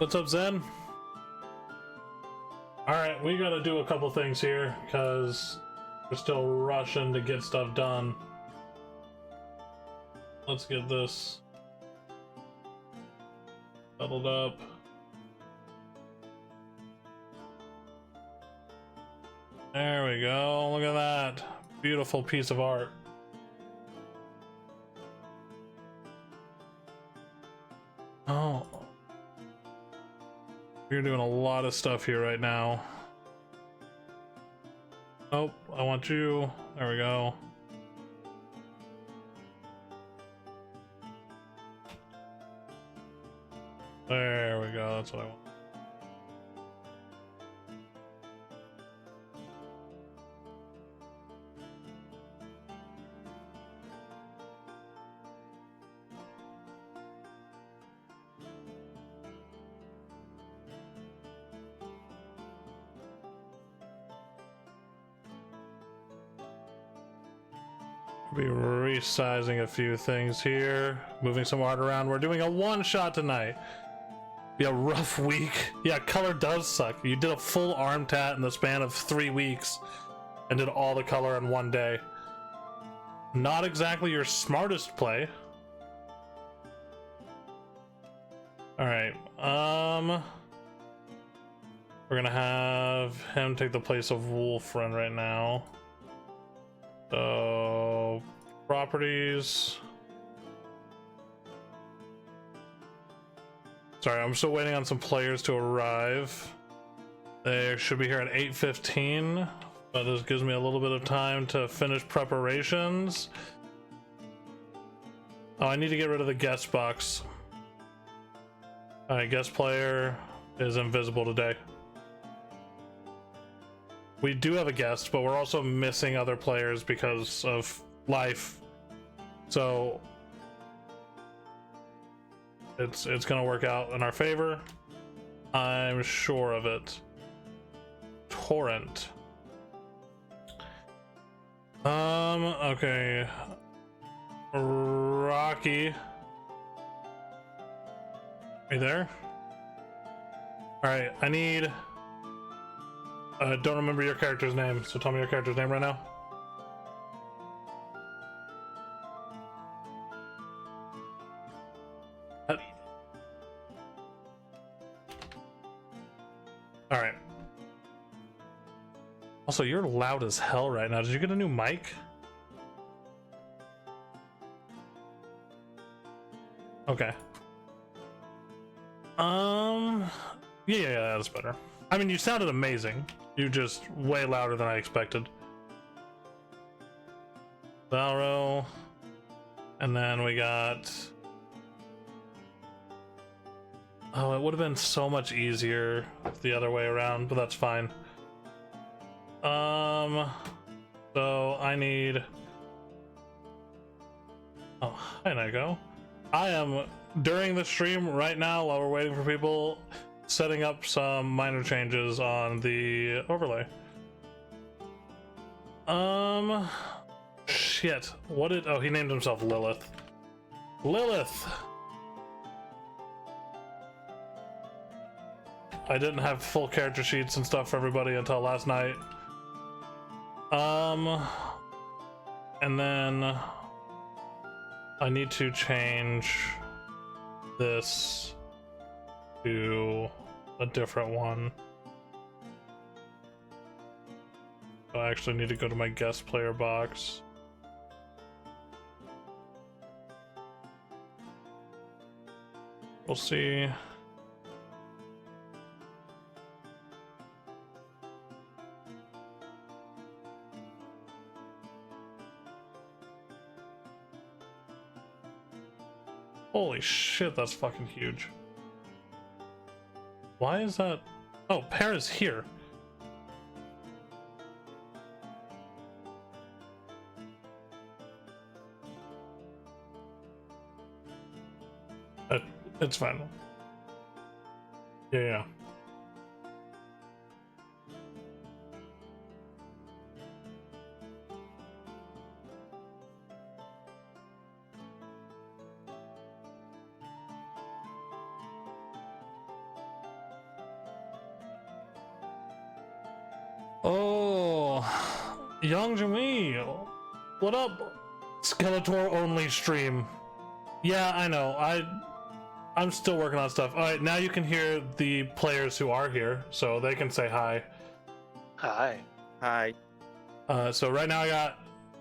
What's up, Zen? Alright, we gotta do a couple things here, because we're still rushing to get stuff done. Let's get this settled up. There we go, look at that. Beautiful piece of art. Oh. We're doing a lot of stuff here right now. Oh, I want you. There we go. There we go, that's what I want. Be resizing a few things here, moving some art around. We're doing a one shot tonight. Be a rough week. Yeah, color does suck. You did a full arm tat in the span of 3 weeks and did all the color in one day. Not exactly your smartest play. All right, we're gonna have him take the place of Wolfren right now. So, properties. Sorry, I'm still waiting on some players to arrive. They should be here at 8:15, but this gives me a little bit of time to finish preparations. Oh, I need to get rid of the guest box. Alright, guest player is invisible today. We do have a guest, but we're also missing other players because of life. So it's gonna work out in our favor. I'm sure of it. Torrent. Okay. Rocky. Are you there? Alright, I need... don't remember your character's name, so tell me your character's name right now. Alright. Also, you're loud as hell right now. Did you get a new mic? Okay. Yeah, that's better. I mean, you sounded amazing. You're just way louder than I expected. Valro. And then we got... Oh, it would have been so much easier the other way around, but that's fine. So I need... Oh, hi, Nico. I am, during the stream right now, while we're waiting for people, setting up some minor changes on the overlay. Shit. What did... Oh, he named himself Lilith. Lilith! I didn't have full character sheets and stuff for everybody until last night. And then I need to change this to a different one. So I actually need to go to my guest player box. We'll see. Holy shit, that's fucking huge. Why is that? Oh, Pear is here. It's fine. Yeah. Oh, Young Jamil, what up? Skeletor only stream. Yeah, I know. I'm still working on stuff. All right, now you can hear the players who are here, so they can say hi. Hi. Hi. So right now I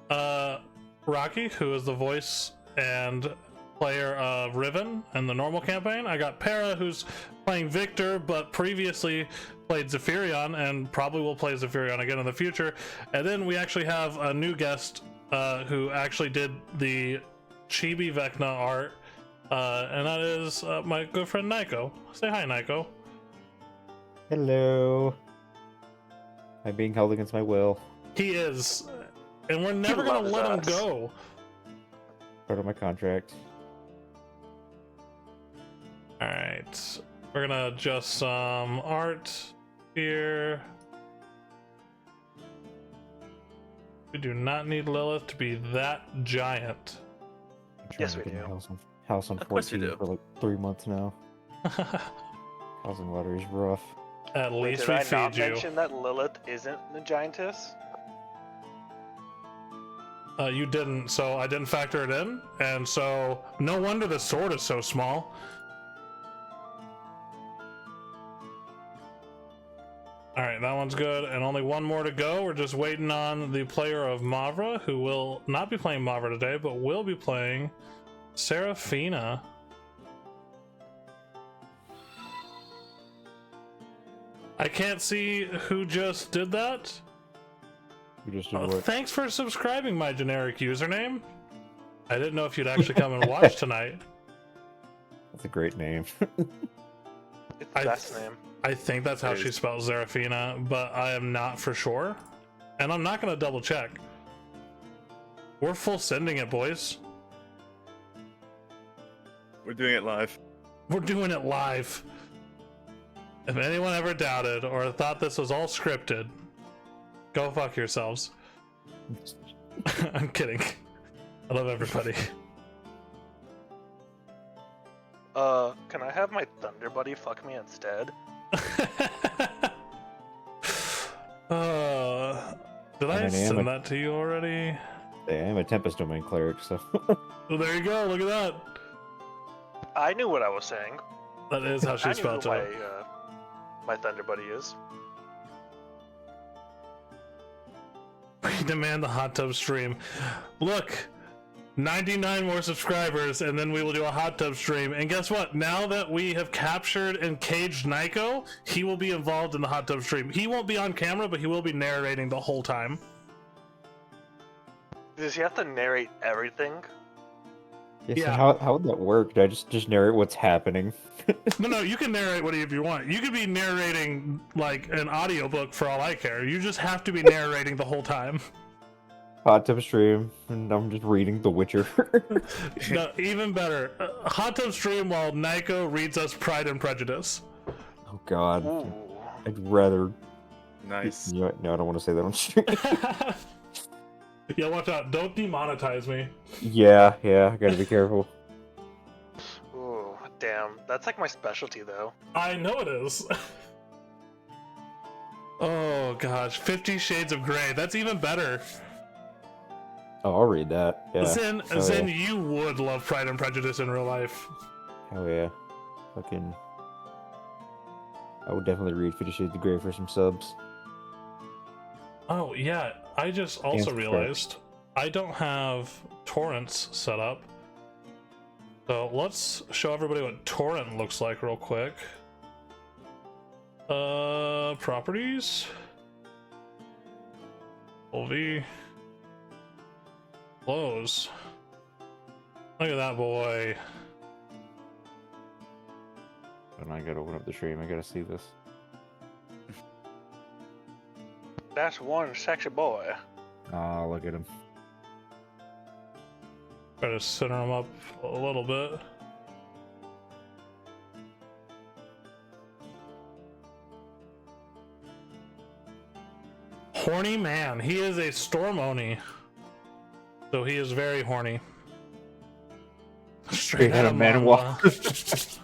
got Rocky, who is the voice and player of Riven in the normal campaign. I got Para, who's playing Victor, but previously played Zephyrion and probably will play Zephyrion again in the future. And then we actually have a new guest who actually did the Chibi Vecna art, and that is my good friend Nico. Say hi, Nico. Hello. I'm being held against my will. He is, and we're never gonna let him go. Part of my contract. All right, we're gonna adjust some art here. We do not need Lilith to be that giant. Yes, we do. House on Of course we 14 do. for like 3 months now. Housing lottery is rough. At least Did we I feed not you. mention that Lilith isn't the giantess? You didn't, so I didn't factor it in, and so no wonder the sword is so small. Alright, that one's good, and only one more to go. We're just waiting on the player of Mavra, who will not be playing Mavra today, but will be playing Seraphina. I can't see who just did that. We just did what? Thanks for subscribing, my generic username. I didn't know if you'd actually come and watch tonight. That's a great name. It's the best name. I think that's how she spells Seraphina, but I am not for sure. And I'm not going to double check. We're full sending it, boys. We're doing it live. We're doing it live. If anyone ever doubted or thought this was all scripted, go fuck yourselves. I'm kidding. I love everybody. Can I have my Thunder Buddy fuck me instead? Did I send that to you already? Yeah, I'm a Tempest Domain cleric, so. Well, there you go. Look at that. I knew what I was saying. That is how she I knew spelled who it. my Thunder Buddy is. We demand the hot tub stream. Look, 99 more subscribers, and then we will do a hot tub stream. And guess what? Now that we have captured and caged Nico, he will be involved in the hot tub stream. He won't be on camera, but he will be narrating the whole time. Does he have to narrate everything? Yes, Yeah. How would that work? Do I just narrate what's happening? No, you can narrate whatever you want. You could be narrating like an audiobook for all I care. You just have to be narrating the whole time. Hot tub stream, and I'm just reading The Witcher. No, even better. Hot tub stream while Nico reads us Pride and Prejudice. Oh God, Ooh. I'd rather. Nice. You know what? No, I don't want to say that on stream. Yeah, watch out. Don't demonetize me. Yeah, I gotta be careful. Ooh, damn. That's like my specialty, though. I know it is. Oh gosh, 50 Shades of Grey. That's even better. Oh, I'll read that. Yeah. Zen, Oh, Zen, you would love Pride and Prejudice in real life. Hell yeah. Fucking. I would definitely read 50 Shades of Grey for some subs. Oh yeah, I just also realized I don't have torrents set up. So let's show everybody what torrent looks like real quick. Properties. V. Close. Look at that boy. And I gotta open up the stream. I gotta see this. That's one sexy boy. Ah, look at him. Try to center him up a little bit. Horny man. He is a storm oni. So he is very horny. Straight out of manhwa.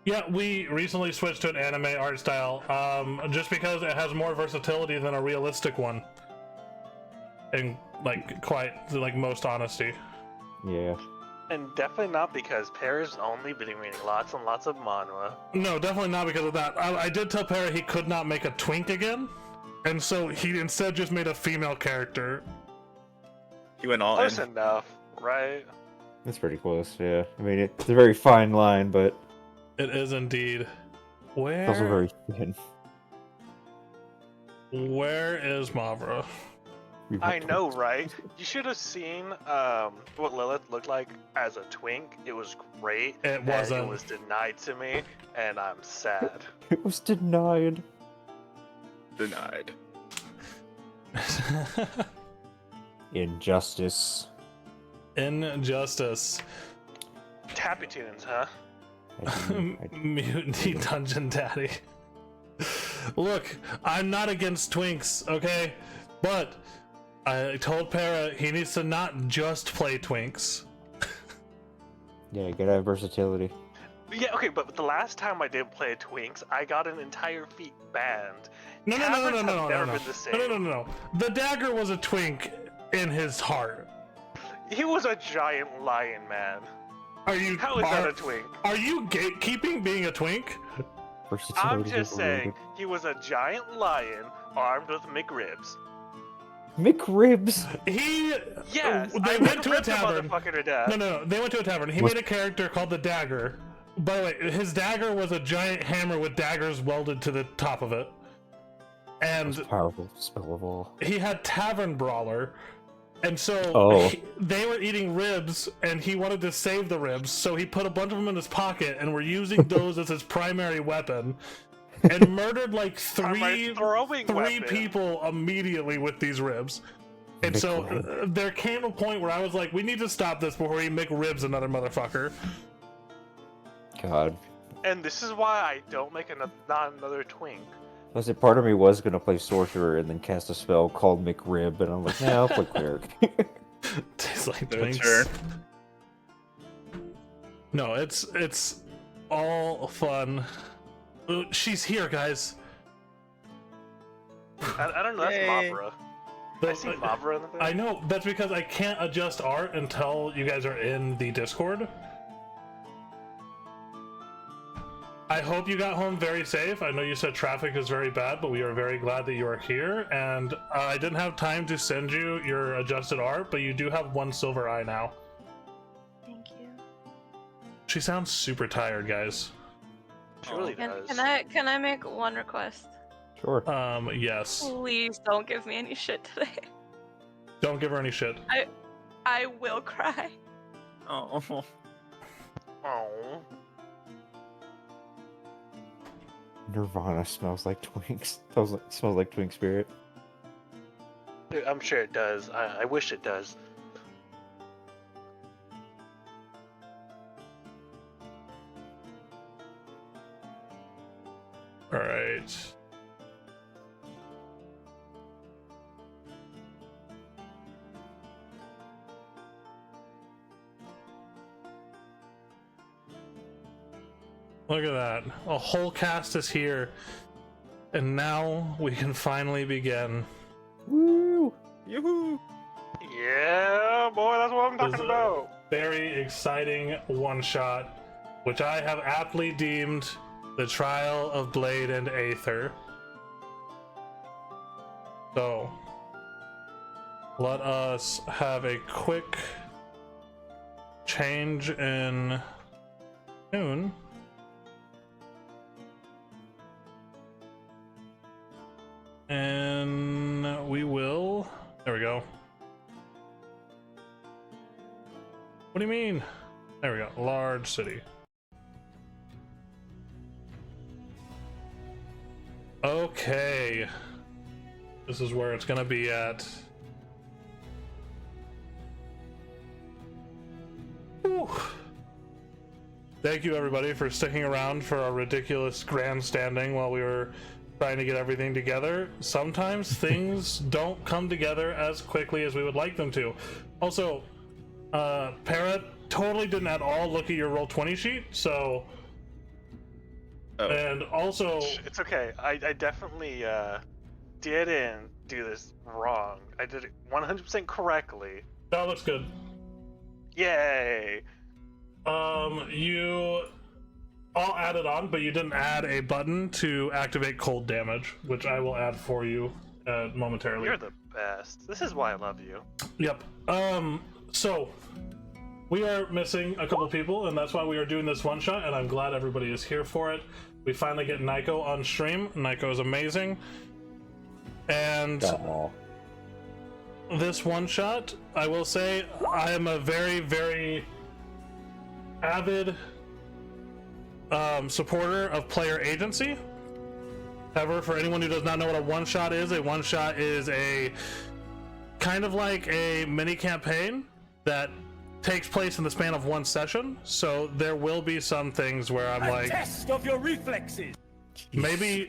Yeah, we recently switched to an anime art style, just because it has more versatility than a realistic one. In like most honesty. Yeah. And definitely not because Paris only been reading lots and lots of manhwa. No, definitely not because of that. I did tell Para he could not make a twink again, and so he instead just made a female character. He went all Close in. enough, right? That's pretty close, yeah. I mean, it's a very fine line, but It is indeed. it's also Where very thin. is Mavra? I know, right? You should have seen what Lilith looked like as a twink. It was great. It and wasn't. It was denied to me, and I'm sad. It was denied. Denied. Injustice. Injustice. Tappy tunes, huh? Mutiny Dungeon Daddy. Look, I'm not against twinks, okay? But I told Para he needs to not just play twinks. Yeah, you gotta have versatility. Yeah, okay, but the last time I did play Twinks, I got an entire feat banned. No. Taverns have never been the same. No. The dagger was a twink in his heart. He was a giant lion, man. How is that a twink? Are you gatekeeping being a twink? Versatility I'm is just saying, overrated. he was a giant lion armed with McRibs. McRibs! Yes, They I went to a ripped the tavern. motherfucker to death. No. They went to a tavern. He Was- made a character called the Dagger. By the way, his dagger was a giant hammer with daggers welded to the top of it. And Most powerful spell of all. he had Tavern Brawler. And so Oh. they were eating ribs, and he wanted to save the ribs, so he put a bunch of them in his pocket, and were using those as his primary weapon, and murdered like Primary throwing three weapon. people immediately with these ribs. And so there came a point where I was like, we need to stop this before he make ribs another motherfucker. God. And this is why I don't make not another twink. I said, part of me was gonna play sorcerer and then cast a spell called McRib, and I'm like, nah, I'll play cleric. Tastes like Their twinks. turn. No, it's all fun. She's here, guys. I don't know, that's Yay. Mavra. I see Mavra in the thing. I know, that's because I can't adjust art until you guys are in the Discord. I hope you got home very safe. I know you said traffic is very bad, but we are very glad that you are here. And I didn't have time to send you your adjusted art, but you do have one silver eye now. Thank you. She sounds super tired, guys. She really Can, does. can I make one request? Sure. Yes. Please don't give me any shit today. Don't give her any shit. I will cry. Oh. Oh. Nirvana smells like Twinks. Smells like Twink Spirit. Dude, I'm sure it does. I wish it does. All right. Look at that. A whole cast is here. And now we can finally begin. Woo! Yoo-hoo! Yeah, boy, that's what I'm Is talking it- about. Very exciting one shot, which I have aptly deemed the Trial of Blade and Aether. So, let us have a quick change in tune. And we will. There we go. What do you mean? There we go. Large city. Okay. This is where it's gonna be at. Whew. Thank you everybody for sticking around for our ridiculous grandstanding while we were trying to get everything together. Sometimes things don't come together as quickly as we would like them to. Also, Parrot totally didn't at all look at your Roll20 sheet, so Oh, And also, It's okay. I definitely didn't do this wrong. I did it 100% correctly. that looks good. Yay! You all added on, but you didn't add a button to activate cold damage, which I will add for you momentarily. You're the best. This is why I love you. Yep. So we are missing a couple people, and that's why we are doing this one shot, and I'm glad everybody is here for it. We finally get Nico on stream. Nico is amazing. And Aw. this one shot, I will say, I am a very, very avid supporter of player agency. However, for anyone who does not know what a one-shot is a kind of like a mini campaign that takes place in the span of one session. So there will be some things where I'm like, test of your reflexes. maybe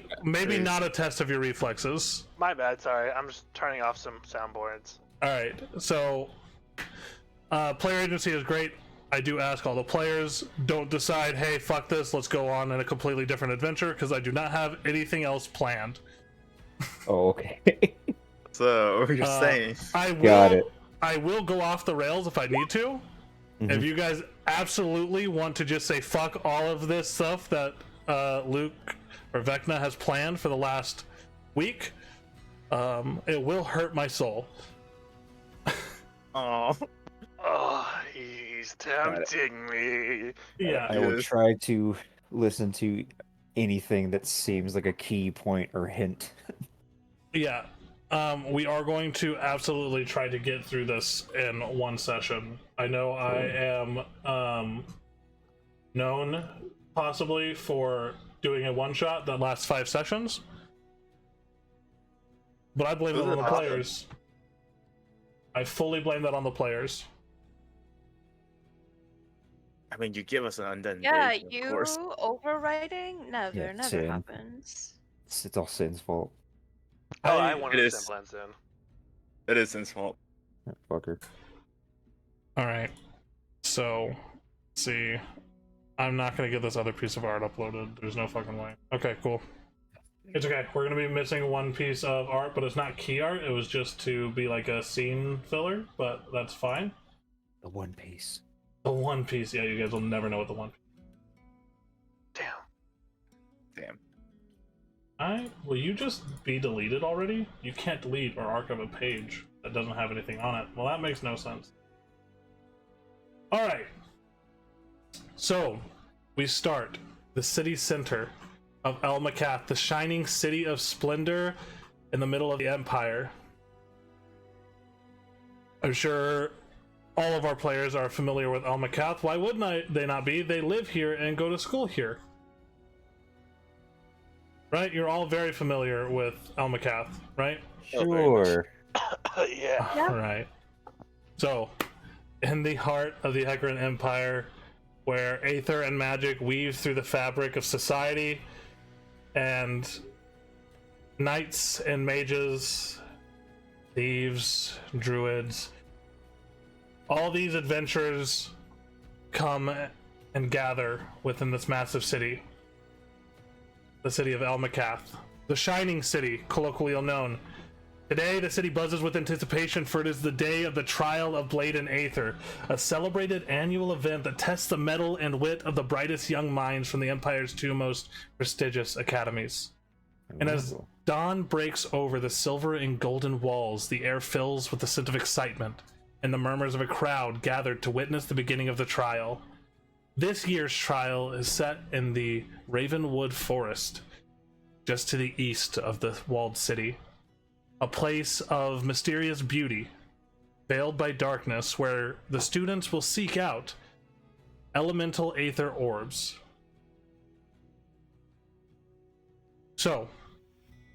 not a test of your reflexes. My bad, sorry. I'm just turning off some soundboards. All right, so player agency is great. I do ask all the players, don't decide, hey, fuck this, let's go on in a completely different adventure, because I do not have anything else planned. Oh, okay. so you're saying? Got it. I will go off the rails if I need to. Mhm. If you guys absolutely want to just say fuck all of this stuff that Luke or Vecna has planned for the last week, it will hurt my soul. Oh, Oh, he's tempting me. Yeah. I will Yes. try to listen to anything that seems like a key point or hint. Yeah. We are going to absolutely try to get through this in one session. I know I am known possibly for doing a one shot that lasts 5 sessions, but I blame that on the Awesome. players. I fully blame that on the players. I mean, you give us an undone Yeah, invasion, of you course. overwriting? Never, Yeah, never same. happens. It's all Sin's fault. Oh, I- I 100% It is. blends in. It is Sin's fault. That fucker. All right. So, let's see. I'm not gonna get this other piece of art uploaded. There's no fucking way. Okay, cool. It's okay. We're gonna be missing one piece of art, but it's not key art. It was just to be like a scene filler, but that's fine. The One Piece. The one piece, yeah, you guys will never know what the one. Damn. Damn. Will you just be deleted already? You can't delete or archive a page that doesn't have anything on it. Well, that makes no sense. All right. So, we start the city center of El Macath, the shining city of splendor in the middle of the Empire. I'm sure all of our players are familiar with El Macath. Why wouldn't they not be? They live here and go to school here. Right? You're all very familiar with El Macath, right? Oh, very much. Sure. Yeah. Yeah. Right. So, in the heart of the Hecaran Empire, where Aether and magic weave through the fabric of society, and knights and mages, thieves, druids, all these adventurers come and gather within this massive city. The city of El Macath, the Shining City, colloquially known. Today, the city buzzes with anticipation, for it is the day of the trial of Blade and Aether, a celebrated annual event that tests the mettle and wit of the brightest young minds from the Empire's 2 most prestigious academies. And as Ooh. dawn breaks over the silver and golden walls, the air fills with the scent of excitement and the murmurs of a crowd gathered to witness the beginning of the trial. This year's trial is set in the Ravenwood Forest, just to the east of the walled city. A place of mysterious beauty, veiled by darkness, where the students will seek out elemental aether orbs. So,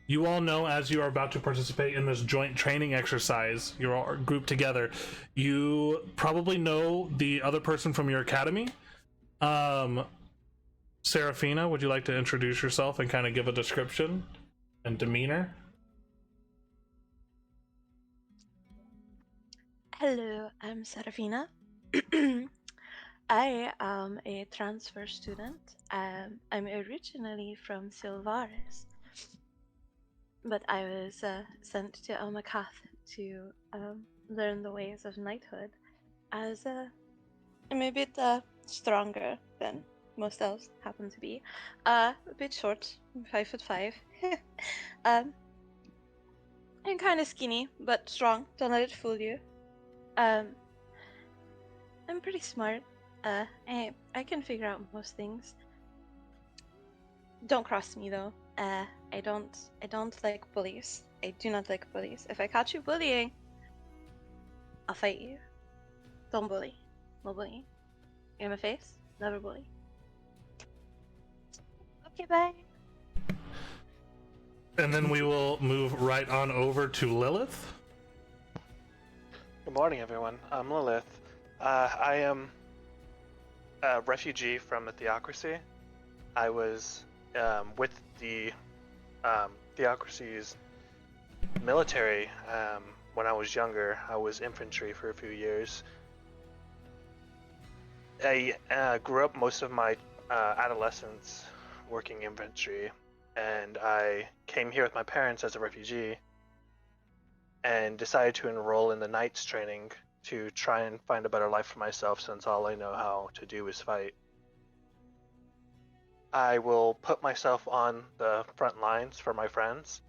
you all know, as you are about to participate in this joint training exercise, you're all grouped together, you probably know the other person from your academy. Seraphina, would you like to introduce yourself and kind of give a description and demeanor? Hello, I'm Serafina. I am a transfer student. I'm originally from Silvaris, but I was sent to Elmakath to learn the ways of knighthood. As I'm a bit stronger than most elves happen to be. A bit short, 5'5". um, I'm kind of skinny, but strong. Don't let it fool you. Um, I'm pretty smart. I can figure out most things. Don't cross me though. I don't like bullies. I do not like bullies. If I catch you bullying, I'll fight you. Don't bully. No bullying. In my face, never bully. Okay, bye. And then we will move right on over to Lilith. Good morning, everyone. I'm Lilith. I am a refugee from a theocracy. I was with the theocracy's military when I was younger. I was infantry for a few years. I grew up most of my adolescence working infantry, and I came here with my parents as a refugee and decided to enroll in the Knights training to try and find a better life for myself, since all I know how to do is fight. I will put myself on the front lines for my friends,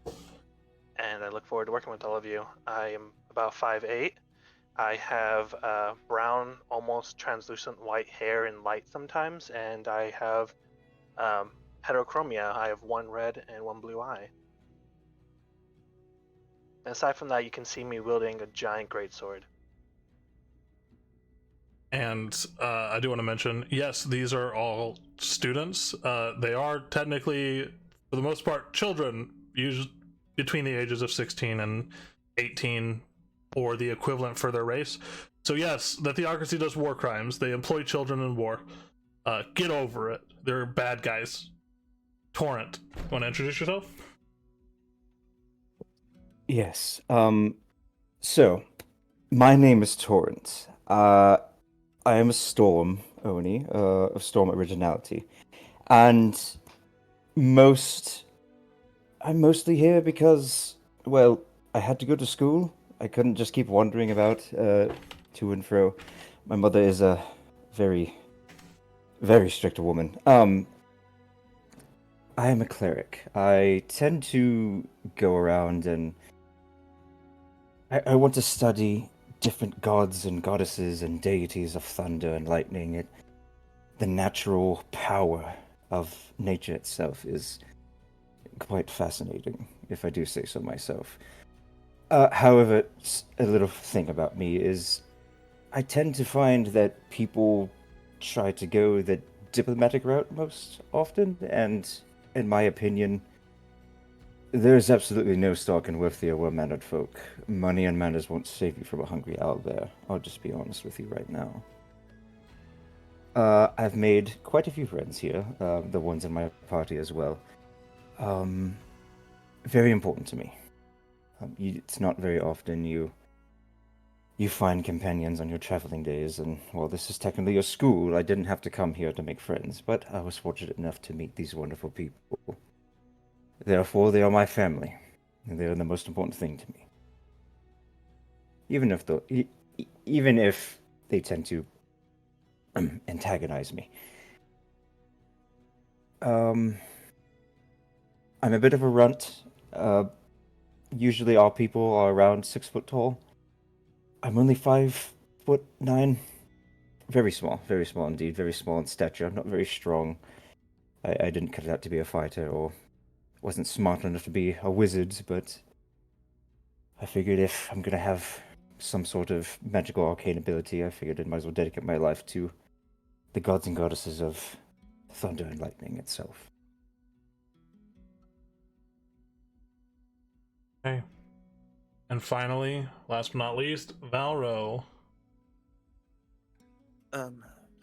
and I look forward to working with all of you. I am about 5'8". I have brown, almost translucent white hair in light sometimes, and I have heterochromia. I have one red and one blue eye. And aside from that, you can see me wielding a giant greatsword. And I do want to mention, yes, these are all students. They are technically, for the most part, children, usually between the ages of 16 and 18, or the equivalent for their race. So yes, the theocracy does war crimes. They employ children in war. Get over it. They're bad guys. Torrent, want to introduce yourself? Yes. So, my name is Torrent. I am a Storm Oni, of Storm Originality. And I'm mostly here because, well, I had to go to school. I couldn't just keep wandering about, to and fro. My mother is a very, very strict woman. I am a cleric. I tend to go around and I want to study different gods and goddesses and deities of thunder and lightning. The natural power of nature itself is quite fascinating, if I do say so myself. However, a little thing about me is I tend to find that people try to go the diplomatic route most often, and in my opinion, there's absolutely no stock in Withia well-mannered folk. Money and manners won't save you from a hungry owl there. I'll just be honest with you right now. I've made quite a few friends here, the ones in my party as well. Very important to me. It's not very often you find companions on your traveling days, and while this is technically a school, I didn't have to come here to make friends, but I was fortunate enough to meet these wonderful people. Therefore, they are my family, and they are the most important thing to me. Even if they tend to antagonize me. I'm a bit of a runt. Usually our people are around 6 foot tall. I'm only 5'9". Very small indeed. Very small in stature. Not very strong. I didn't cut it out to be a fighter, or wasn't smart enough to be a wizard, but I figured if I'm gonna have some sort of magical arcane ability, I figured I might as well dedicate my life to the gods and goddesses of thunder and lightning itself. Okay. And finally, last but not least, Valro.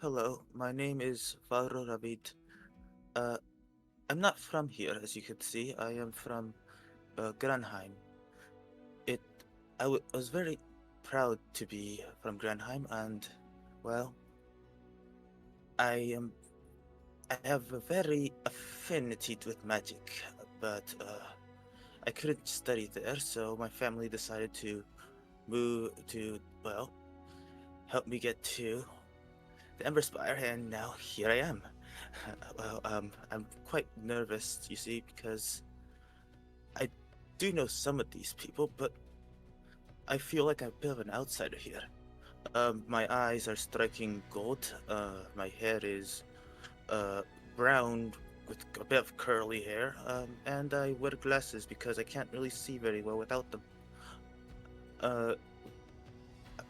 Hello, my name is Varo Ravid. I'm not from here, as you could see. I am from Granheim. I was very proud to be from Granheim, and, well, I have a very affinity with magic, but I couldn't study there, so my family decided to move to, well, help me get to the Ember Spire, and now here I am. Well, I'm quite nervous, you see, because I do know some of these people, but I feel like I'm a bit of an outsider here. My eyes are striking gold. My hair is brown with a bit of curly hair. And I wear glasses because I can't really see very well without them.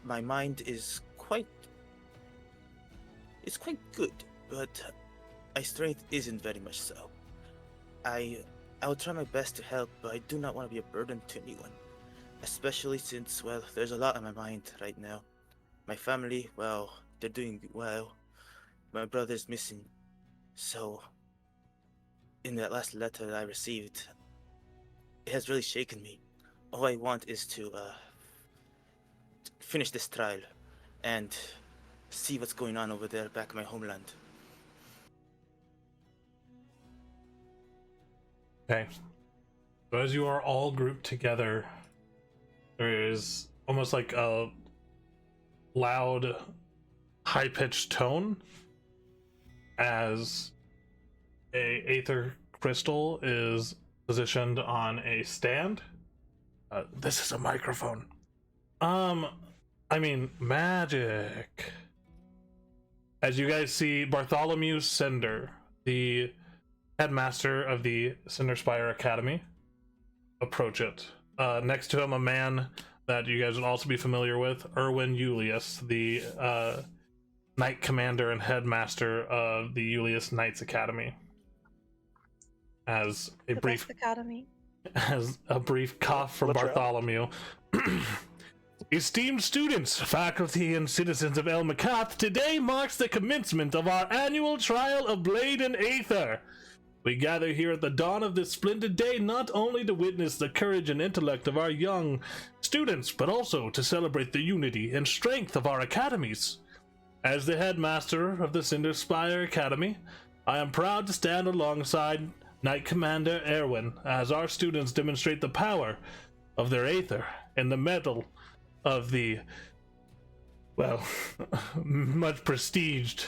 My mind is it's quite good, but my strength isn't very much so. I'll try my best to help, but I do not want to be a burden to anyone. Especially since, well, there's a lot on my mind right now. My family, well, they're doing well. My brother's missing. So, in that last letter that I received, it has really shaken me. All I want is to finish this trial and see what's going on over there back in my homeland. Okay. So as you are all grouped together, there is almost like a loud, high-pitched tone as a Aether crystal is positioned on a stand. This is a microphone. I mean, magic. As you guys see, Bartholomew Cinder, the headmaster of the Cinderspire Academy, approach it. Next to him, a man that you guys would also be familiar with, Erwin Julius, the Knight Commander and Headmaster of the Julius Knights Academy. As a brief cough from Bartholomew. Esteemed students, faculty, and citizens of Elmacath, today marks the commencement of our annual trial of Blade and Aether. We gather here at the dawn of this splendid day not only to witness the courage and intellect of our young students, but also to celebrate the unity and strength of our academies. As the headmaster of the Cinderspire Academy, I am proud to stand alongside Knight Commander Erwin as our students demonstrate the power of their Aether and the mettle of the, well, much prestiged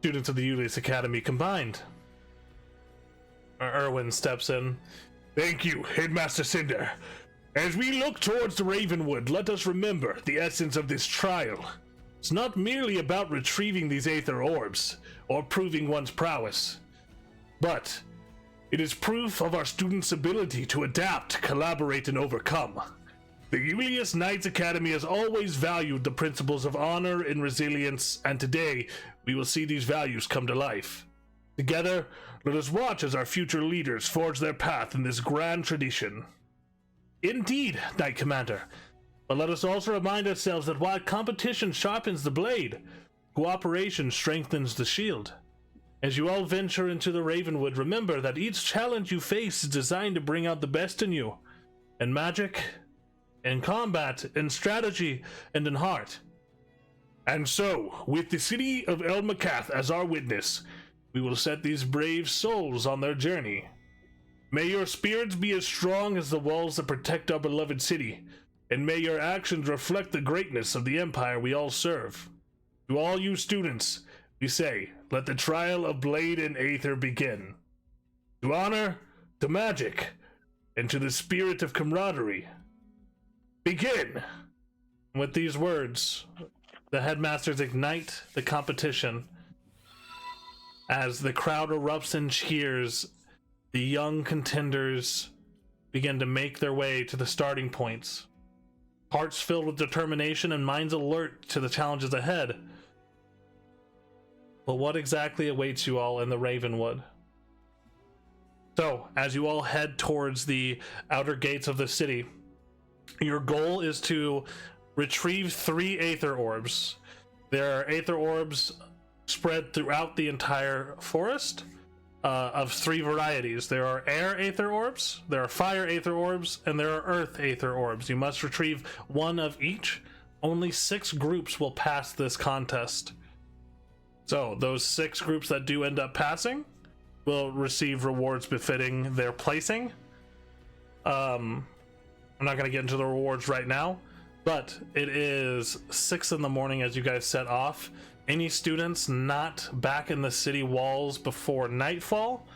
students of the Julius Academy combined. Erwin steps in. Thank you, Headmaster Cinder. As we look towards the Ravenwood, let us remember the essence of this trial. It's not merely about retrieving these Aether orbs or proving one's prowess, but it is proof of our students' ability to adapt, collaborate, and overcome. The Julius Knights Academy has always valued the principles of honor and resilience, and today we will see these values come to life. Together, let us watch as our future leaders forge their path in this grand tradition. Indeed, Knight Commander, but let us also remind ourselves that while competition sharpens the blade, cooperation strengthens the shield. As you all venture into the Ravenwood, remember that each challenge you face is designed to bring out the best in you, in magic, in combat, in strategy, and in heart. And so, with the city of Elmacath as our witness, we will set these brave souls on their journey. May your spirits be as strong as the walls that protect our beloved city, and may your actions reflect the greatness of the empire we all serve. To all you students, we say, let the trial of Blade and Aether begin. To honor, to magic, and to the spirit of camaraderie. Begin! With these words, the headmasters ignite the competition. As the crowd erupts in cheers, the young contenders begin to make their way to the starting points. Hearts filled with determination and minds alert to the challenges ahead. But what exactly awaits you all in the Ravenwood? So, as you all head towards the outer gates of the city, your goal is to retrieve 3 Aether orbs. There are Aether orbs spread throughout the entire forest of 3 varieties. There are air Aether orbs, there are fire Aether orbs, and there are earth Aether orbs. You must retrieve 1 of each. Only 6 groups will pass this contest. So those 6 groups that do end up passing will receive rewards befitting their placing. I'm not going to get into the rewards right now, but it is 6 in the morning as you guys set off. Any students not back in the city walls before nightfall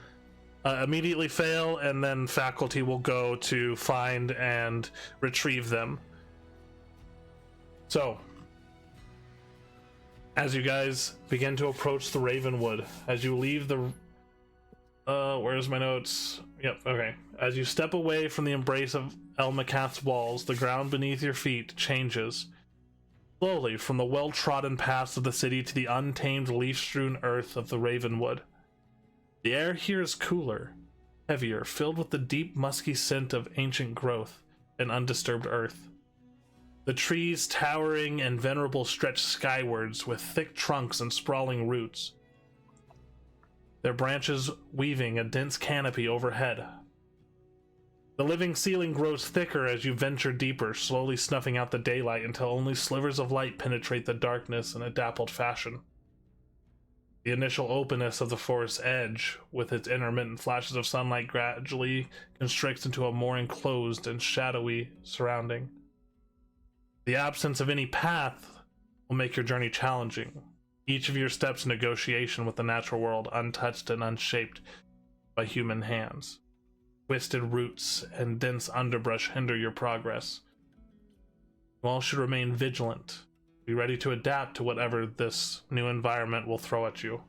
immediately fail, and then faculty will go to find and retrieve them. So, as you guys begin to approach the Ravenwood, as you leave the where's my notes? Yep, okay. As you step away from the embrace of El Macath's walls, the ground beneath your feet changes slowly from the well-trodden paths of the city to the untamed, leaf-strewn earth of the Ravenwood. The air here is cooler, heavier, filled with the deep, musky scent of ancient growth and undisturbed earth. The trees, towering and venerable, stretch skywards with thick trunks and sprawling roots, their branches weaving a dense canopy overhead. The living ceiling grows thicker as you venture deeper, slowly snuffing out the daylight until only slivers of light penetrate the darkness in a dappled fashion. The initial openness of the forest's edge, with its intermittent flashes of sunlight, gradually constricts into a more enclosed and shadowy surrounding. The absence of any path will make your journey challenging. Each of your steps in negotiation with the natural world, untouched and unshaped by human hands. Twisted roots and dense underbrush hinder your progress. You all should remain vigilant. Be ready to adapt to whatever this new environment will throw at you.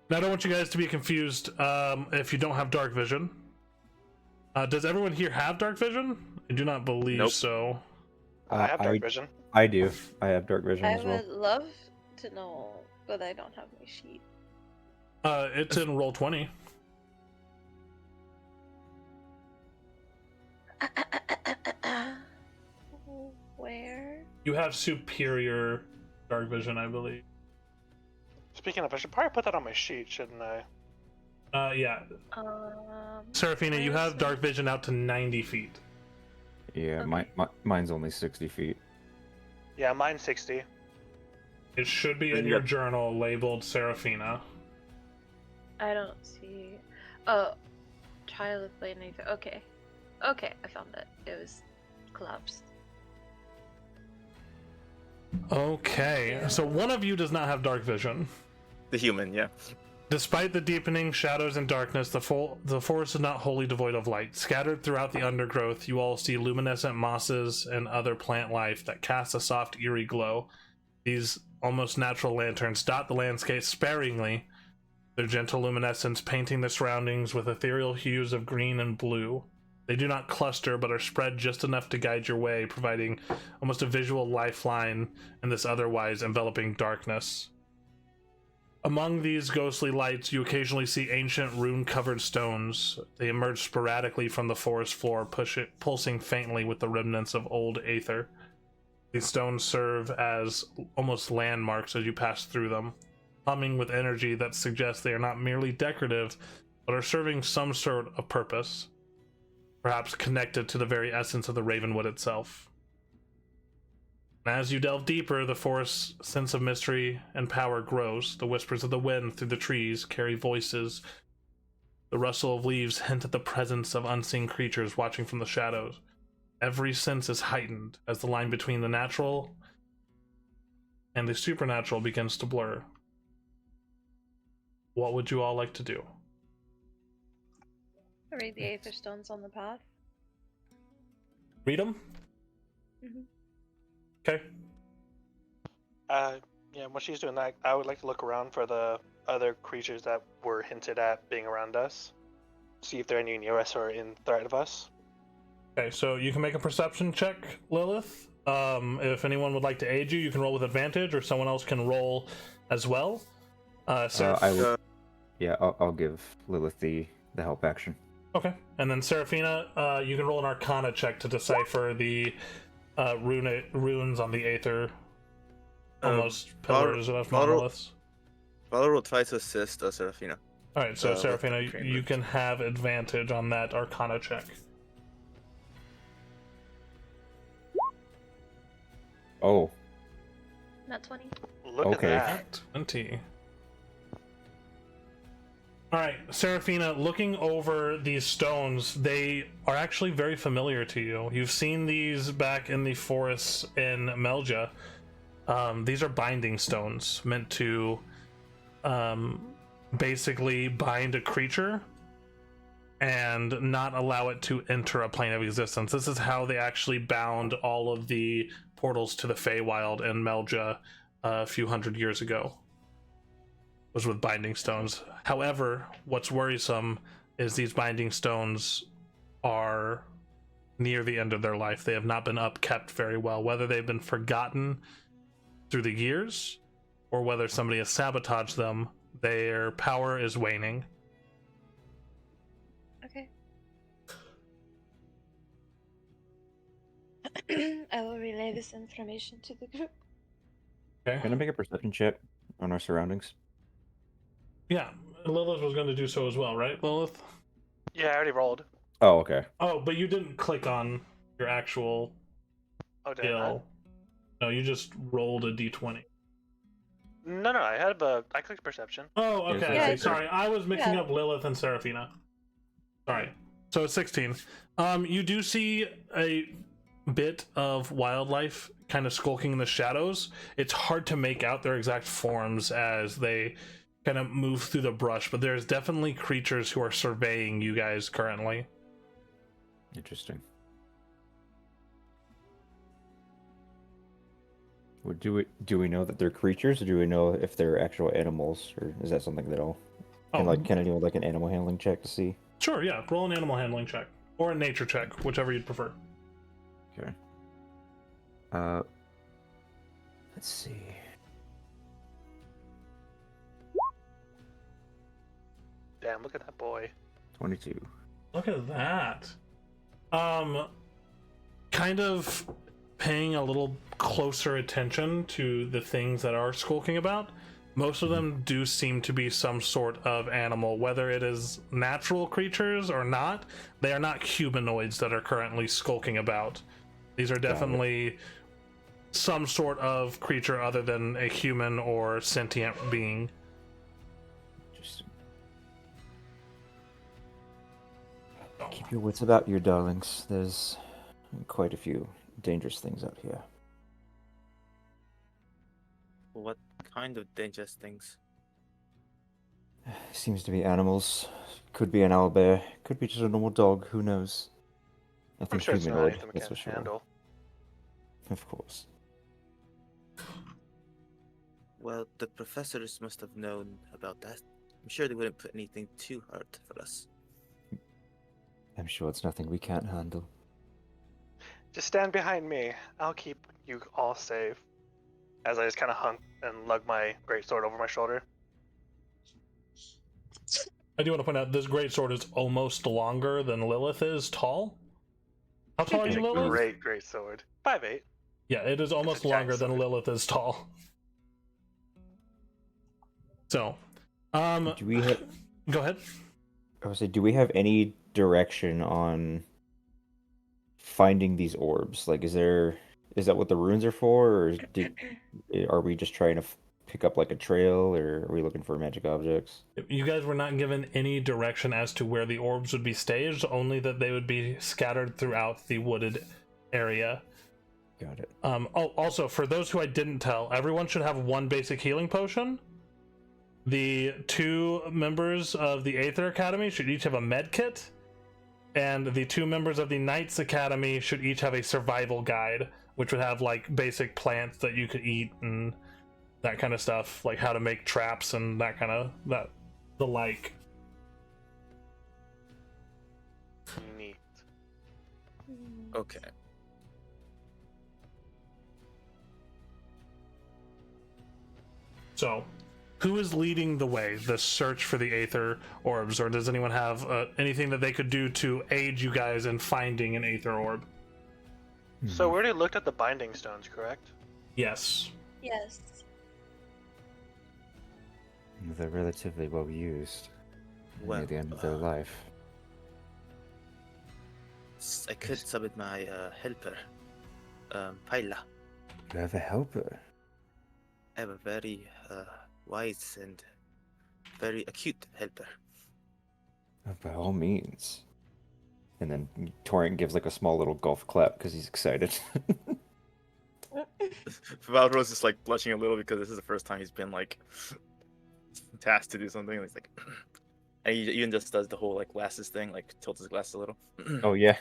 Now, I don't want you guys to be confused if you don't have dark vision. Does everyone here have dark vision? I do not believe Nope. so. I have dark vision. I do. I have dark vision I as well. would love to know, but I don't have my sheet. It's in roll 20. Where? You have superior dark vision, I believe. Speaking of, I should probably put that on my sheet, shouldn't I? Yeah. Um, Seraphina, you where's have dark vision out to 90 feet. Yeah, Okay. mine's only 60 feet. Yeah, mine's 60. It should be in Then your yep. journal labeled Seraphina. I don't see. Oh, Child of Blade Aether. Okay. Okay, I found it. It was collapsed. Okay, so one of you does not have dark vision. The human, yeah. Despite the deepening shadows and darkness, the forest is not wholly devoid of light. Scattered throughout the undergrowth, you all see luminescent mosses and other plant life that cast a soft, eerie glow. These almost natural lanterns dot the landscape sparingly, their gentle luminescence painting the surroundings with ethereal hues of green and blue. They do not cluster, but are spread just enough to guide your way, providing almost a visual lifeline in this otherwise enveloping darkness. Among these ghostly lights, you occasionally see ancient rune-covered stones. They emerge sporadically from the forest floor, pulsing faintly with the remnants of old Aether. These stones serve as almost landmarks as you pass through them, humming with energy that suggests they are not merely decorative, but are serving some sort of purpose, perhaps connected to the very essence of the Ravenwood itself. As you delve deeper, the forest's sense of mystery and power grows. The whispers of the wind through the trees carry voices. The rustle of leaves hint at the presence of unseen creatures watching from the shadows. Every sense is heightened as the line between the natural and the supernatural begins to blur. What would you all like to do? Read the Aether Stones on the path. Read them? Mhm. Okay. Yeah, when she's doing that, I would like to look around for the other creatures that were hinted at being around us. See if they're any near us or in threat of us. Okay, so you can make a perception check, Lilith. If anyone would like to aid you, you can roll with advantage, or someone else can roll as well. I'll give Lilith the help action. Okay, and then Seraphina, you can roll an Arcana check to decipher the runes on the Aether, almost pillars of monoliths. Valor will try to assist Seraphina. All right, so with Seraphina, the you can have advantage on that Arcana check. Oh, Not 20. Look Okay. at that. 20. All right, Seraphina, looking over these stones, they are actually very familiar to you. You've seen these back in the forests in Melja. These are binding stones meant to basically bind a creature and not allow it to enter a plane of existence. This is how they actually bound all of the portals to the Feywild in Melja a few hundred years ago. Was with binding stones. However, what's worrisome is these binding stones are near the end of their life. They have not been upkept very well, whether they've been forgotten through the years or whether somebody has sabotaged them. Their power is waning. Okay. I will relay this information to the group. Okay. Can I make a perception check on our surroundings? Yeah, Lilith was going to do so as well, right, Lilith? Yeah, I already rolled. Oh, okay. Oh, but you didn't click on your actual Oh, did I not? skill. No, you just rolled a d20. No, I clicked perception. Oh, okay. Yeah, I see. Sorry, I was mixing yeah. up Lilith and Seraphina. Sorry. So it's 16. You do see a bit of wildlife kind of skulking in the shadows. It's hard to make out their exact forms as they kind of move through the brush, but there's definitely creatures who are surveying you guys currently. Interesting. Well, do we know that they're creatures, or do we know if they're actual animals, or is that something that I'll can I do like an animal handling check to see? Sure, yeah. Roll an animal handling check or a nature check, whichever you'd prefer. Okay. Let's see. Damn, look at that boy. 22. Look at that. Kind of paying a little closer attention to the things that are skulking about. Most of them do seem to be some sort of animal, whether it is natural creatures or not. They are not humanoids that are currently skulking about. These are definitely some sort of creature other than a human or sentient being. Just keep your wits about you, darlings. There's quite a few dangerous things out here. What kind of dangerous things? Seems to be animals. Could be an owlbear. Could be just a normal dog. Who knows? I I'm think sure it's not humanoid. anything we That's for can't sure. handle. Of course. Well, the professors must have known about that. I'm sure they wouldn't put anything too hard for us. I'm sure it's nothing we can't handle. Just stand behind me. I'll keep you all safe. As I just kind of hunk and lug my greatsword over my shoulder. I do want to point out this greatsword is almost longer than Lilith is tall. How tall are It's you, a Lilith? great sword. 5'8". Yeah, it is almost It's a giant longer than sword. Lilith is tall. So, Do we have? go ahead. I would say, do we have any direction on finding these orbs? Like, is that what the runes are for, or are we just trying to pick up like a trail, or are we looking for magic objects? You guys were not given any direction as to where the orbs would be staged, only that they would be scattered throughout the wooded area. Got it. Also, for those who I didn't tell, everyone should have one basic healing potion. The 2 members of the Aether Academy should each have a med kit, and the 2 members of the Knights Academy should each have a survival guide, which would have like basic plants that you could eat and that kind of stuff, like how to make traps and that kind of the like. Neat. Okay. So, who is leading the way, the search for the Aether orbs, or does anyone have anything that they could do to aid you guys in finding an Aether orb? So we already looked at the binding stones, correct? Yes. Yes. They're relatively well used Well, near the end of their life. I could summon my helper, Paila. You have a helper. have a very wise and very acute helper. By all means. And then Torrent gives like a small little golf clap because he's excited. Valro's just like blushing a little because this is the first time he's been like tasked to do something. And he's like, and he even just does the whole like glasses thing, like tilts his glasses a little. Oh yeah.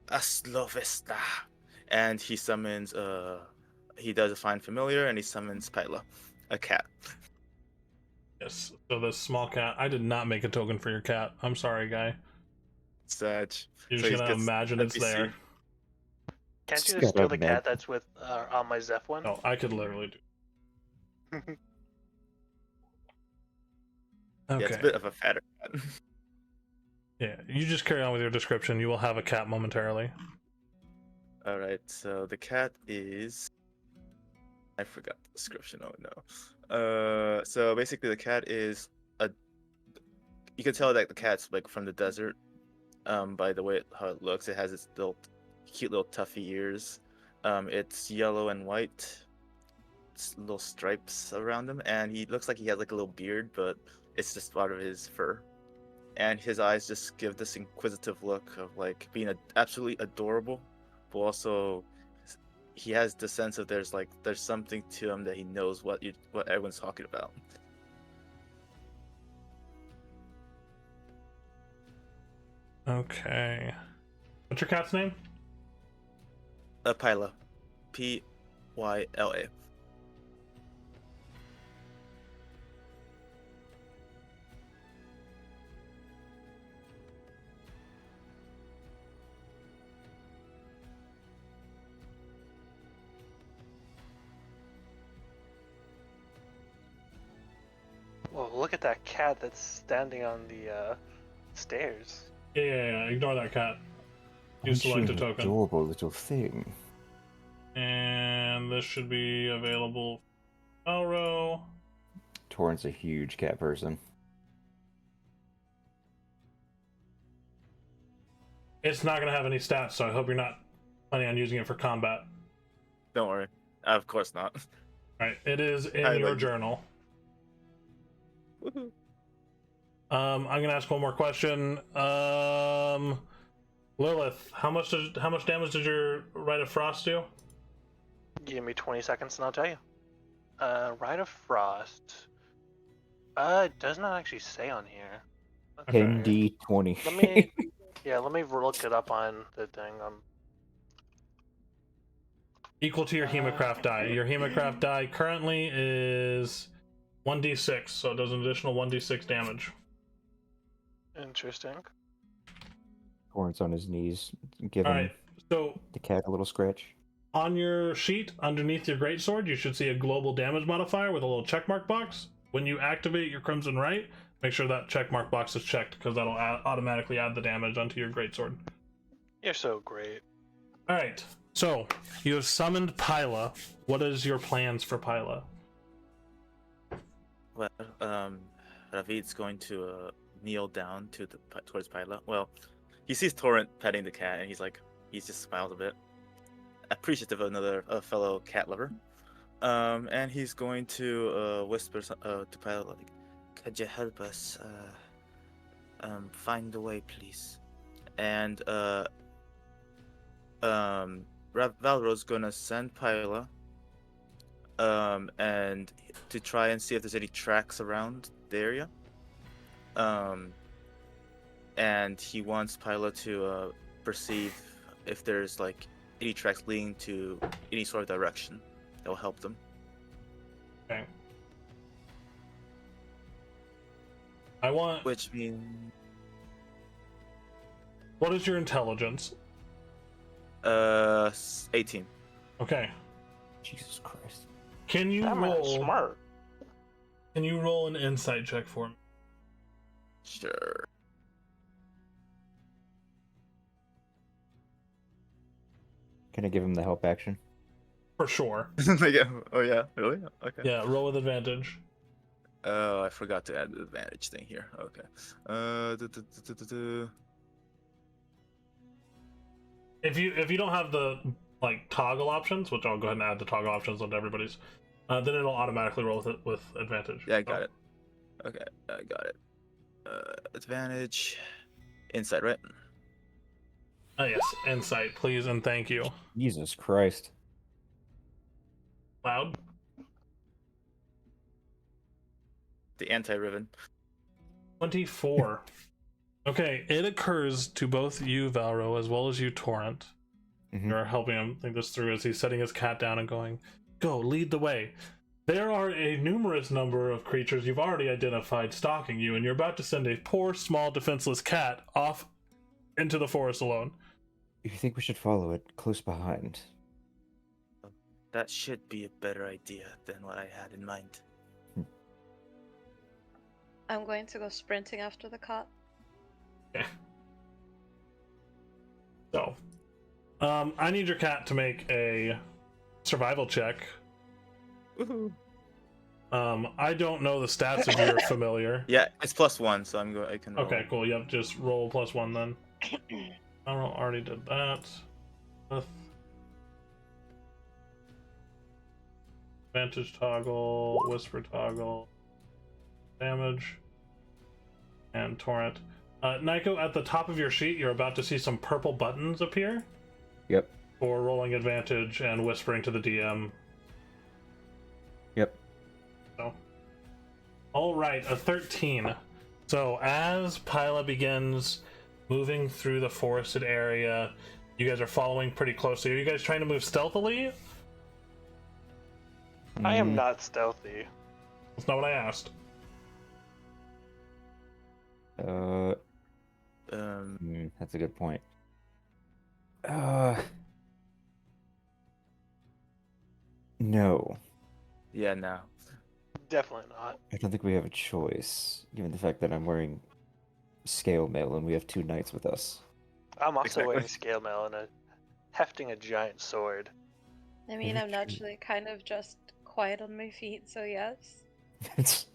Aslovesta. And he summons he does a find familiar and he summons Pyla, a cat. Yes. So the small cat. I did not make a token for your cat. I'm sorry, guy. Sag. You're So just he gonna gets imagine it's NPC. there. Can't you Just just steal gotta the cat that's with on my Zeph one? Oh, I could literally do. Yeah, Okay. it's a bit of a fatter cat. Yeah, you just carry on with your description. You will have a cat momentarily. All right, so the cat is. I forgot the description. Oh no. So basically, the cat is a. You can tell that the cat's like from the desert, by the way how it looks. It has its little, cute little tuffy ears. It's yellow and white. It's little stripes around him, and he looks like he has like a little beard, but it's just part of his fur. And his eyes just give this inquisitive look of like being absolutely adorable, but also he has the sense of there's something to him that he knows what everyone's talking about. Okay. What's your cat's name? Pyla. Pyla. Well, look at that cat that's standing on the stairs. Yeah. Ignore that cat. You Aren't select a an token. adorable little thing. And this should be available for Elro. Torrent's a huge cat person. It's not going to have any stats, so I hope you're not planning on using it for combat. Don't worry, of course not. Right, it is in I your like- journal. Woohoo. I'm gonna ask one more question. Lilith, how much damage did your Rite of Frost do? Give me 20 seconds and I'll tell you. Rite of Frost. It does not actually say on here. Okay. 10d20. Let me, let me look it up on the thing. Equal to your Hemocraft die. Your Hemocraft die currently is 1d6, so it does an additional 1d6 damage. Interesting. Torrent's on his knees, giving Alright, so the cat a little scratch. on your sheet, underneath your greatsword, you should see a global damage modifier with a little checkmark box. When you activate your Crimson Right, make sure that checkmark box is checked, because that'll automatically add the damage onto your greatsword. You're so great. Alright, so you have summoned Pyla. What is your plans for Pyla? Well, Ravid's going to kneel down towards Pyla. Well, he sees Torrent petting the cat, and he just smiles a bit, appreciative of a fellow cat lover. And he's going to whisper to Pyla, like, "Could you help us find the way, please?" And Valro's gonna send Pyla and to try and see if there's any tracks around the area. And he wants Pyla to perceive if there's like any tracks leading to any sort of direction that will help them. Okay. I want. Which means What is your intelligence? 18. Okay. Jesus Christ. Can you That man's roll? smart. Can you roll an insight check for me? Sure. Can I give him the help action? For sure. Yeah. Oh yeah. Really? Okay. Yeah, roll with advantage. Oh, I forgot to add the advantage thing here. Okay. If you don't have the like toggle options, which I'll go ahead and add the toggle options onto everybody's, then it'll automatically roll with advantage. Yeah, I got it. Okay, I got it. Advantage. Insight, right? Yes, insight, please, and thank you. Jesus Christ. Loud. The anti-riven. 24. Okay, it occurs to both you, Valro, as well as you, Torrent. Mhm. You're helping him think this through as he's setting his cat down and going, "Go, lead the way." There are a numerous number of creatures you've already identified stalking you, and you're about to send a poor, small, defenseless cat off into the forest alone. You think we should follow it close behind? That should be a better idea than what I had in mind. I'm going to go sprinting after the cat. Okay. So, I need your cat to make a survival check. Woohoo. I don't know the stats of your familiar. Yeah, it's +1, so I can roll. Okay, cool. Yep, just roll +1 then. I already did that. Advantage toggle, whisper toggle, damage, and torrent. Nyko, at the top of your sheet, you're about to see some purple buttons appear. Yep. For rolling advantage and whispering to the DM. Yep. So, all right, a 13. So as Pyla begins moving through the forested area, you guys are following pretty closely. Are you guys trying to move stealthily? I am not stealthy. That's not what I asked. That's a good point. No. Yeah, no. Definitely not. I don't think we have a choice, given the fact that I'm wearing scale mail and we have 2 knights with us. I'm also Exactly. wearing scale mail and hefting a giant sword. I mean, Very I'm true. naturally kind of just quiet on my feet, so yes. It's-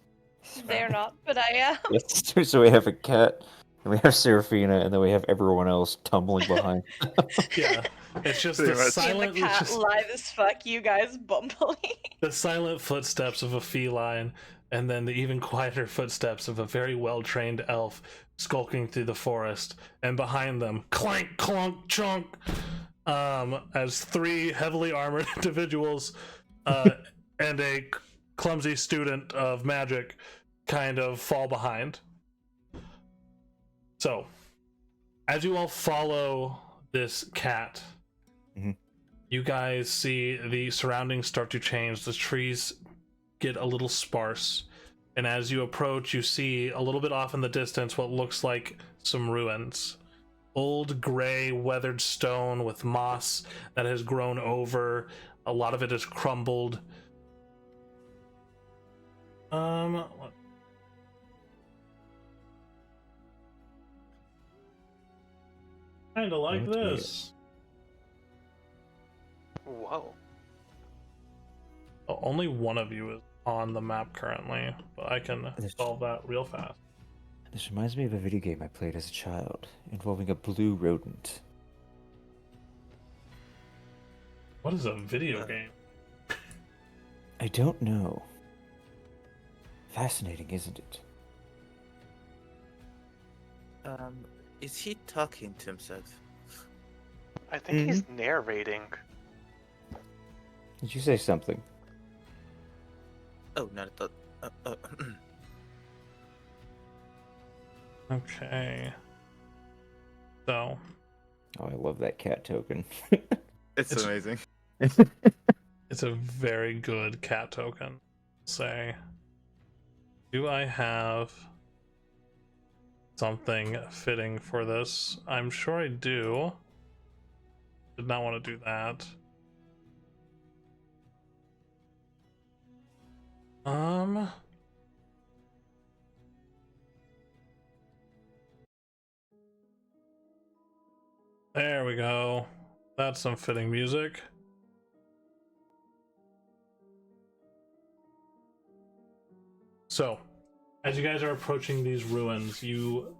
They're not, but I am. Yes, so we have a cat, and we have Seraphina, and then we have everyone else tumbling behind. Yeah, it's just Pretty the much. See silent, the cat just live as fuck, you guys bumbling. the silent footsteps of a feline, and then the even quieter footsteps of a very well-trained elf skulking through the forest, and behind them, clank, clunk, chunk, as 3 heavily armored individuals and a clumsy student of magic kind of fall behind. So, as you all follow this cat, Mhm. you guys see the surroundings start to change. The trees get a little sparse, and as you approach, you see a little bit off in the distance what looks like some ruins. Old gray weathered stone with moss that has grown over. A lot of it is crumbled. Kinda like That's weird. this. Whoa. Oh, only one of you is on the map currently, but I can There's- solve that real fast. This reminds me of a video game I played as a child, involving a blue rodent. What is a video game? I don't know. Fascinating, isn't it? Is he talking to himself? I think he's narrating. Did you say something? Oh, not at all. Okay. So, Oh, I love that cat token. It's amazing. it's a very good cat token. Say, do I have something fitting for this? I'm sure I do. Did not want to do that. There we go. That's some fitting music. So, as you guys are approaching these ruins, you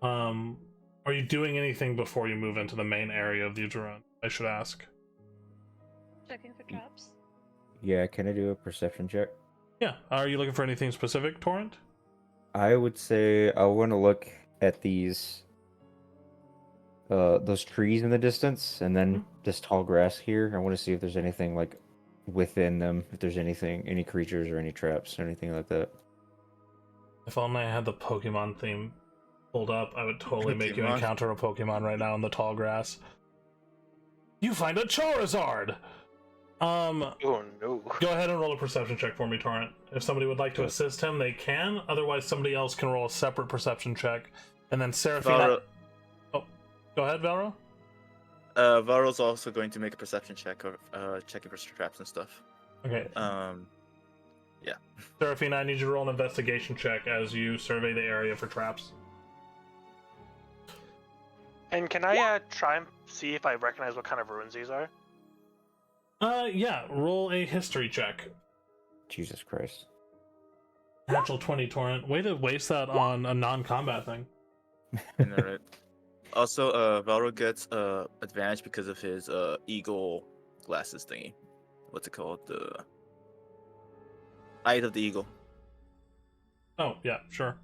are you doing anything before you move into the main area of these ruins? I should ask. Checking for traps. Yeah, can I do a perception check? Yeah. Are you looking for anything specific, Torrent? I would say I want to look at those trees in the distance, and then this tall grass here. I want to see if there's anything like within them, if there's any creatures or any traps or anything like that. If only I had the Pokemon theme pulled up, I would totally make you Pokemon. encounter a Pokemon right now in the tall grass. You find a Charizard! Oh no. Go ahead and roll a perception check for me, Torrent. If somebody would like to assist him, they can. Otherwise, somebody else can roll a separate perception check. And then Seraphina... Oh, go ahead, Valro. Varro's also going to make a perception check of checking for traps and stuff. Okay. Yeah. Seraphina, I need you to roll an investigation check as you survey the area for traps. And can I try and see if I recognize what kind of ruins these are? Yeah, roll a history check. Jesus Christ. Natural 20, Torrent. Way to waste that on a non-combat thing. Alright. Also, Valro gets advantage because of his eagle glasses thingy. What's it called? The Eye of the Eagle. Oh, yeah, sure.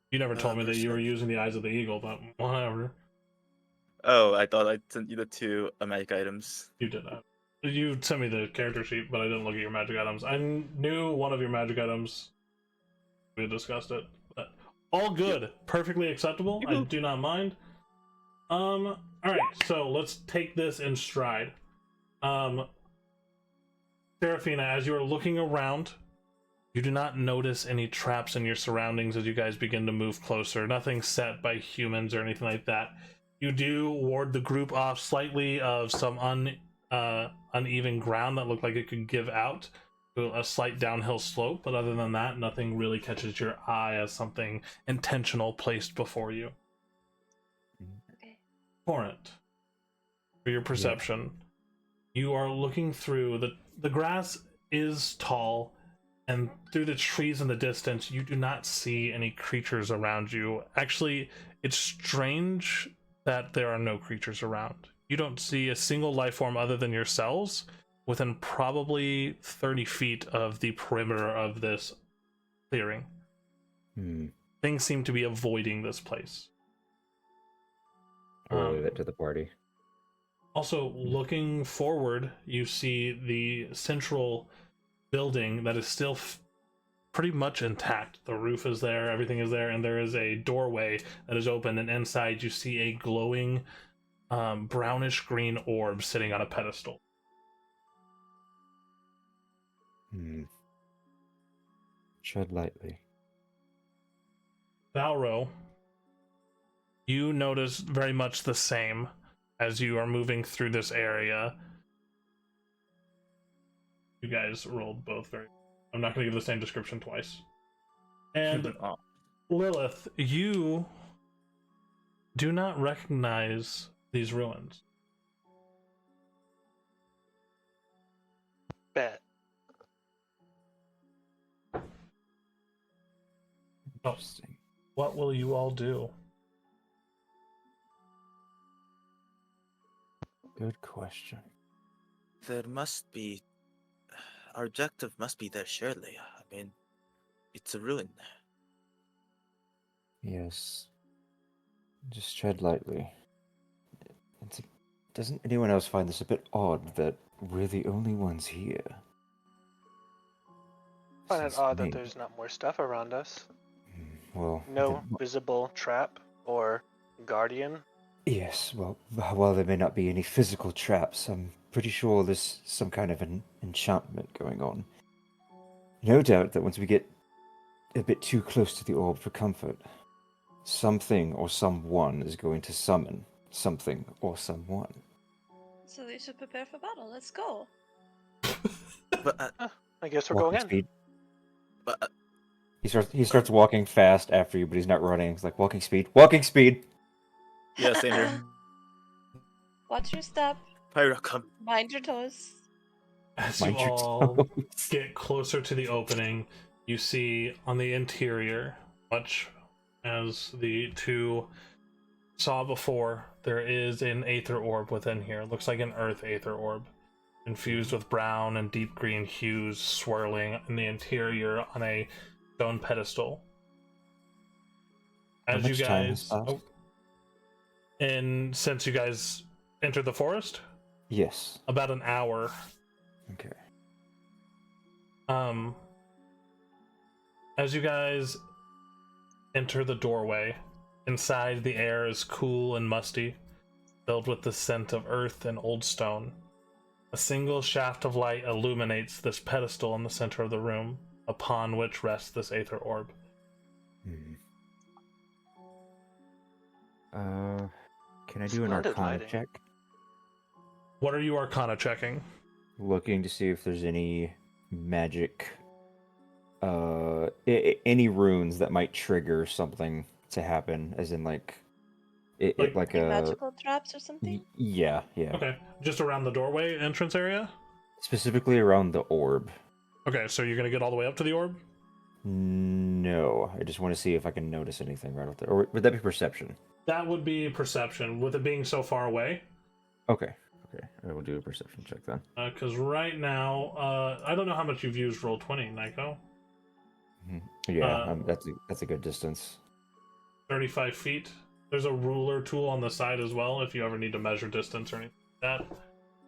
You never told me that you were using the Eyes of the Eagle, but whatever. Oh, I thought I sent you the two magic items. You did that. You sent me the character sheet, but I didn't look at your magic items. I knew one of your magic items. We discussed it. But all good. Perfectly acceptable. I do not mind. Alright, so let's take this in stride. Seraphina, as you are looking around, you do not notice any traps in your surroundings as you guys begin to move closer. Nothing set by humans or anything like that. You do ward the group off slightly of some uneven ground that looked like it could give out to a slight downhill slope, but other than that, nothing really catches your eye as something intentional placed before you. Okay. Torrent, for your perception, you are looking through the grass is tall, and through the trees in the distance, you do not see any creatures around you. Actually, it's strange that there are no creatures around. You don't see a single life form other than yourselves within probably 30 feet of the perimeter of this clearing. Things seem to be avoiding this place. I'll leave it to the party. Also, looking forward, you see the central building that is still pretty much intact. The roof is there, everything is there, and there is a doorway that is open, and inside you see a glowing brownish green orb sitting on a pedestal. Tread lightly. Valro, you notice very much the same as you are moving through this area. You guys rolled both very... I'm not going to give the same description twice. And Lilith, you do not recognize these ruins. Bet. Interesting. What will you all do? Good question. There must be. Our objective must be there, surely. I mean, it's a ruin. Yes. Just tread lightly. Doesn't anyone else find this a bit odd that we're the only ones here? I find it Since odd me- that there's not more stuff around us. Well, No visible trap or guardian. yes, well, while there may not be any physical traps, I'm pretty sure there's some kind of an enchantment going on. No doubt that once we get a bit too close to the orb for comfort, something or someone is going to summon something or someone. So we should prepare for battle. Let's go. But I guess we're Walking going in. speed. but He starts walking fast after you, but he's not running. He's like walking speed. Walking speed. Yeah, same here. Watch your step. Pyro, come. Mind your toes. As Mind you your all toes. get closer to the opening, you see on the interior, much as the two saw before, there is an Aether orb within here. Looks like an Earth Aether orb, infused with brown and deep green hues, swirling in the interior on a stone pedestal. How As you much time has guys, passed? and since you guys entered the forest, Yes. about an hour. Okay. As you guys enter the doorway, inside the air is cool and musty, filled with the scent of earth and old stone. A single shaft of light illuminates this pedestal in the center of the room, upon which rests this Aether orb. Hmm. Can I do an Splendid Arcana lighting. check? What are you Arcana checking? Looking to see if there's any magic, any runes that might trigger something to happen, as in like Like- like Like a magical traps or something? yeah. Okay, just around the doorway entrance area? Specifically around the orb. Okay, so you're gonna get all the way up to the orb? No, I just want to see if I can notice anything right up there. Or would that be perception? That would be perception, with it being so far away. Okay. Okay, I will do a perception check then. Because right now, I don't know how much you've used Roll20, Nico. Yeah, that's a good distance. 35 feet. There's a ruler tool on the side as well if you ever need to measure distance or anything like that.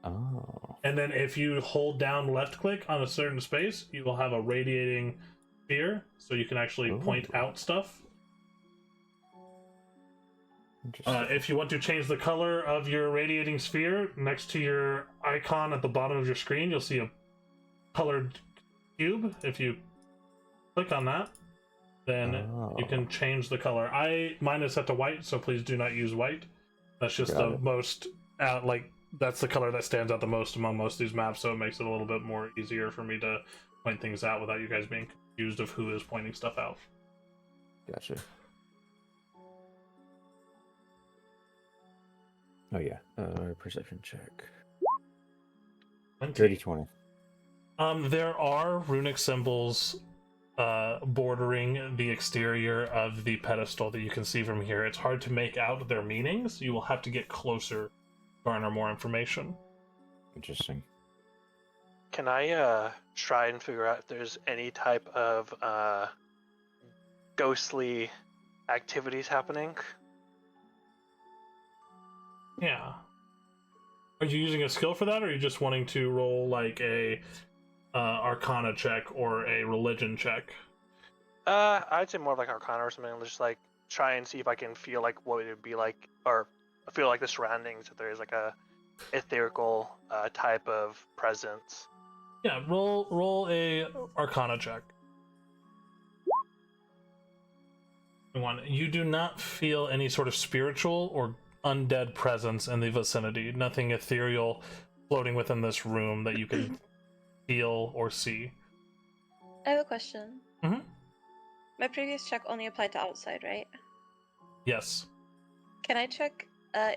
Oh. And then if you hold down left click on a certain space, you will have a radiating sphere, so you can actually point Ooh. out stuff. Interesting. If you want to change the color of your radiating sphere, next to your icon at the bottom of your screen, you'll see a colored cube. If you click on that, then you can change the color. Mine is set to white, so please do not use white. That's just Got the it. most that's the color that stands out the most among most of these maps, so it makes it a little bit more easier for me to point things out without you guys being confused of who is pointing stuff out. Gotcha. Oh yeah, perception check. 30-20. There are runic symbols bordering the exterior of the pedestal that you can see from here. It's hard to make out their meanings. You will have to get closer to garner more information. Interesting. Can I try and figure out if there's any type of ghostly activities happening? Yeah. Are you using a skill for that, or are you just wanting to roll like a Arcana check or a Religion check? I'd say more of like Arcana or something. Just like try and see if I can feel like what it would be like, or feel like the surroundings. If there's like a ethereal type of presence. Yeah, roll a Arcana check. One, you do not feel any sort of spiritual or undead presence in the vicinity. Nothing ethereal floating within this room that you can feel or see. I have a question. Mhm. My previous check only applied to outside, right? Yes. Can I check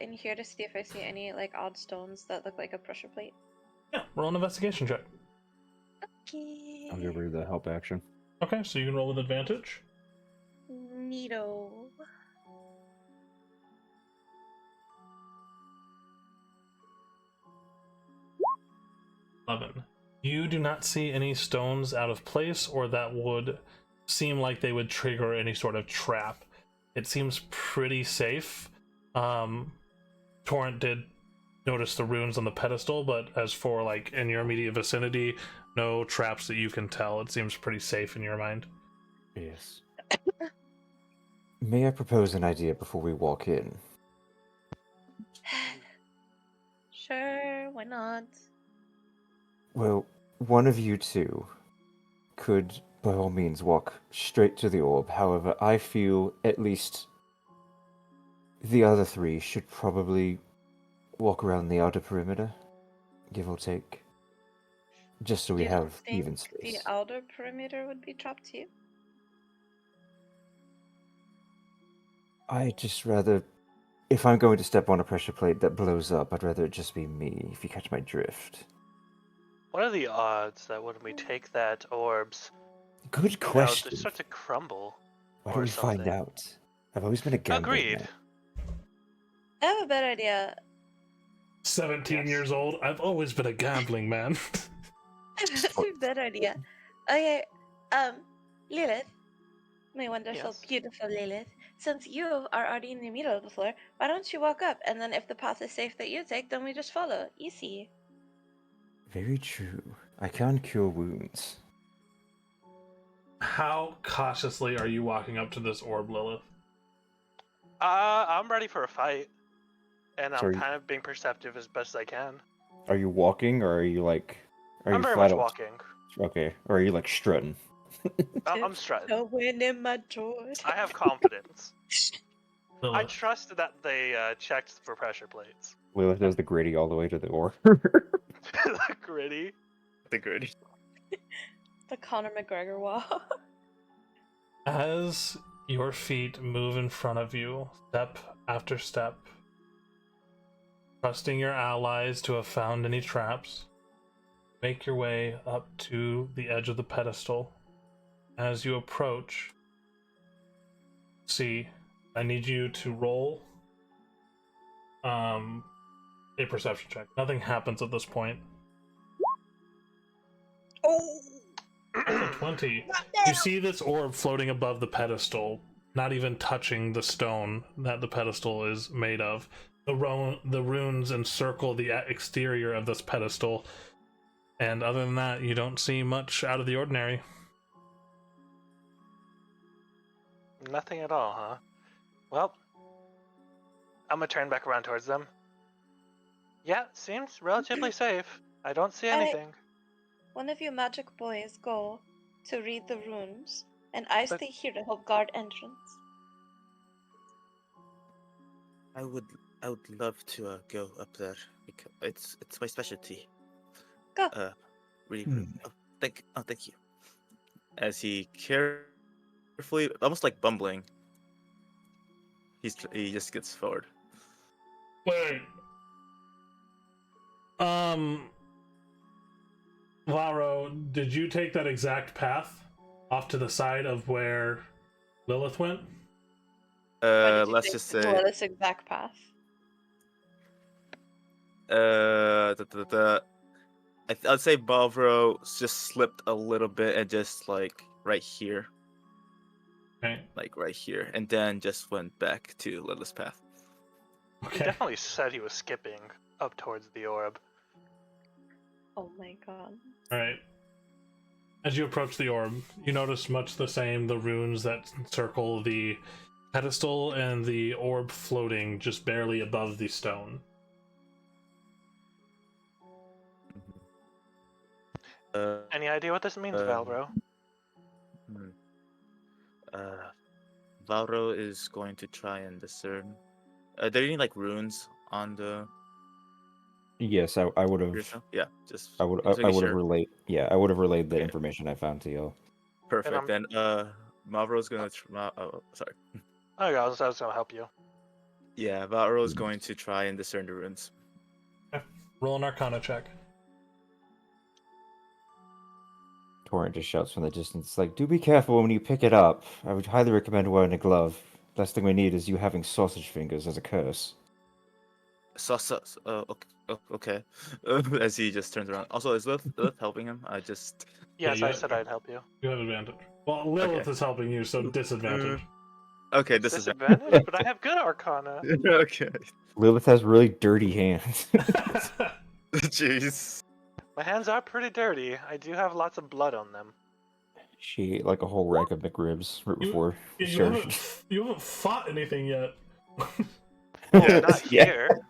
in here to see if I see any like odd stones that look like a pressure plate? Yeah, roll an investigation check. Okay. I'll give her the help action. Okay, so you can roll with advantage. Neato. You do not see any stones out of place or that would seem like they would trigger any sort of trap. It seems pretty safe. Torrent did notice the runes on the pedestal, but as for like in your immediate vicinity, no traps that you can tell. It seems pretty safe in your mind. Yes. May I propose an idea before we walk in? Sure, why not? Well, one of you two could, by all means, walk straight to the orb. However, I feel at least the other three should probably walk around the outer perimeter, give or take. Just so we You don't have even think space. the outer perimeter would be trapped too? I just rather, if I'm going to step on a pressure plate that blows up, I'd rather it just be me, if you catch my drift. What are the odds that when we take that orbs, Good question. they start to crumble? Why don't or we find something? out? I've always been a gambling Agreed. man. I have a better idea. 17 Yes. years old. I've always been a gambling man. I have a better idea. Okay, Lilith, my wonderful, Yes. beautiful Lilith. Since you are already in the middle of the floor, why don't you walk up, and then if the path is safe that you take, then we just follow. Easy. Very true. I can't cure wounds. How cautiously are you walking up to this orb, Lilith? I'm ready for a fight, and I'm Sorry. kind of being perceptive as best as I can. Are you walking, or are you like? Are I'm you very flat much out? walking. Okay. Or are you like strutting? I'm strutting. No wind in my doors. I have confidence. I Lilith. trust that they checked for pressure plates. Lilith does the gritty all the way to the orb. Gritty. The gritty. The Conor McGregor wall. As your feet move in front of you, step after step, trusting your allies to have found any traps, make your way up to the edge of the pedestal. As you approach, see, I need you to roll a perception check. Nothing happens at this point. Oh! That's a 20. You see this orb floating above the pedestal, not even touching the stone that the pedestal is made of. The runes encircle the exterior of this pedestal, and other than that, you don't see much out of the ordinary. Nothing at all, huh? Well, I'm gonna turn back around towards them. Yeah, seems relatively safe. I don't see anything. One of you magic boys go to read the runes, and I But- stay here to help guard entrance. I would love to go up there because it's my specialty. Go. Really. Hmm. Thank you. As he carefully, almost like bumbling, he just gets forward. Wait. Laro, did you take that exact path off to the side of where Lilith went? Why did you Let's take just the say, Lilith's exact path? I'd say Balvro just slipped a little bit and just like right here, Okay. and then just went back to Lilith's path. He Okay. definitely said he was skipping up towards the orb. Oh my god. Alright. As you approach the orb, you notice much the same, the runes that circle the pedestal and the orb floating just barely above the stone. Any idea what this means, Uh, Valro? Valro is going to try and discern. Are there any like runes on the Yes, I would have. creation? Yeah, just I would. just I making would have sure. relayed. Yeah, I would have relayed the Okay. information I found to y'all. Perfect. I'm- Then Valro's gonna. Sorry. Oh, yeah, I was gonna help you. Yeah, Valro is going to try and discern the runes. Roll an Arcana check. Torrent just shouts from the distance, like, "Do be careful when you pick it up. I would highly recommend wearing a glove. Last thing we need is you having sausage fingers as a curse." Okay. As he just turns around. Also, is Lilith helping him? Yes, you I have- said I'd help you. You have advantage. Well, Lilith Okay. is helping you, so disadvantage. Okay, this is Disadvantage, but I have good Arcana. okay. Lilith has really dirty hands. Jeez. My hands are pretty dirty. I do have lots of blood on them. She ate like a whole rack of McRibs right You- before you, she started. haven't fought anything yet. Oh, not Yeah. here.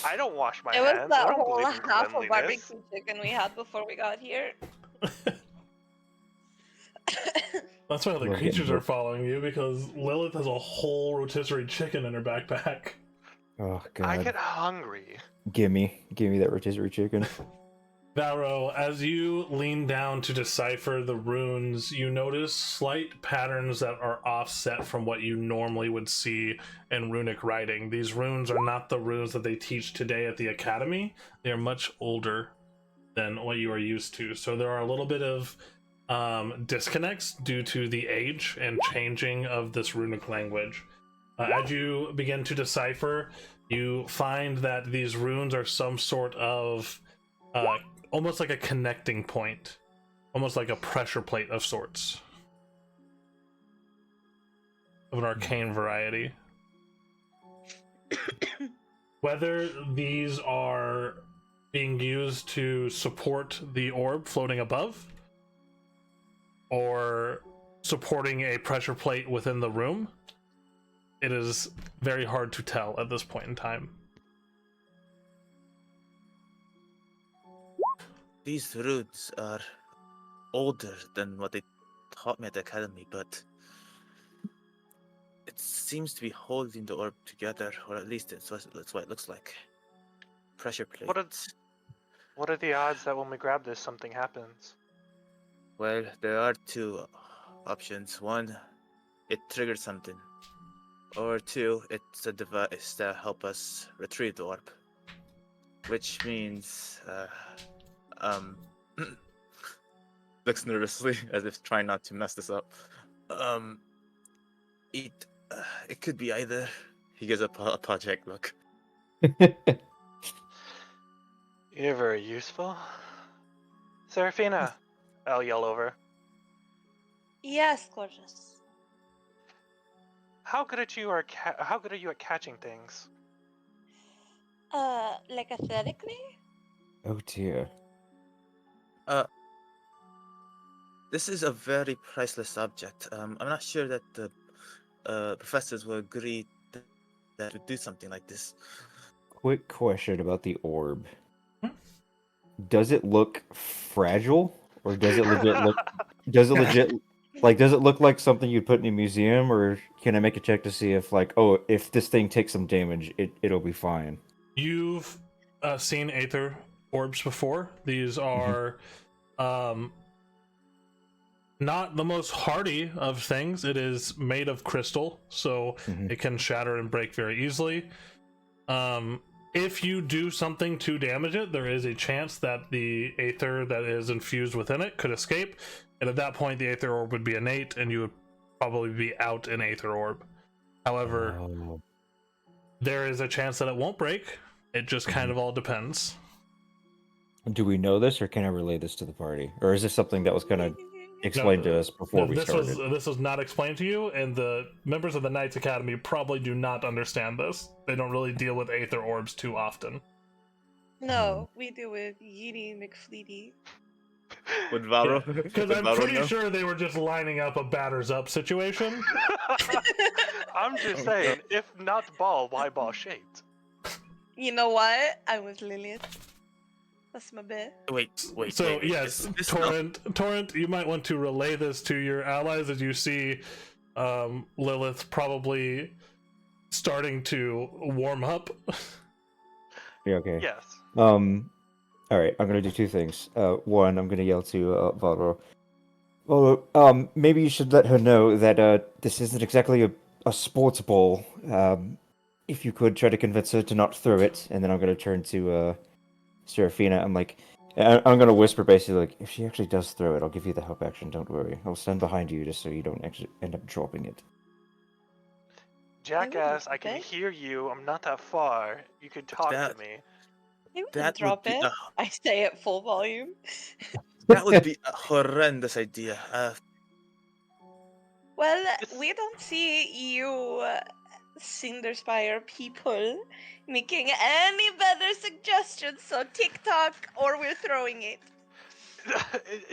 I don't wash my It was hands. I that don't whole believe in half of cleanliness. barbecue chicken we had before we got here. That's why the Love creatures getting are burped. following you, because Lilith has a whole rotisserie chicken in her backpack. Oh I god. get hungry. Gimme that rotisserie chicken. Valro, as you lean down to decipher the runes, you notice slight patterns that are offset from what you normally would see in runic writing. These runes are not the runes that they teach today at the academy. They are much older than what you are used to. So there are a little bit of disconnects due to the age and changing of this runic language. As you begin to decipher, You find that these runes are some sort of almost like a connecting point, almost like a pressure plate of sorts, of an arcane variety. Whether these are being used to support the orb floating above, or supporting a pressure plate within the room, it is very hard to tell at this point in time. These runes are older than what they taught me at the academy, but it seems to be holding the orb together, or at least that's what it looks like. Pressure plate. What are the odds that when we grab this, something happens? Well, there are two options. One, it triggers something. Or two, it's a device to help us retrieve the orb. Which means, Looks nervously as if trying not to mess this up. it could be either. He gives a project look. You're very useful. Serafina, I'll yell over. Yes, gorgeous. How good are you at catching things? Like athletically? Oh dear. This is a very priceless subject. I'm not sure that the professors will agree that would do something like this. Quick question about the orb. Does it look fragile, or does it legit look? Does it legit does it look like something you'd put in a museum, or can I make a check to see if if this thing takes some damage, it'll be fine? You've seen Aether orbs before. These are not the most hardy of things. It is made of crystal, so it can shatter and break very easily. If you do something to damage it, there is a chance that the Aether that is infused within it could escape, and at that point the Aether orb would be innate, and you would probably be out an Aether orb. However, there is a chance that it won't break. It just kind of all depends. Do we know this, or can I relay this to the party, or is this something that was kind of explained to us before we started? This was not explained to you, and the members of the Knights Academy probably do not understand this. They don't really deal with Aether orbs too often. No, we deal with Yeety McFleety. Would Valro? Because I'm pretty sure they were just lining up a batters up situation. I'm just saying, if not ball, why ball shaped? You know what? I was Lilith. That's my bit. Wait. So yes, Torrent, you might want to relay this to your allies as you see Lilith probably starting to warm up. Yeah, okay. Yes. All right, I'm gonna do two things. One, I'm gonna yell to Valro. Well, maybe you should let her know that this isn't exactly a sports ball. If you could try to convince her to not throw it, and then I'm gonna turn to Serafina. I'm gonna whisper basically like, if she actually does throw it, I'll give you the help action. Don't worry, I'll stand behind you just so you don't actually end up dropping it. Jackass, I can hear you. I'm not that far. You could talk to me. You can drop it. I say at full volume. That would be a horrendous idea. Well, we don't see you Cinderspire people making any better suggestions, so TikTok or we're throwing it.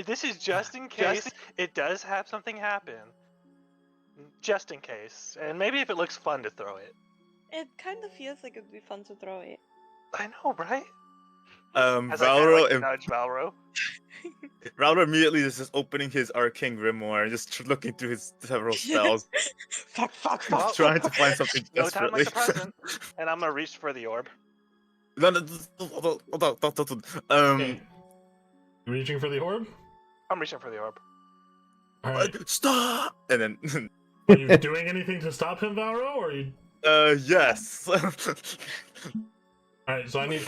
This is just in case it does have something happen. Just in case. And maybe if it looks fun to throw it. It kind of feels like it'd be fun to throw it. I know, right? Valro I like nudge Valro. Valro immediately is just opening his arcane grimoire and just looking through his several spells. Fuck. Trying to find something No desperately. time like the present. And I'm gonna reach for the orb. No, hold on. Okay. Reaching for the orb? I'm reaching for the orb. All right. Stop! And then Are you doing anything to stop him, Valro, or are you? Yes. All right, so I need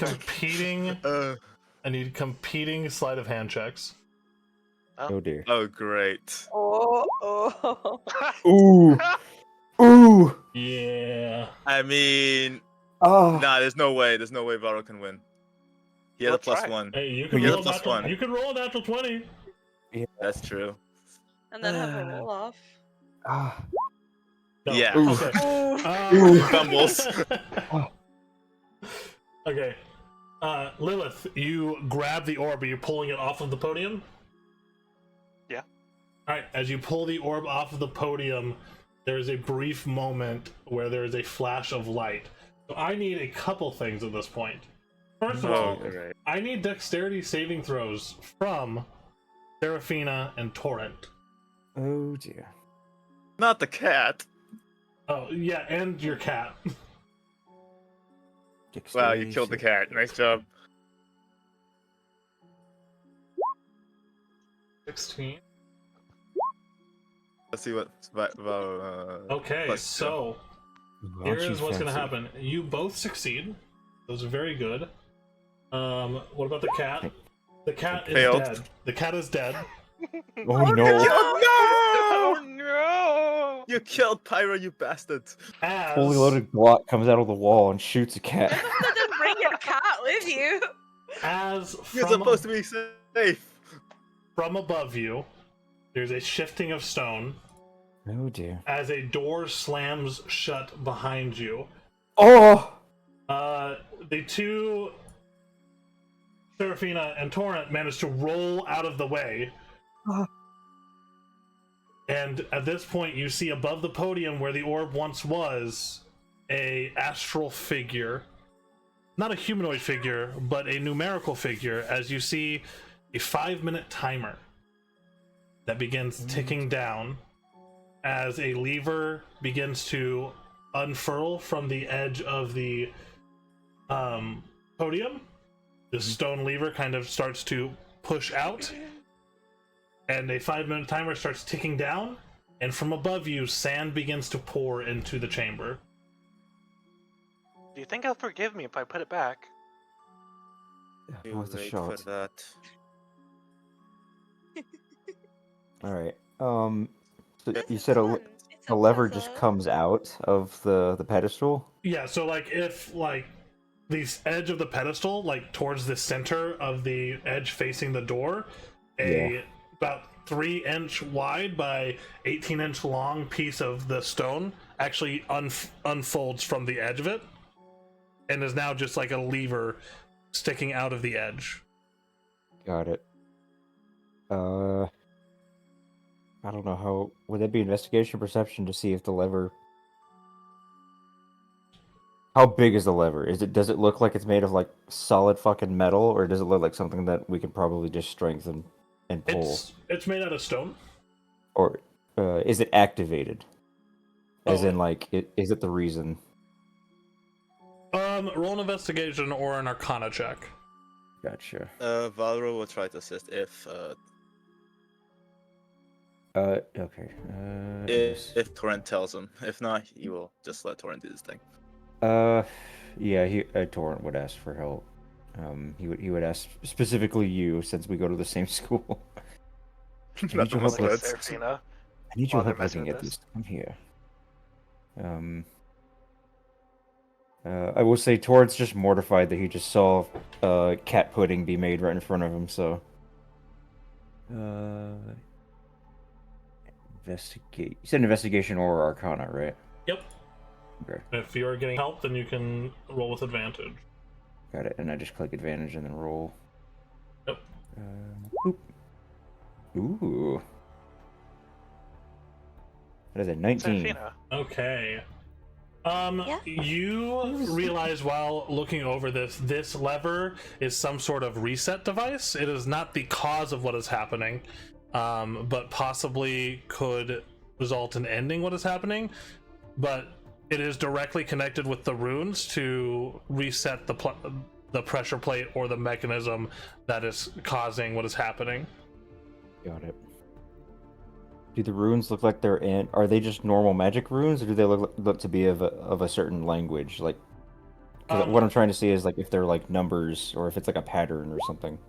competing sleight of hand checks. Oh dear. Oh great. Oh. Ooh. Ooh. Yeah. I mean, Oh, Nah, there's no way. There's no way Varo can win. He had a We'll plus try. 1. Hey, you Well, can you roll have a plus natural. one. You can roll a natural 20. That's true. And then have a roll off. ah. No. Yeah. Ooh. Okay. Ooh. Fumbles. Okay. Lilith, you grab the orb. Are you pulling it off of the podium? Yeah. Alright, as you pull the orb off of the podium, there is a brief moment where there is a flash of light. So I need a couple things at this point. First of all, right. I need dexterity saving throws from Seraphina and Torrent. Oh dear. Not the cat. Oh, yeah, and your cat. Wow, you killed the cat. Nice job. 16. Let's see what. Okay, plus so here is what's going to happen. You both succeed. Those are very good. What about the cat? The cat is Failed. dead. The cat is dead. Oh no! Oh no! You killed Pyro, you bastard. As Fully loaded Glock comes out of the wall and shoots a cat. Didn't bring your cat with you. as You're from, supposed to be safe. from above you, there's a shifting of stone Oh dear. as a door slams shut behind you. Oh! The two, Seraphina and Torrent, manage to roll out of the way. And at this point, you see above the podium where the orb once was a astral figure. Not a humanoid figure, but a numerical figure, as you see a 5-minute timer that begins ticking down as a lever begins to unfurl from the edge of the podium. The stone lever kind of starts to push out, and a 5-minute timer starts ticking down, and from above you, sand begins to pour into the chamber. Do you think he'll forgive me if I put it back? You Worth a wait shot. for that. All right. So This you is said fun. It's a lever puzzle. just comes out of the pedestal. Yeah, so like if like the edge of the pedestal, like towards the center of the edge facing the door, a about 3-inch wide by 18-inch long piece of the stone actually unfolds from the edge of it, and is now just like a lever sticking out of the edge. Got it. I don't know how. Would that be investigation or perception to see if the lever? How big is the lever? Does it look like it's made of like solid fucking metal, or does it look like something that we can probably just strengthen and pull? It's made out of stone. Or is it activated? As Oh. in, like, is it the reason? Roll an investigation or an arcana check. Gotcha. Valro will try to assist if Okay. if Torrent tells him. If not, he will just let Torrent do his thing. Yeah. Torrent would ask for help. He would ask specifically you, since we go to the same school. Nothing your was help good. with- Seraphina. I need While your they're help messing looking at with this. Come here. I will say Torrent's just mortified that he just saw cat pudding be made right in front of him. So, investigate. You said investigation or arcana, right? Yep. Okay, If you are getting help, then you can roll with advantage. got it. And I just click advantage and then roll. Yep. Boop. Ooh. That is a 19. Seraphina. Okay. Yeah? You realize while looking over this lever is some sort of reset device. It is not the cause of what is happening, but possibly could result in ending what is happening. But it is directly connected with the runes to reset the pressure plate or the mechanism that is causing what is happening. Got it. Do the runes look like they're in? Are they just normal magic runes, or do they look to be of a certain language? Like, 'cause what I'm trying to see is like if they're like numbers or if it's like a pattern or something.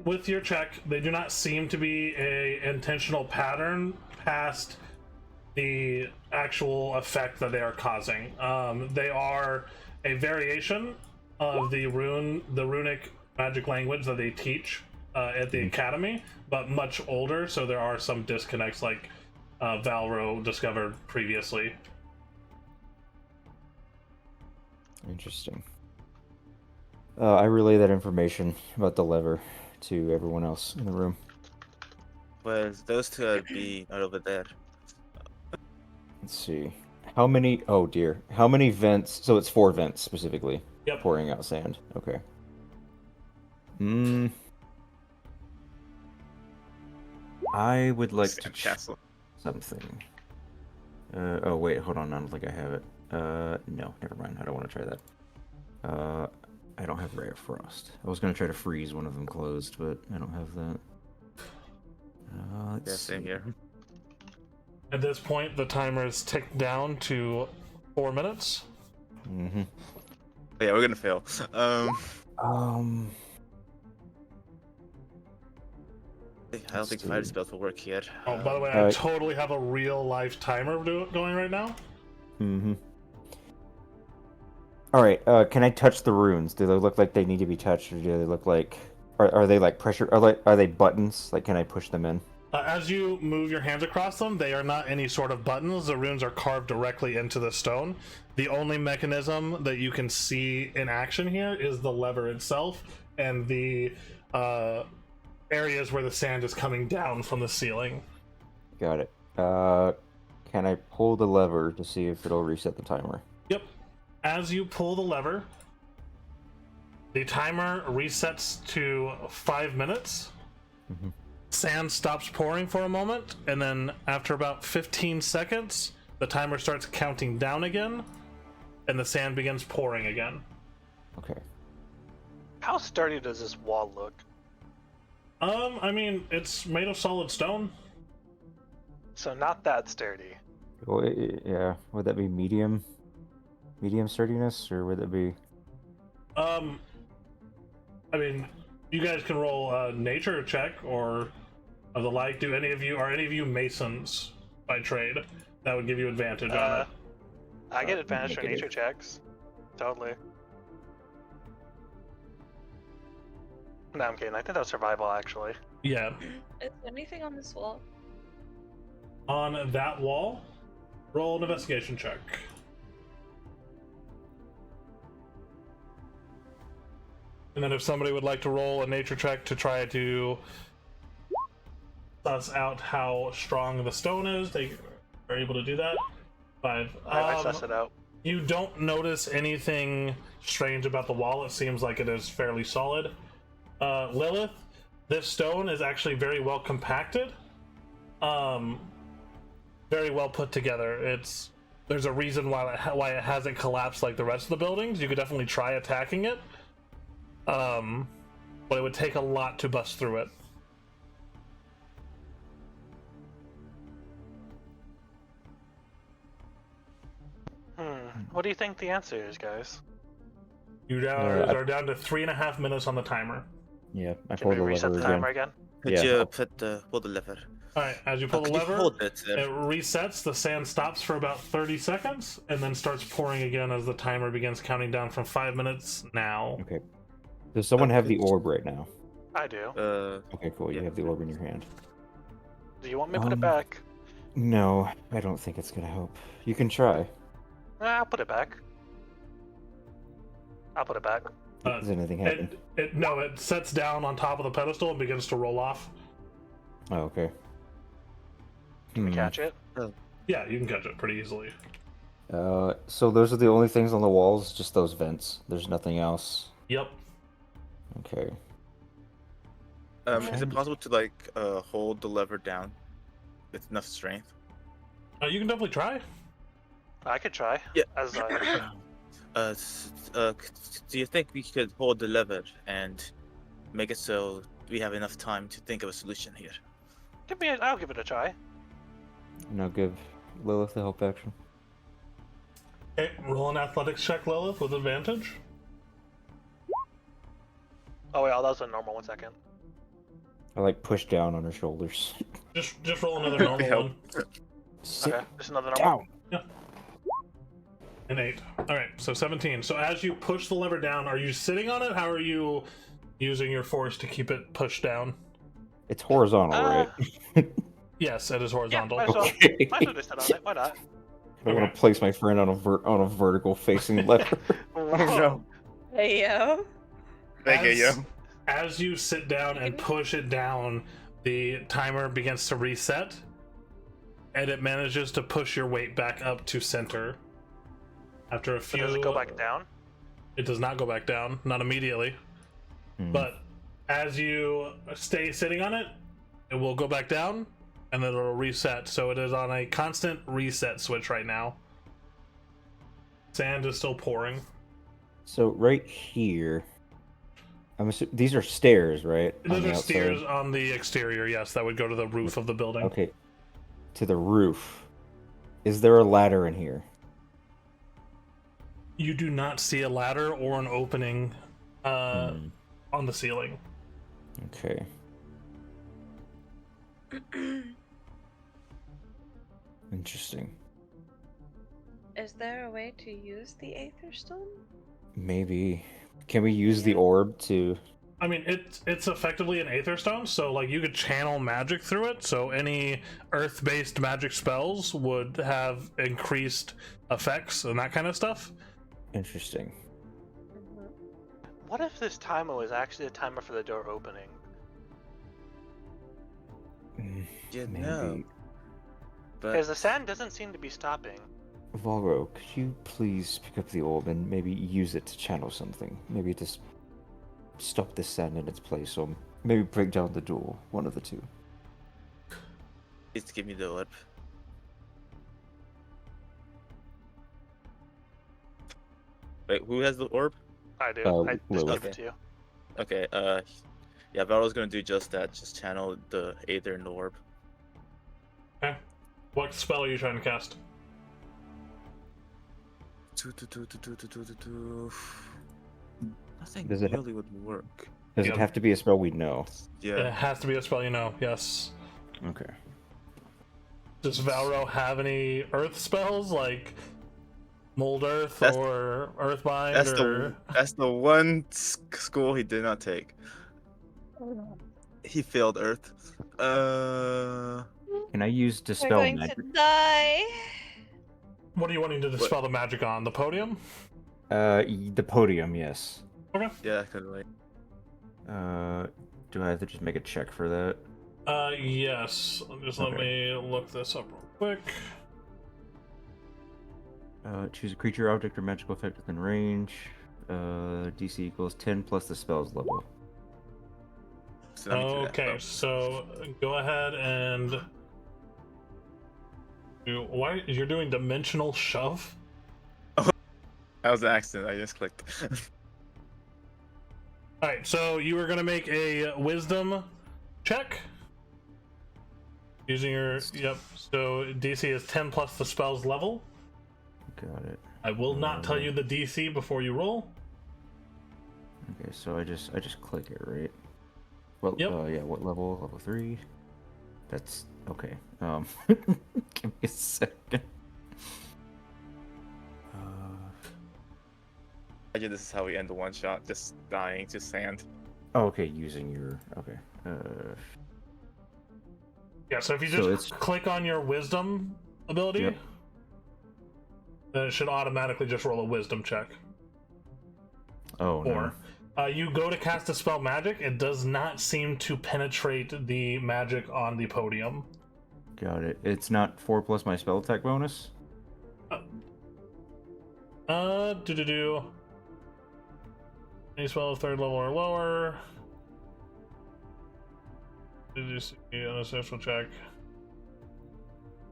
With your check, they do not seem to be a intentional pattern past the actual effect that they are causing. They are a variation of the runic magic language that they teach at the academy, but much older. So there are some disconnects, like Valro discovered previously. Interesting. I relay that information about the lever to everyone else in the room. Well, those two would be out over there. Let's see. How many? Oh dear. How many vents? So it's 4 vents specifically. Yep. Pouring out sand. Okay. Hmm. I would like to Castle. something. Oh wait, hold on. I don't think I have it. No, never mind. I don't want to try that. I don't have Rare Frost. I was gonna try to freeze one of them closed, but I don't have that. Let's Same see. here. At this point, the timer is ticked down to 4 minutes. Mm-hmm. Yeah, we're gonna fail. I don't think see. fire spells will work here. Oh, by the way, I totally have a real life timer going right now. Mm-hmm. All right. Can I touch the runes? Do they look like they need to be touched, or do they look like are they like pressure? Are they buttons? Like, can I push them in? As you move your hands across them, they are not any sort of buttons. The runes are carved directly into the stone. The only mechanism that you can see in action here is the lever itself and the areas where the sand is coming down from the ceiling. Got it. Can I pull the lever to see if it'll reset the timer? Yep. As you pull the lever, the timer resets to 5 minutes. Mm-hmm. Sand stops pouring for a moment, and then after about 15 seconds, the timer starts counting down again, and the sand begins pouring again. Okay. How sturdy does this wall look? I mean, it's made of solid stone. So not that sturdy. Well, yeah. Would that be medium sturdiness, or would it be? I mean, you guys can roll a nature check or of the like. Are any of you masons by trade? That would give you advantage on it. I get advantage for negative. nature checks. Totally. No, I'm kidding. I think that was survival, actually. Yeah. Is there anything on this wall? On that wall, roll an investigation check. And then if somebody would like to roll a nature check to try to suss out how strong the stone is, they are able to do that. 5. I suss it out. You don't notice anything strange about the wall. It seems like it is fairly solid. Lilith, this stone is actually very well compacted. Very well put together. There's a reason why it hasn't collapsed like the rest of the buildings. You could definitely try attacking it. But it would take a lot to bust through it. What do you think the answer is, guys? You guys are down to 3.5 minutes on the timer. Yeah, I Can pulled we the reset lever the again. timer again? Could Yeah. you pull the lever? Alright, as you pull the Could you lever, hold it it there? resets, the sand stops for about 30 seconds, and then starts pouring again as the timer begins counting down from 5 minutes now. Okay. Does someone have the orb right now? I do. Okay, cool. You Yeah. have the orb in your hand. Do you want me to put it back? No, I don't think it's gonna help. You can try. I'll put it back. I'll put it back. Does anything happen? No, it sets down on top of the pedestal and begins to roll off. Oh, okay. Can we catch it? Yeah, you can catch it pretty easily. So those are the only things on the walls, just those vents. There's nothing else. Yep. Okay. Is it possible to hold the lever down with enough strength? You can definitely try. I could try. Yeah. As Do you think we could hold the lever and make it so we have enough time to think of a solution here? I'll give it a try. And I'll give Lilith the help action. Okay, roll an athletics check, Lilith, with advantage. Oh wait, that was a normal. 1 second. I push down on her shoulders. Just roll another normal Help. one. Sit Okay, just another normal. down. An 8. All right, so 17. So as you push the lever down, are you sitting on it? How are you using your force to keep it pushed down? It's horizontal, Uh, right? Yes, it is Yeah, horizontal. might as well. Okay. Might as well just sit on it. Why not? I want Okay. to place my friend on a vertical facing lever. Oh no. Hey yo. Thank you, yo. As you sit down and push it down, the timer begins to reset, and it manages to push your weight back up to center. After a But few, does it go back down? it does not go back down, not immediately. But as you stay sitting on it, it will go back down, and then it'll reset. So it is on a constant reset switch right now. Sand is still pouring. So right here, these are stairs, right? On Those the are outside? stairs on the exterior, yes, that would go to the roof of the building. Okay. To the roof. Is there a ladder in here? You do not see a ladder or an opening on the ceiling. Okay. Interesting. Is there a way to use the Aether Stone? Maybe. Can we use the Yeah. orb to... I mean, it's effectively an Aether Stone, so like you could channel magic through it. So any Earth-based magic spells would have increased effects and that kind of stuff. Interesting. What if this timer was actually a timer for the door opening? You Maybe. know. Because But the sand doesn't seem to be stopping. Volro, could you please pick up the orb and maybe use it to channel something? Maybe just stop this sand in its place, or maybe break down the door. One of the two. please give me the orb. Wait, who has the orb? I do. Uh, I just Lilith. gave it to you. Okay, yeah, Valor's gonna do just that, just channel the Aether and the orb. Okay. What spell are you trying to cast? Nothing Does it ha- really would work. Does Yeah. it have to be a spell we know? It Yeah. has to be a spell you know, yes. Okay. Does Valro have any earth spells like Mold Earth That's- or Earthbind That's or that's the one school he did not take. He failed Earth. Can I use We're dispel going magic? to die. what are you wanting to dispel the magic on? The podium? The podium, yes. Okay. Yeah, cause like Do I have to just make a check for that? Yes. Just let me look this up real quick. Choose a creature, object, or magical effect within range. DC equals 10 plus the spell's level. so let me do that. Okay, Oh. so go ahead and why you're doing dimensional shove? That was an accident. I just clicked. All right, so you are gonna make a wisdom check using your So DC is 10 plus the spell's level. Got it. I will not tell you the DC before you roll. Okay, so I just click it, right? Well, Yep. yeah. What level? Level 3. That's okay. Give me a second. Imagine this is how we end the one shot, just dying to sand. Oh, okay. Using your okay. Yeah, so if you So just it's- click on your wisdom ability, Yep. then it should automatically just roll a wisdom check. Oh no. Or you go to cast a spell magic, it does not seem to penetrate the magic on the podium. Got it. It's not 4 plus my spell attack bonus. Do. Any spell of 3rd level or lower. Did you see an essential check?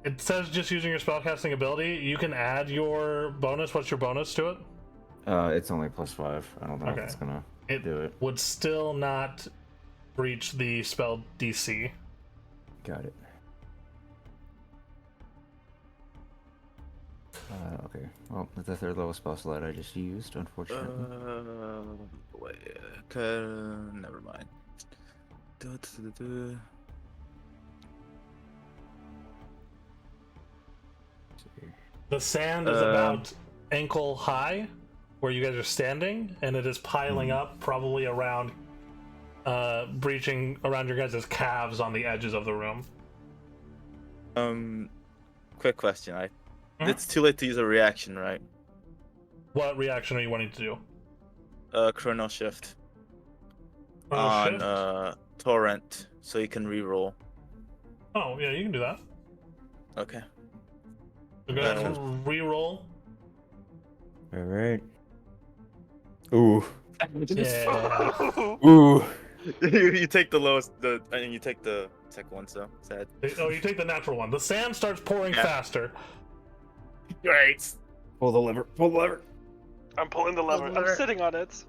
It says just using your spellcasting ability. You can add your bonus. What's your bonus to it? It's only +5. I don't know Okay. if it's gonna It do it. would still not breach the spell DC. Got it. Okay. Well, that's the 3rd level spell slot I just used, unfortunately. Wait, never mind. The sand is about ankle high where you guys are standing, and it is piling up probably around breaching around your guys' calves on the edges of the room. Quick question. It's too late to use a reaction, right? What reaction are you wanting to do? Chrono shift Chrono on shift? torrent, so you can reroll. Oh yeah, you can do that. Okay. So go ahead and re-roll. All right. Ooh. Yeah. Ooh. you take the lowest, and you take the second one. So sad. Oh, you take the natural one. The sand starts pouring faster. Great. Pull the lever. Pull the lever. I'm pulling the lever. I'm sitting on it.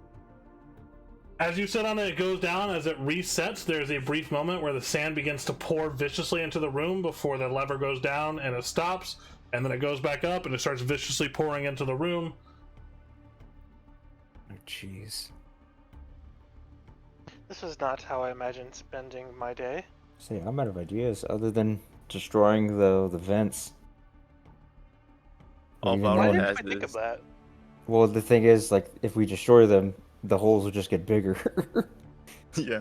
As you sit on it, it goes down. As it resets, there's a brief moment where the sand begins to pour viciously into the room before the lever goes down and it stops, and then it goes back up and it starts viciously pouring into the room. Oh, jeez. This is not how I imagined spending my day. Say, I'm out of ideas other than destroying the vents. All Even Why Valorant more. didn't has we think of is that? Well, the thing is, like, if we destroy them, the holes will just get bigger. yeah.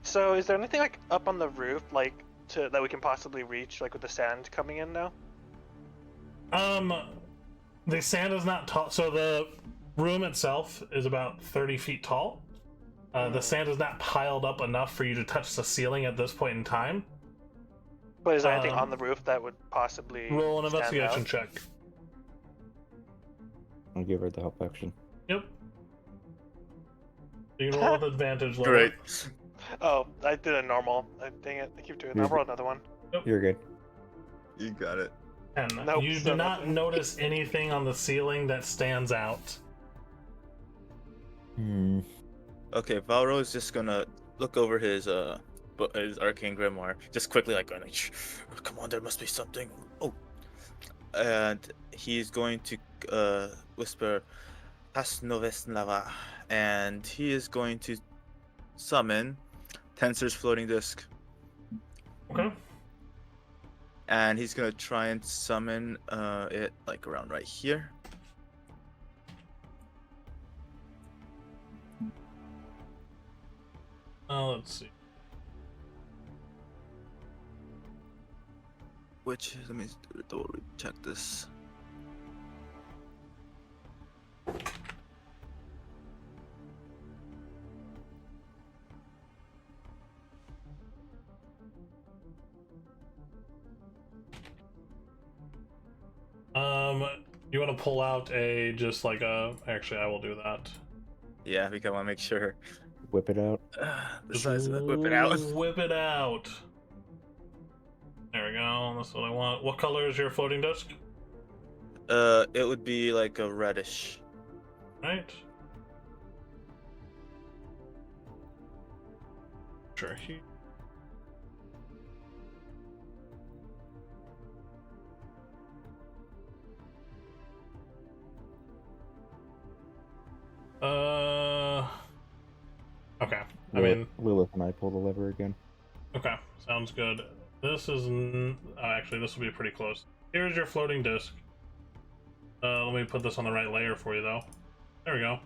So, is there anything like up on the roof, like that we can possibly reach, like with the sand coming in now? The sand is not tall, so the room itself is about 30 feet tall. The sand is not piled up enough for you to touch the ceiling at this point in time. But is there anything on the roof that would possibly roll an stand investigation out? check? I'll give her the help action. Yep. You can roll with advantage. Level. Great. Oh, I did a normal. Dang it! I keep doing that. I'll roll another one. You're good. You got it. 10. Nope, You do still not nothing. notice anything on the ceiling that stands out. Okay, Valro is just gonna look over his arcane grimoire, just quickly like going, come on, there must be something. Oh, and he's going to whisper, "Pas Novesnava," and he is going to summon Tensor's floating disc, Okay. and he's gonna try and summon it like around right here. Let's see. Which, let me double check this. You want to pull out just like a. Actually, I will do that. Yeah, because I want to make sure. Whip it out. The size of it. Whip it out. Whip it out. There we go. That's what I want. What color is your floating disc? It would be like a reddish. Right. Sure. Okay. I mean, Lilith and I pull the lever again. okay. Sounds good. This is actually this will be pretty close. Here's your floating disc. Let me put this on the right layer for you, though. There we go.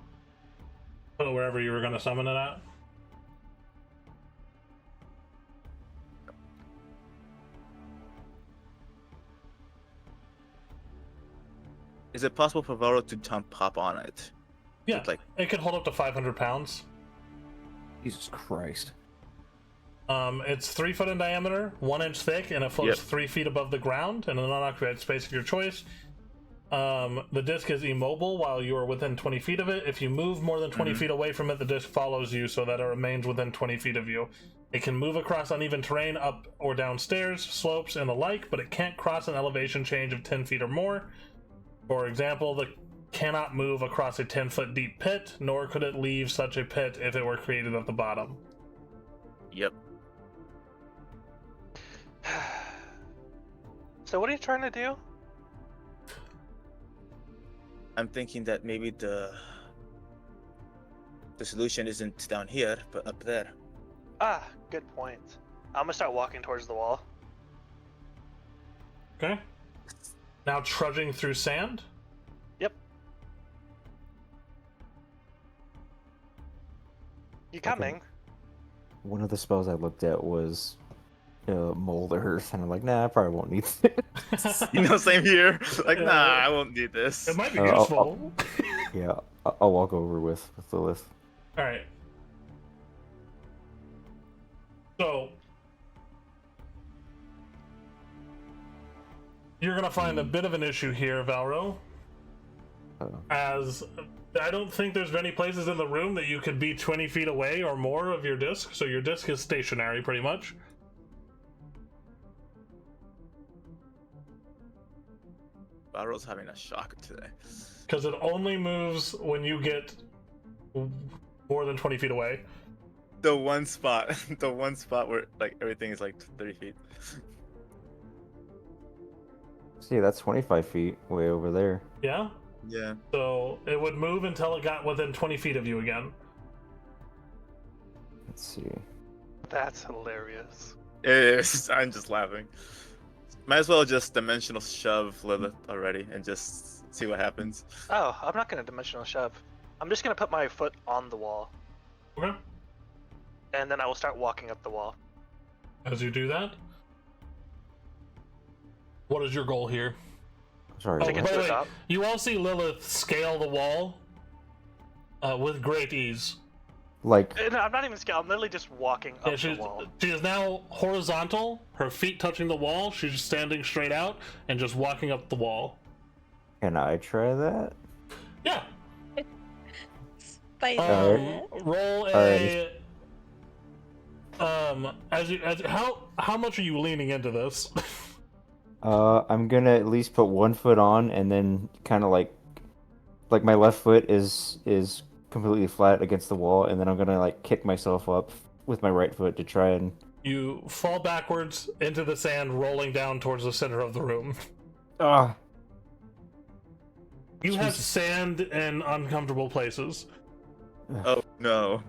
Put it wherever you were going to summon it at. Is it possible for Varo to pop on it? Yeah, like it can hold up to 500 pounds. Jesus Christ. It's 3 foot in diameter, 1 inch thick, and it floats 3 feet above the ground in an unoccupied space of your choice. The disc is immobile while you are within 20 feet of it. If you move more than 20 feet away from it, the disc follows you so that it remains within 20 feet of you. It can move across uneven terrain, up or down stairs, slopes, and the like, but it can't cross an elevation change of 10 feet or more. For example, it cannot move across a 10-foot deep pit, nor could it leave such a pit if it were created at the bottom. Yep. So what are you trying to do? I'm thinking that maybe the solution isn't down here, but up there. Ah, good point. I'm gonna start walking towards the wall. Okay. Now trudging through sand. Yep. You coming? One of the spells I looked at was mold earth, and I'm like, nah, I probably won't need it. You know, same here. Like, Yeah. nah, I won't need this. It might be I'll- useful. Yeah, I'll walk over with Lilith. All right. So you're gonna find a bit of an issue here, Valro, as I don't think there's many places in the room that you could be 20 feet away or more of your disc. So your disc is stationary, pretty much. Barrel's having a shocker today. Because it only moves when you get more than 20 feet away. The one spot where like everything is like 30 feet. See, that's 25 feet way over there. Yeah? Yeah. So it would move until it got within 20 feet of you again. Let's see. That's hilarious. It is. I'm just laughing. Might as well just dimensional shove Lilith already and just see what happens. Oh, I'm not gonna dimensional shove. I'm just gonna put my foot on the wall, Okay. and then I will start walking up the wall. As you do that, what is your goal here? Sorry. To get by to the the way, top. you all see Lilith scale the wall with great ease. Like, No, I'm not even scaling. I'm literally just walking Yeah, up the wall. she is now horizontal, her feet touching the wall. She's just standing straight out and just walking up the wall. can I try that? Yeah. Spider. Roll a. How much are you leaning into this? I'm gonna at least put one foot on, and then kind of like my left foot is completely flat against the wall, and then I'm gonna like kick myself up with my right foot to try and. You fall backwards into the sand, rolling down towards the center of the room. Ah. You have Jesus. sand in uncomfortable places. Oh no.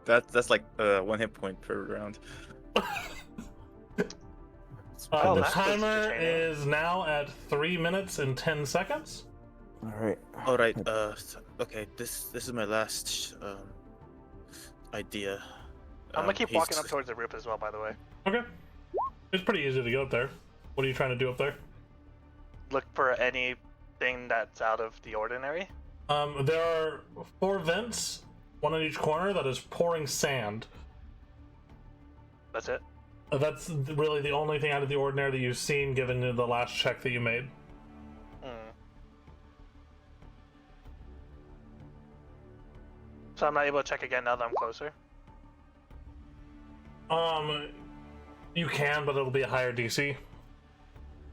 That's like 1 hit point per round. Oh, The that was timer entertaining. is now at 3 minutes and 10 seconds. All right. All right. Okay. This is my last idea. I'm gonna keep he's- walking up towards the roof as well, by the way. Okay. It's pretty easy to get up there. What are you trying to do up there? Look for anything that's out of the ordinary. There are 4 vents, one in each corner, that is pouring sand. That's it. That's really the only thing out of the ordinary that you've seen given the last check that you made. Hmm. So I'm not able to check again now that I'm closer. You can, but it'll be a higher DC.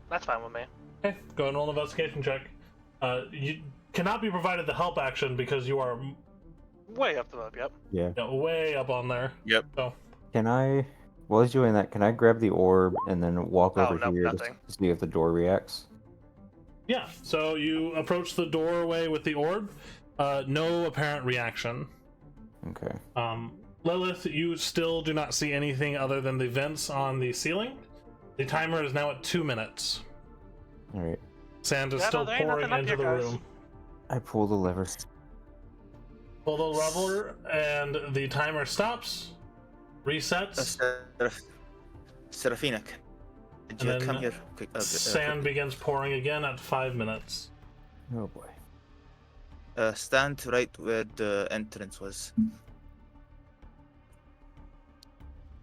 That's fine with me. Okay, go ahead and roll an investigation check. You cannot be provided the help action because you are Way up the road. Yep. Yeah. way up on there. Yep. So, Can I? While he's doing that, can I grab the orb and then walk Oh, over nope, here nothing. to see if the door reacts? yeah, so you approach the doorway with the orb. No apparent reaction. Okay. Lilith, you still do not see anything other than the vents on the ceiling. The timer is now at 2 minutes. All right. Sand is Yeah, no, still there ain't pouring nothing up into the here, guys. room. I pull the lever. Pull the lever, and the timer stops, resets, Serafina, could you And come then here? Quick, sand begins pouring again at 5 minutes. Oh boy. stand right where the entrance was.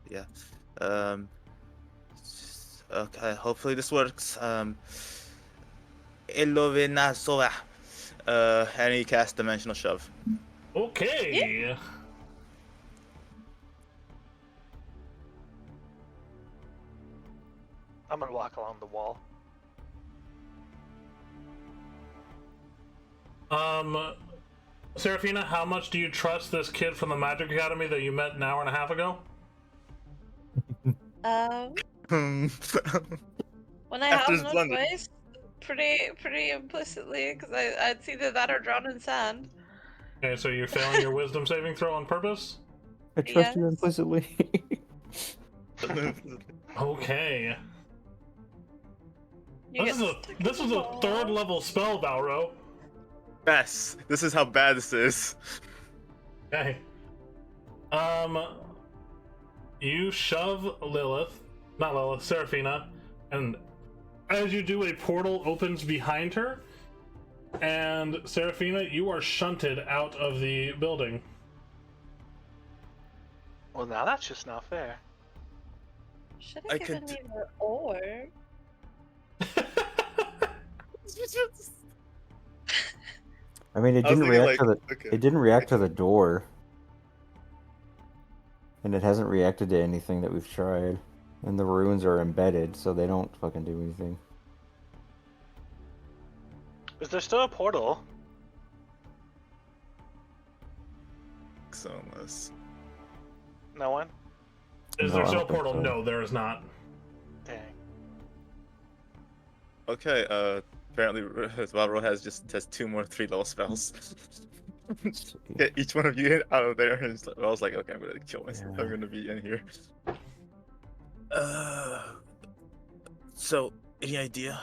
Yeah. Okay. Hopefully this works. Elovina Sova. And he casts dimensional shove. Okay. I'm gonna walk along the wall. Serafina, how much do you trust this kid from the Magic Academy that you met an hour and a half ago? When I After have his no blunder. choice, pretty implicitly, because I'd either that or drown in sand. Okay, so you're failing your wisdom saving throw on purpose? I trust you Yes. implicitly. Okay. You This get is stuck in a the wall. 3rd level spell, Valro. Yes, this is how bad this is. Okay. You shove Seraphina, and as you do, a portal opens behind her, and Seraphina, you are shunted out of the building. Well, now that's just not fair. Should I have given could- me the orb. I mean, it I was didn't thinking, react like, to the. okay. It didn't react to the door, and it hasn't reacted to anything that we've tried. And the runes are embedded, so they don't fucking do anything. Is there still a portal? So unless... No one? Is No, there I still a don't think portal? so. No, there is not. Dang. Okay, apparently Valro has 2 more 3-level spells. Get each one of you out of there, and I was like, okay, I'm gonna kill myself. Yeah. I'm gonna be in here. So, any idea?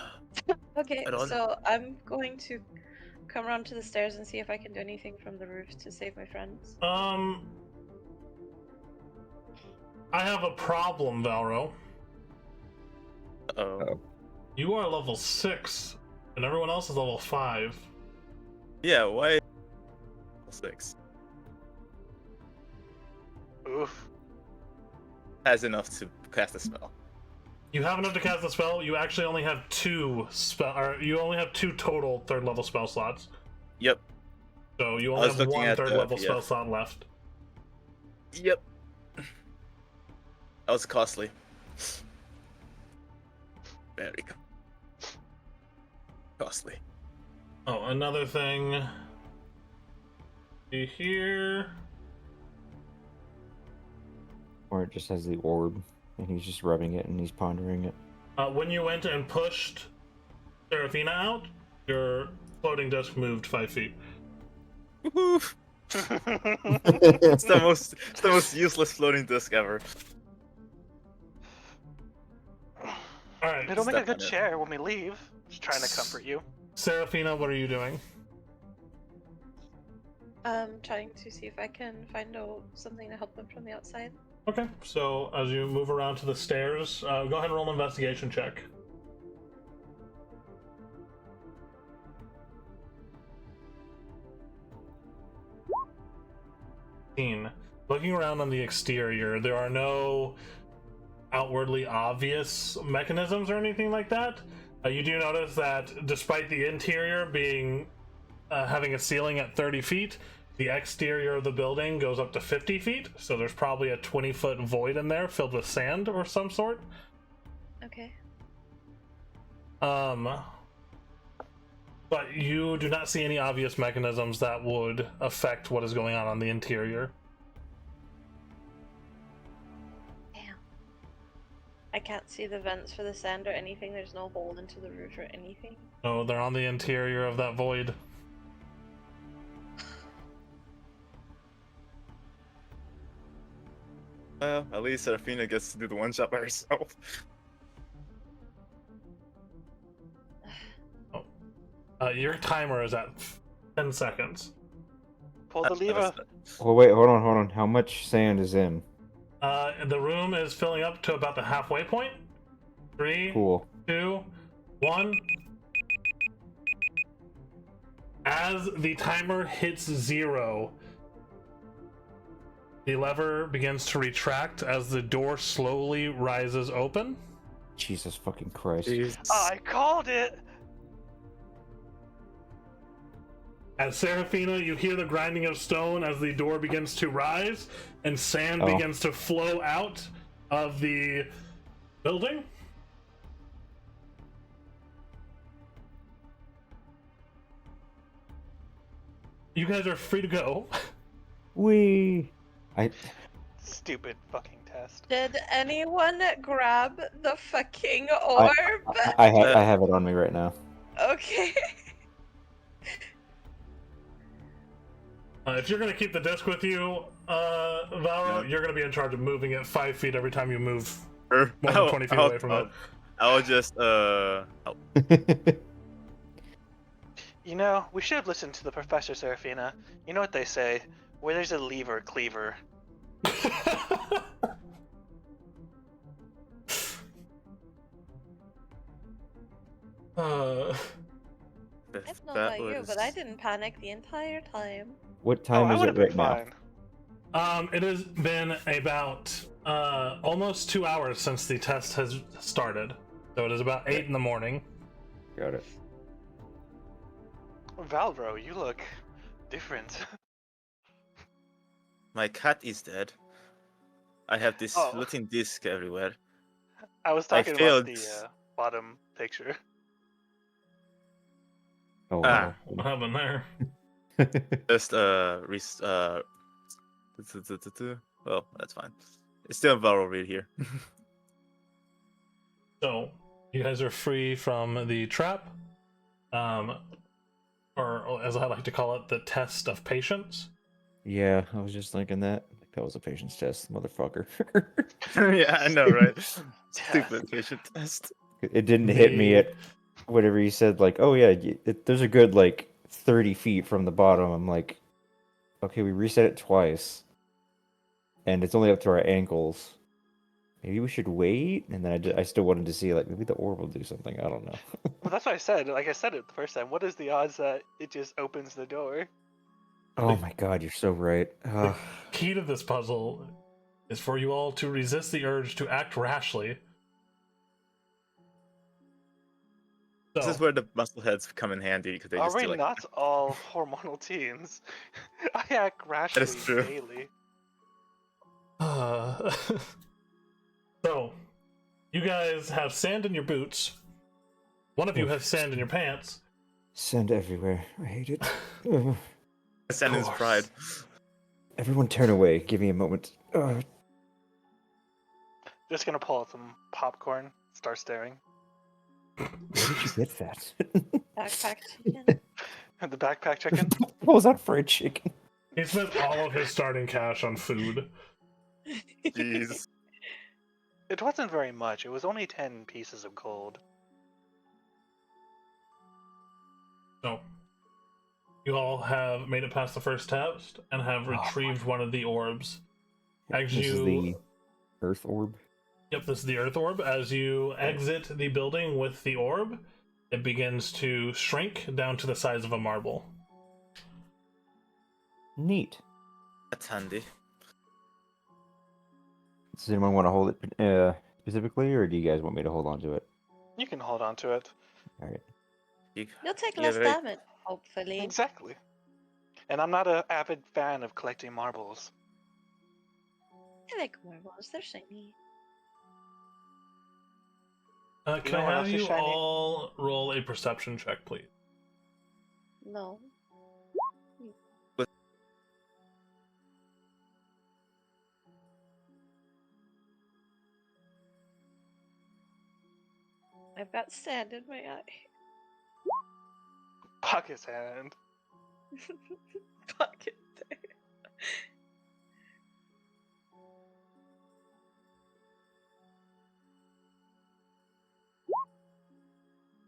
Okay, At all? so I'm going to come around to the stairs and see if I can do anything from the roof to save my friends. I have a problem, Valro. Oh. You are level 6, and everyone else is level 5. Yeah, why? 6 Oof. has enough to cast a spell. You have enough to cast the spell. You actually only have 2 you only have 2 total 3rd level spell slots. Yep. So you I only was have looking 1 at 3rd the level PDF. spell slot left. Yep. That was costly. Very costly. Oh, another thing. See here. Or it just has the orb, and he's just rubbing it and he's pondering it. When you went and pushed Seraphina out, your floating disc moved 5 feet. Woohoo! It's the most useless floating disc ever. All right, It'll make a Step good on it. chair when we leave. Just trying to comfort you. Seraphina, what are you doing? Trying to see if I can find something to help them from the outside. Okay, so as you move around to the stairs, go ahead and roll an investigation check. Looking around on the exterior, there are no outwardly obvious mechanisms or anything like that. You do notice that despite the interior being having a ceiling at 30 feet, the exterior of the building goes up to 50 feet, so there's probably a 20-foot void in there filled with sand or some sort. Okay. But you do not see any obvious mechanisms that would affect what is going on the interior. Damn. I can't see the vents for the sand or anything. There's no hole into the roof or anything. No, they're on the interior of that void. Well, at least Seraphina gets to do the 1 shot by herself. Your timer is at 10 seconds. Pull the lever. Oh wait, hold on. How much sand is in? The room is filling up to about the halfway point. 3, Cool. 2, 1. As the timer hits 0, the lever begins to retract as the door slowly rises open. Jesus fucking Christ. I called it! As Seraphina, you hear the grinding of stone as the door begins to rise and sand Oh. begins to flow out of the building. You guys are free to go. Stupid fucking test. Did anyone grab the fucking orb? I have it on me right now. Okay. If you're going to keep the disc with you, Valro, you're going to be in charge of moving it 5 feet every time you move more than 20 feet away from it. I'll just oh, You know, we should have listened to the Professor Serafina. You know what they say? Where there's a lever, cleaver. uh, I don't know that about you, but I was didn't panic the entire time. What time I is would it have right been now? fine. it has been about almost 2 hours since the test has started. So it is about 8 in the morning. Got it. Valro, you look different. my cat is dead. I have this Oh. floating disc everywhere. I was I talking about failed. the bottom picture. Oh Ah. wow. What happened there? Just well, that's fine. It's still viral read here. So you guys are free from the trap, or as I like to call it, the test of patience. Yeah, I was just thinking that. That was a patience test, motherfucker. Yeah, I know, right? Stupid patient test. It didn't hit me at whatever you said, like, oh yeah, there's a good, like, 30 feet from the bottom. I'm like, okay, we reset it twice. And it's only up to our ankles. Maybe we should wait? And then I still wanted to see, like, maybe the orb will do something. I don't know. Well, that's what I said. Like I said it the first time. What is the odds that it just opens the door? Oh my god, you're so right. The key to this puzzle is for you all to resist the urge to act rashly. This is So, where the muscle heads come in handy because they Are just we do like. not all hormonal teens? I act rashly is true. daily. so, you guys have sand in your boots. One of you has sand in your pants. Sand everywhere. I hate it. Send his pride. Everyone turn away. Give me a moment. Just gonna pull out some popcorn, start staring. Where did you get that? Backpack chicken. The backpack chicken. What was that fried chicken? He spent all of his starting cash on food. Jeez. It wasn't very much. It was only 10 pieces of gold. So, you all have made it past the first test and have retrieved one of the orbs. As This is you, the Earth orb. Yep, this is the Earth orb. As you exit the building with the orb, it begins to shrink down to the size of a marble. Neat. That's handy. Does anyone want to hold it specifically, or do you guys want me to hold on to it? You can hold on to it. All right. You'll take Yeah, less right. damage, hopefully. Exactly. And I'm not an avid fan of collecting marbles. I like marbles, they're shiny. Can know I what have else is you shiny? all roll a perception check, please? No. I've got sand in my eye. Pocket hand. Pocket there.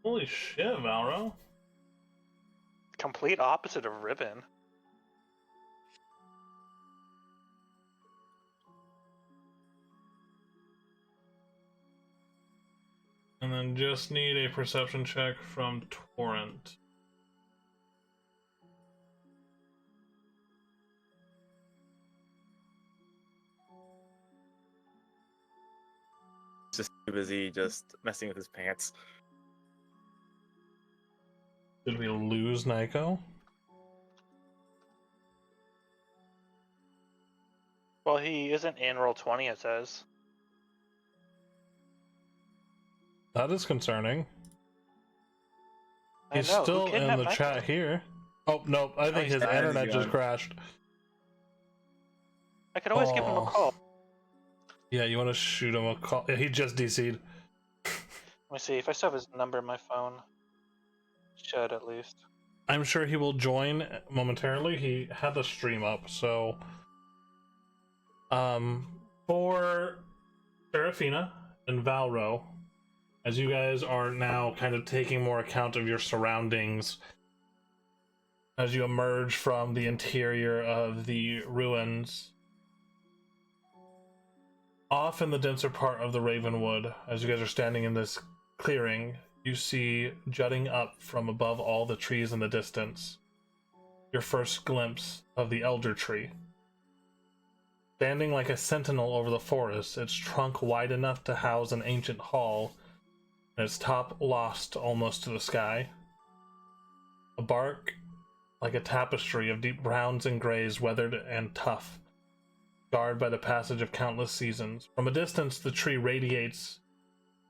Holy shit, Valro. Complete opposite of ribbon. And then just need a perception check from Torrent. Just too busy just messing with his pants. Did we lose Nyko? Well, he isn't in roll 20, it says. That is concerning. I He's know. Who still in kidnapped the Nyko? chat here. Oh, no, I think he's his dead. internet He's just gone. crashed. I could always give him a Oh. call. Yeah, you want to shoot him a call? Yeah, he just DC'd. Let me see if I still have his number in my phone. Should at least. I'm sure he will join momentarily. He had the stream up, so for Serafina and Valro as you guys are now kind of taking more account of your surroundings as you emerge from the interior of the ruins. Off in the denser part of the Ravenwood, as you guys are standing in this clearing, you see jutting up from above all the trees in the distance your first glimpse of the Elder Tree. Standing like a sentinel over the forest, its trunk wide enough to house an ancient hall, and its top lost almost to the sky. A bark like a tapestry of deep browns and grays, weathered and tough, scarred by the passage of countless seasons. From a distance, the tree radiates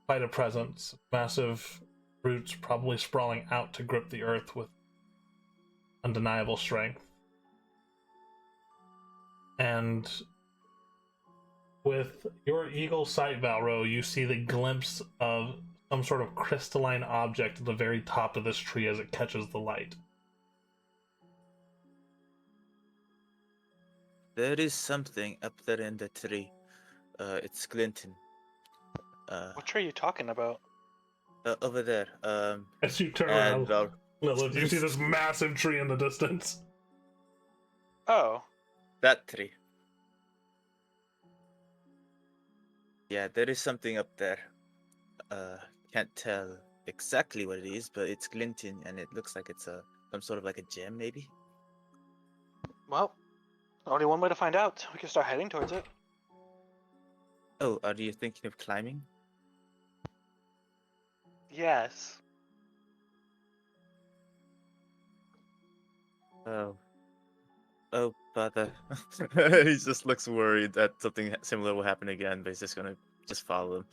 quite a presence, massive roots probably sprawling out to grip the earth with undeniable strength. And with your eagle sight, Valro, you see the glimpse of some sort of crystalline object at the very top of this tree as it catches the light. There is something up there in the tree. It's glinting. What tree are you talking about? Over there. As you turn And around, Lilith, you see this massive tree in the distance. Oh, that tree. Yeah, there is something up there. Can't tell exactly what it is, but it's glinting, and it looks like it's some sort of like a gem, maybe. well, only one way to find out. We can start heading towards it. Oh, are you thinking of climbing? Yes. Oh, bother. He just looks worried that something similar will happen again, but he's just gonna follow him.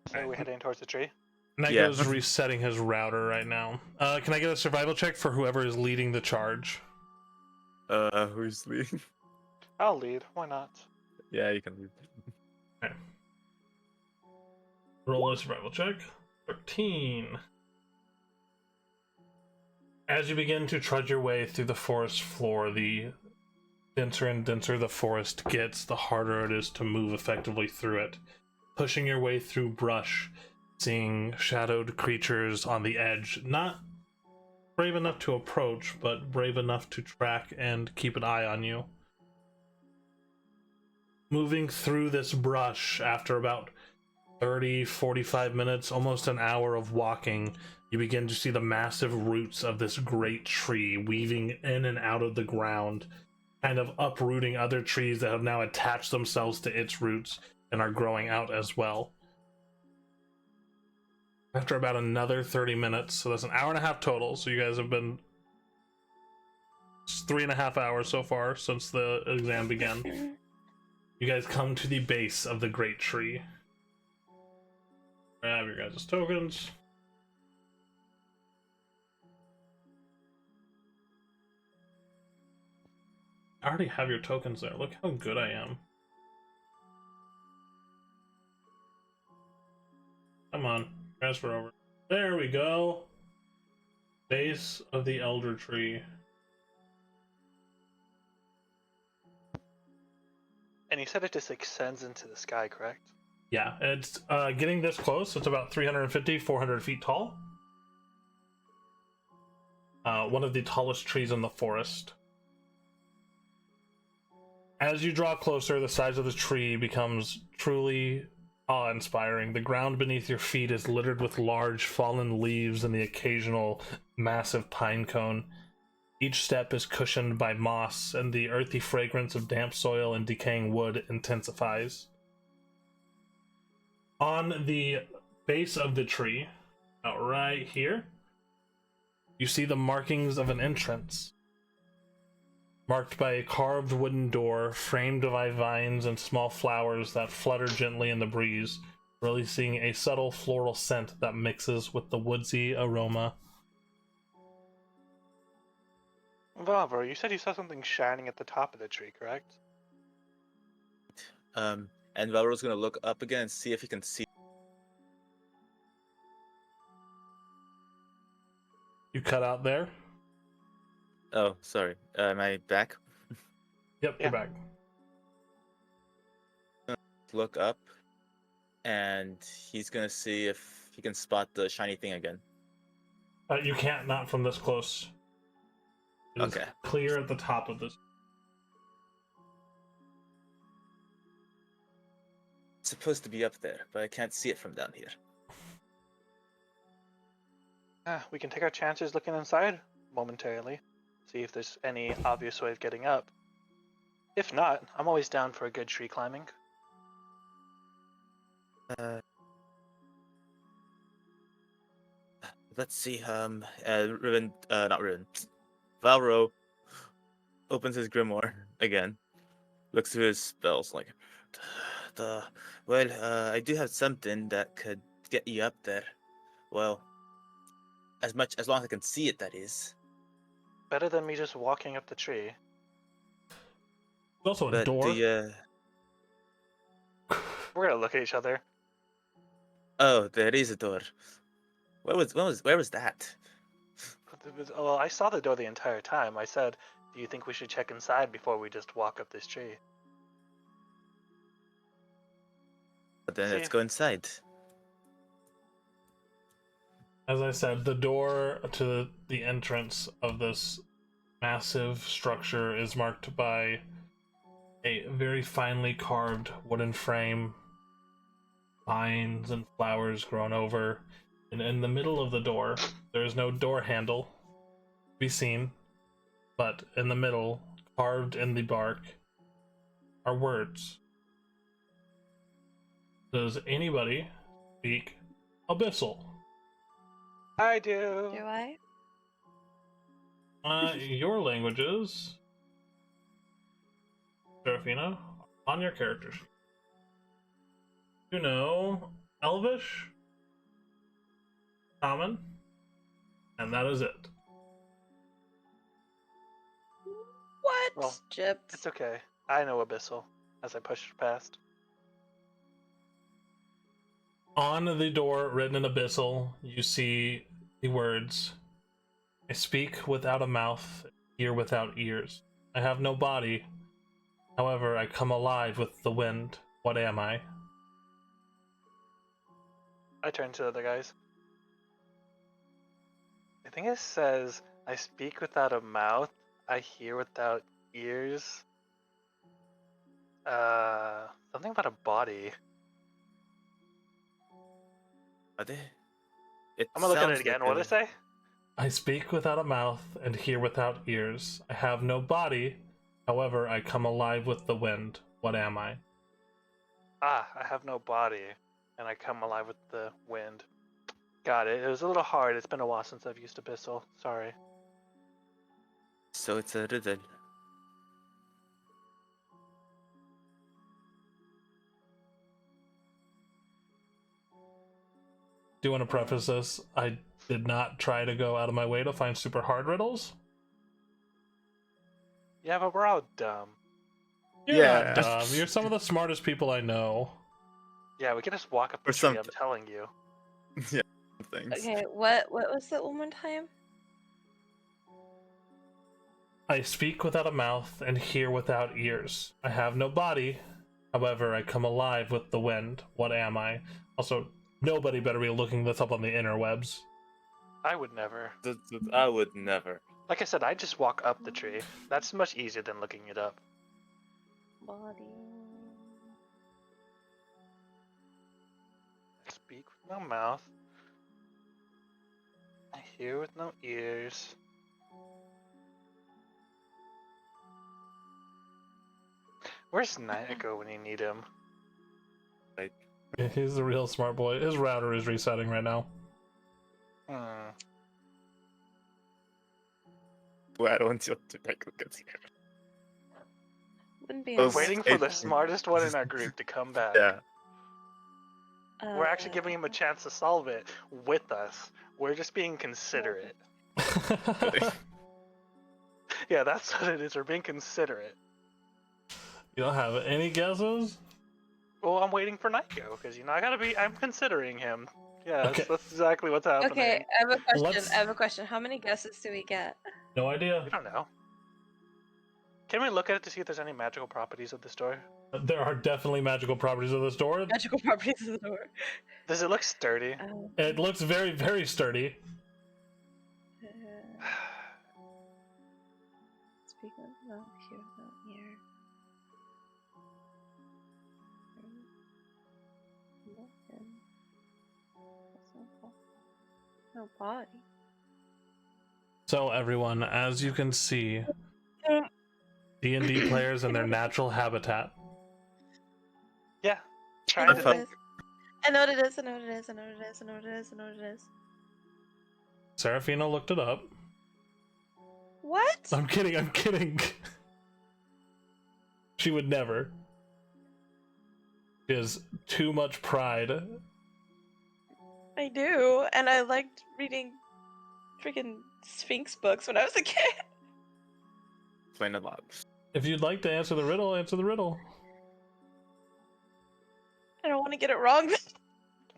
So we're heading towards the tree. Nego's Yeah. resetting his router right now. Can I get a survival check for whoever is leading the charge? Who's leading? I'll lead. Why not? Yeah, you can lead. Okay. Roll a survival check. 13. As you begin to trudge your way through the forest floor, the denser and denser the forest gets, the harder it is to move effectively through it. Pushing your way through brush, seeing shadowed creatures on the edge, not brave enough to approach, but brave enough to track and keep an eye on you. Moving through this brush after about 30-45 minutes, almost an hour of walking, you begin to see the massive roots of this great tree weaving in and out of the ground, kind of uprooting other trees that have now attached themselves to its roots and are growing out as well. After about another 30 minutes, so that's an hour and a half total, so you guys have been 3.5 hours so far since the exam began. You guys come to the base of the great tree. Grab your guys' tokens. I already have your tokens there. Look how good I am. Come on, transfer over. There we go. Base of the Elder Tree. And you said it just extends into the sky, correct? Yeah, it's getting this close. It's about 350-400 feet tall. One of the tallest trees in the forest. As you draw closer, the size of the tree becomes truly awe-inspiring. The ground beneath your feet is littered with large fallen leaves and the occasional massive pine cone. Each step is cushioned by moss, and the earthy fragrance of damp soil and decaying wood intensifies. On the base of the tree, right here, you see the markings of an entrance, marked by a carved wooden door framed by vines and small flowers that flutter gently in the breeze, releasing a subtle floral scent that mixes with the woodsy aroma. Valver, you said you saw something shining at the top of the tree, correct? And Valro's gonna look up again and see if he can see. You cut out there? Oh, sorry. Am I back? Yep, Yeah. you're back. Look up, and he's gonna see if he can spot the shiny thing again. You can't, not from this close. It is Okay. clear at the top of this. It's supposed to be up there, but I can't see it from down here. We can take our chances looking inside momentarily, see if there's any obvious way of getting up. If not, I'm always down for a good tree climbing. Let's see. Riven, not Riven. Valro opens his grimoire again, looks through his spells like, I do have something that could get you up there. Well, as long as I can see it, that is. Better than me just walking up the tree. There's also a But door. We're gonna look at each other. Oh, there is a door. Where was that? Well, I saw the door the entire time. I said, do you think we should check inside before we just walk up this tree? But then See let's if- go inside. As I said, the door to the entrance of this massive structure is marked by a very finely carved wooden frame, vines and flowers grown over, and in the middle of the door, there is no door handle to be seen, but in the middle, carved in the bark, are words. Does anybody speak Abyssal? I do. Do I? Your languages, Serafina, on your character sheet. You know Elvish, Common, and that is it. What? Well, Gyps. It's okay. I know Abyssal, as I push past. On the door, written in Abyssal, you see the words, I speak without a mouth, hear without ears. I have no body, however I come alive with the wind. What am I? I turn to the other guys. I think it says, I speak without a mouth, I hear without ears. Something about a body. Are they? I'm gonna look at it again. What did it say? I speak without a mouth and hear without ears. I have no body, however I come alive with the wind. What am I? Ah, I have no body, and I come alive with the wind. Got it. It was a little hard. It's been a while since I've used Abyssal. Sorry. So it's a riddle. Do you want to preface this? I did not try to go out of my way to find super hard riddles. Yeah, but we're all dumb. You're Yeah. not dumb. You're some of the smartest people I know. Yeah, we can just walk up the Or tree, I'm something. telling you. Yeah, things. Okay, what was that one more time? I speak without a mouth and hear without ears. I have no body, however I come alive with the wind. What am I? Also, nobody better be looking this up on the interwebs. I would never. I would never. Like I said, I just walk up the tree. That's much easier than looking it up. Body. I speak with no mouth. I hear with no ears. Where's Nico when you need him? He's a real smart boy. His router is resetting right now. Why don't you take a look at here? Wouldn't be Those- We're waiting for the It- smartest one in our group to come back. Yeah. We're actually giving him a chance to solve it with us. We're just being considerate. Yeah, that's what it is. We're being considerate. You don't have any guesses? Well, I'm waiting for Nico because I'm considering him. Yeah, Okay. that's exactly what's happening. Okay, I have a question. Let's- I have a question. How many guesses do we get? No idea. We don't know. Can we look at it to see if there's any magical properties of this door? There are definitely magical properties of this door. Magical properties of the door. Does it look sturdy? It looks very, very sturdy. Speak of no here, not here. No body. So everyone, as you can see, D&D players in their natural habitat. Yeah. I Trying know to what think. it is. I know what it is. I know what it is. I know what it is. I know what it is. I know what it is. Serafina looked it up. What? I'm kidding, I'm kidding. She would never. She has too much pride. I do, and I liked reading freaking Sphinx books when I was a kid. Explain a lot. If you'd like to answer the riddle, answer the riddle. I don't want to get it wrong.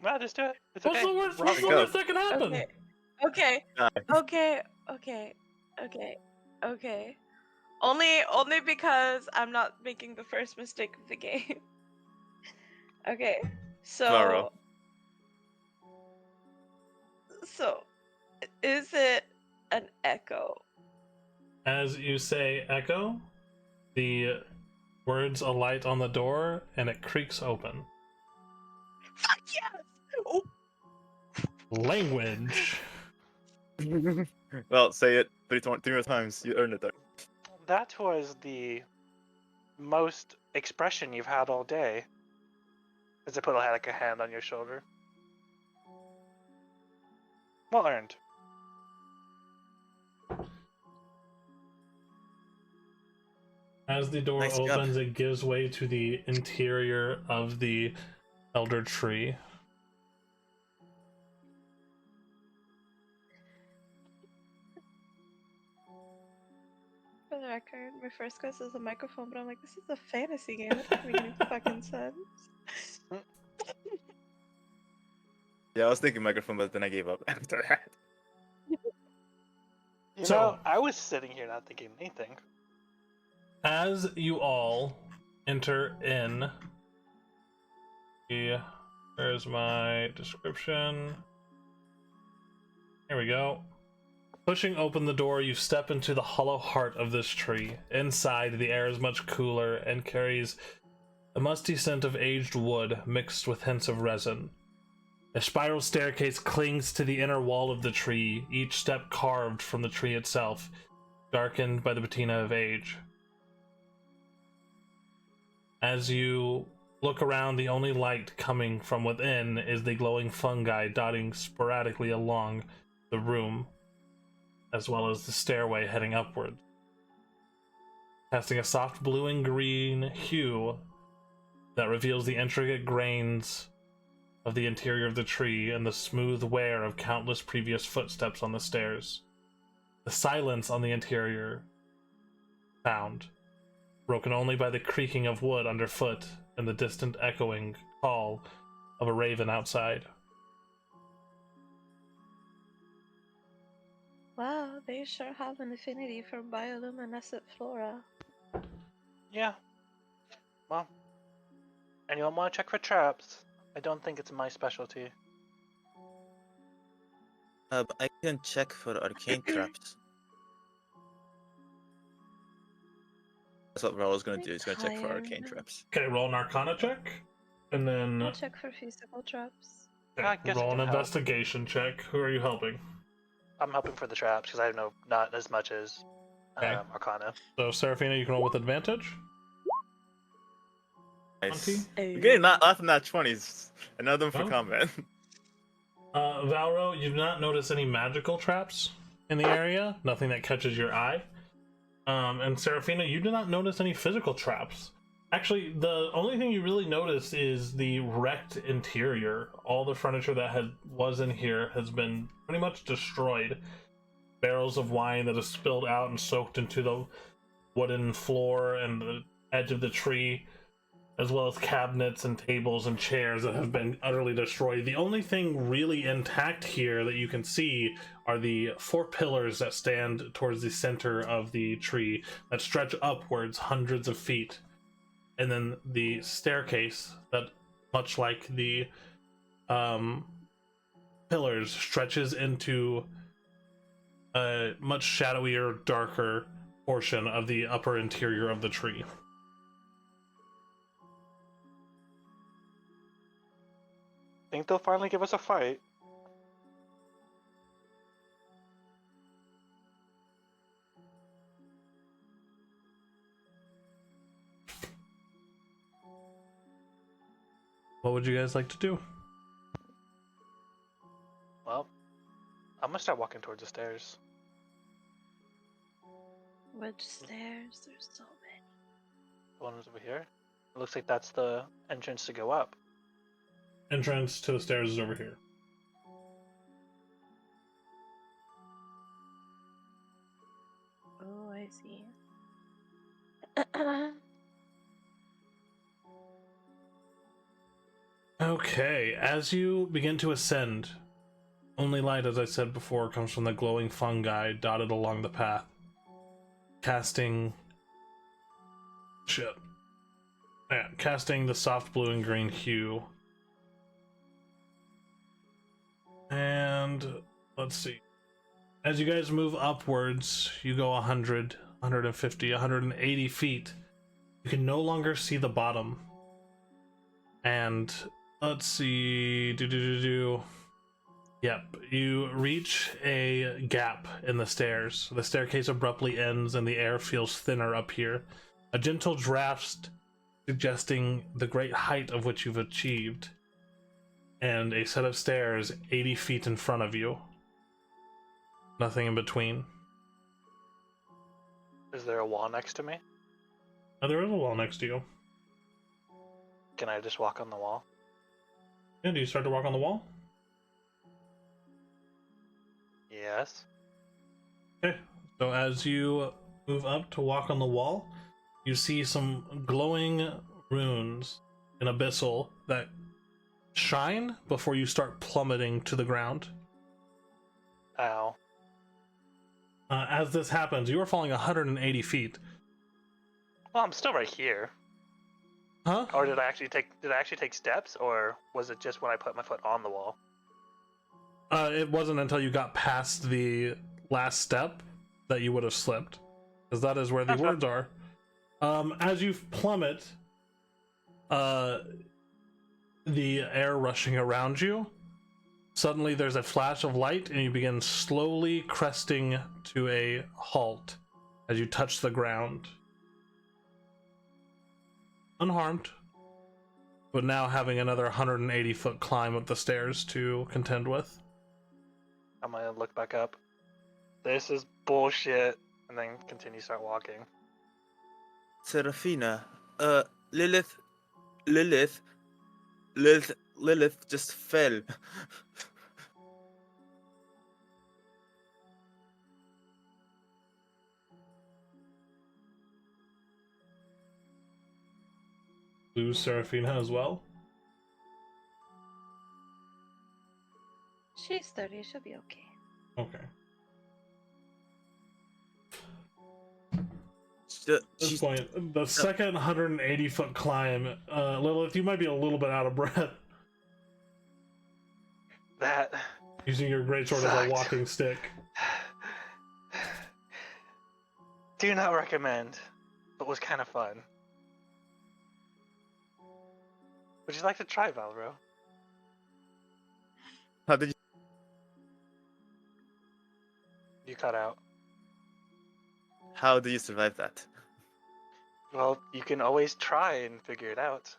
No, just do it. It's What's okay. the worst? We're What's all the go. worst that can happen? Okay. Okay. Die. Okay. Okay. Okay. Okay. Only because I'm not making the first mistake of the game. Okay. So Claro. So is it an echo? As you say echo, the words alight on the door and it creaks open. Fuck yes! Oh, Language. Well, say it 3 more times. You earned it there. That was the most expression you've had all day. As I put like a hand on your shoulder. Well earned. As the door Nice job. opens, it gives way to the interior of the elder tree. for the record, my first guess is a microphone, but I'm like, this is a fantasy game. That doesn't make any fucking sense. Yeah, I was thinking microphone, but then I gave up after that. You So- know, I was sitting here not thinking anything. As you all enter in, there's my description. Here we go. Pushing open the door, you step into the hollow heart of this tree. Inside, the air is much cooler and carries a musty scent of aged wood mixed with hints of resin. A spiral staircase clings to the inner wall of the tree, each step carved from the tree itself, darkened by the patina of age. As you look around, the only light coming from within is the glowing fungi dotting sporadically along the room, as well as the stairway heading upward, casting a soft blue and green hue that reveals the intricate grains of the interior of the tree and the smooth wear of countless previous footsteps on the stairs. The silence on the interior found, broken only by the creaking of wood underfoot and the distant echoing call of a raven outside. Wow, they sure have an affinity for bioluminescent flora. Yeah. Well, anyone want to check for traps? I don't think it's my specialty. I can check for arcane traps. That's what Raul's gonna do. He's gonna check for arcane Tired. traps. Okay, roll an Arcana check, and then I'll check for physical traps. I guess I roll an can help. investigation check. Who are you helping? I'm helping for the traps because I know not as much as Okay. Arcana. So, Serafina, you can roll with advantage. Nice. 20. We're getting lots of nat 20s. Another one for Oh. combat. Valro, you've not noticed any magical traps in the area. Nothing that catches your eye. And Serafina, you do not notice any physical traps. Actually, the only thing you really notice is the wrecked interior. All the furniture that was in here has been pretty much destroyed. Barrels of wine that have spilled out and soaked into the wooden floor and the edge of the tree. as well as cabinets and tables and chairs that have been utterly destroyed. The only thing really intact here that you can see are the 4 pillars that stand towards the center of the tree that stretch upwards hundreds of feet. And then the staircase that, much like the pillars, stretches into a much shadowier, darker portion of the upper interior of the tree. Think they'll finally give us a fight. What would you guys like to do? Well, I'm gonna start walking towards the stairs. Which stairs? There's so many. The one over here. It looks like that's the entrance to go up. Entrance to the stairs is over here. Oh, I see. Okay, as you begin to ascend, only light, as I said before, comes from the glowing fungi dotted along the path, casting casting the soft blue and green hue. And let's see. As you guys move upwards, you go 100, 150, 180 feet. You can no longer see the bottom. And let's see. Yep, you reach a gap in the stairs. The staircase abruptly ends and the air feels thinner up here. A gentle draft suggesting the great height of which you've achieved. And a set of stairs 80 feet in front of you. Nothing in between. Is there a wall next to me? There is a wall next to you. Can I just walk on the wall? Yeah, do you start to walk on the wall? Yes. Okay, so as you move up to walk on the wall, you see some glowing runes in abyssal that shine before you start plummeting to the ground. Ow. As this happens, you are falling 180 feet. Well, I'm still right here. Huh? Or did I actually take steps, or was it just when I put my foot on the wall? It wasn't until you got past the last step that you would have slipped, because that is where the That's words are. As you plummet, the air rushing around you, suddenly there's a flash of light and you begin slowly cresting to a halt as you touch the ground. Unharmed, but now having another 180-foot climb up the stairs to contend with. I'm gonna look back up. This is bullshit, and then start walking. Serafina, Lilith just fell. Lose Seraphina as well. She's 30, she'll be okay. Okay. At this She's, point, the second 180-foot climb, Lilith, you might be a little bit out of breath. That Using your greatsword as a sucked. walking stick. Do not recommend, but was kind of fun. Would you like to try, Valro? How did you? You cut out. How do you survive that? Well, you can always try and figure it out.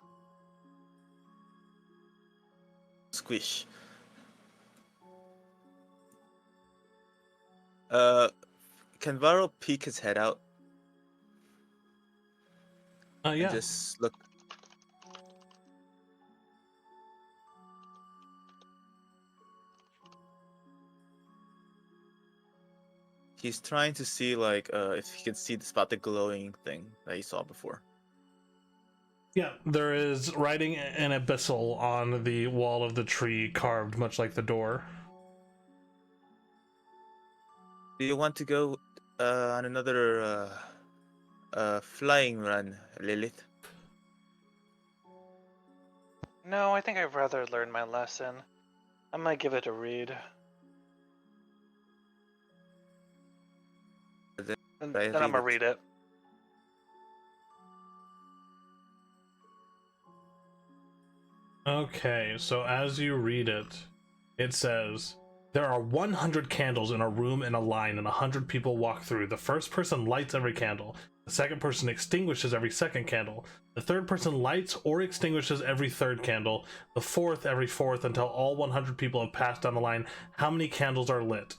squish. Can Varro peek his head out Yeah. and just look? He's trying to see, like, if he can see the glowing thing that he saw before. Yeah, there is writing an abyssal on the wall of the tree, carved much like the door. Do you want to go on another flying run, Lilith? No, I think I'd rather learn my lesson. I might give it a read. And I then I'm read gonna it. read it. Okay, so as you read it, it says, there are 100 candles in a room in a line and 100 people walk through. The first person lights every candle. The second person extinguishes every second candle. The third person lights or extinguishes every third candle. The fourth every fourth until all 100 people have passed down the line. How many candles are lit?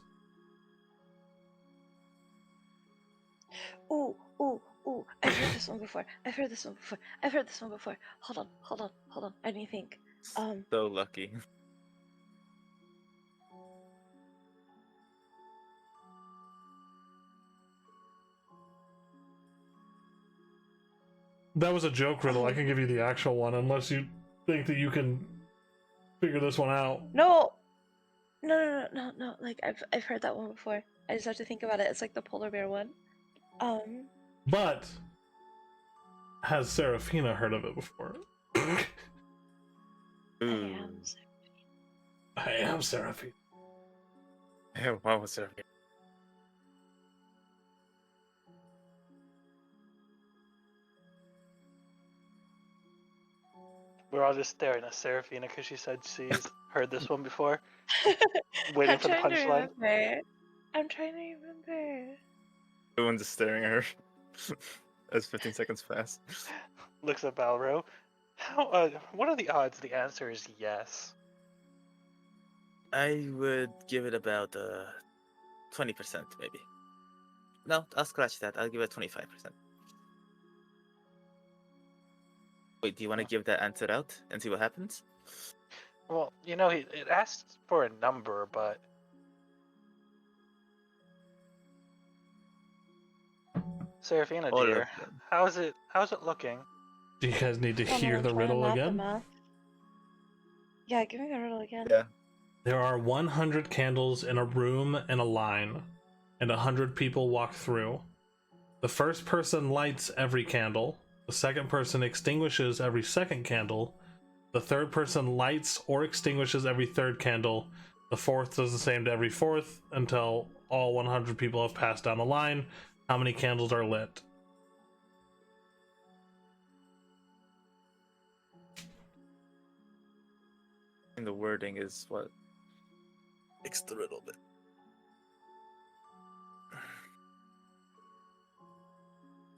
Ooh, ooh, ooh. I've heard this one before. I've heard this one before. I've heard this one before. Hold on, hold on, hold on. Let me think. So lucky. That was a joke riddle. I can give you the actual one unless you think that you can figure this one out. No! No. Like, I've heard that one before. I just have to think about it. It's like the polar bear one. But has Seraphina heard of it before? I Ooh. am. I am Seraphina. Yeah, wow, sir. We're all just staring at Seraphina because she said she's heard this one before, waiting for the I'm trying to punchline. remember. I'm trying to remember. Everyone's just staring at her as 15 seconds pass. Looks at Balro. What are the odds the answer is yes? I would give it about 20%, maybe. No, I'll scratch that. I'll give it 25%. Wait, do you want to give that answer out and see what happens? Well, you know, it asks for a number, but Seraphina, All of dear, them. how's it looking? Do you guys need to Hold on, hear I'm the trying to riddle math the again? math. Yeah, give me the riddle again. Yeah. There are 100 candles in a room in a line, and 100 people walk through. The first person lights every candle. The second person extinguishes every second candle. The third person lights or extinguishes every third candle. The fourth does the same to every fourth until all 100 people have passed down the line. How many candles are lit? And the wording is what makes the riddle bit.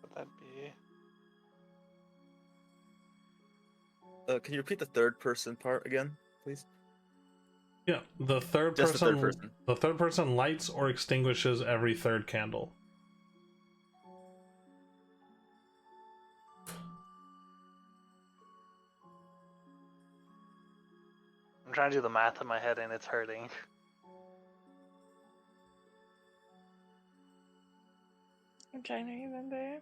Would that be? Can you repeat the third person part again, please? Yeah, the third Just person, the third person. the third person lights or extinguishes every third candle. I'm trying to do the math in my head and it's hurting. I'm trying to remember.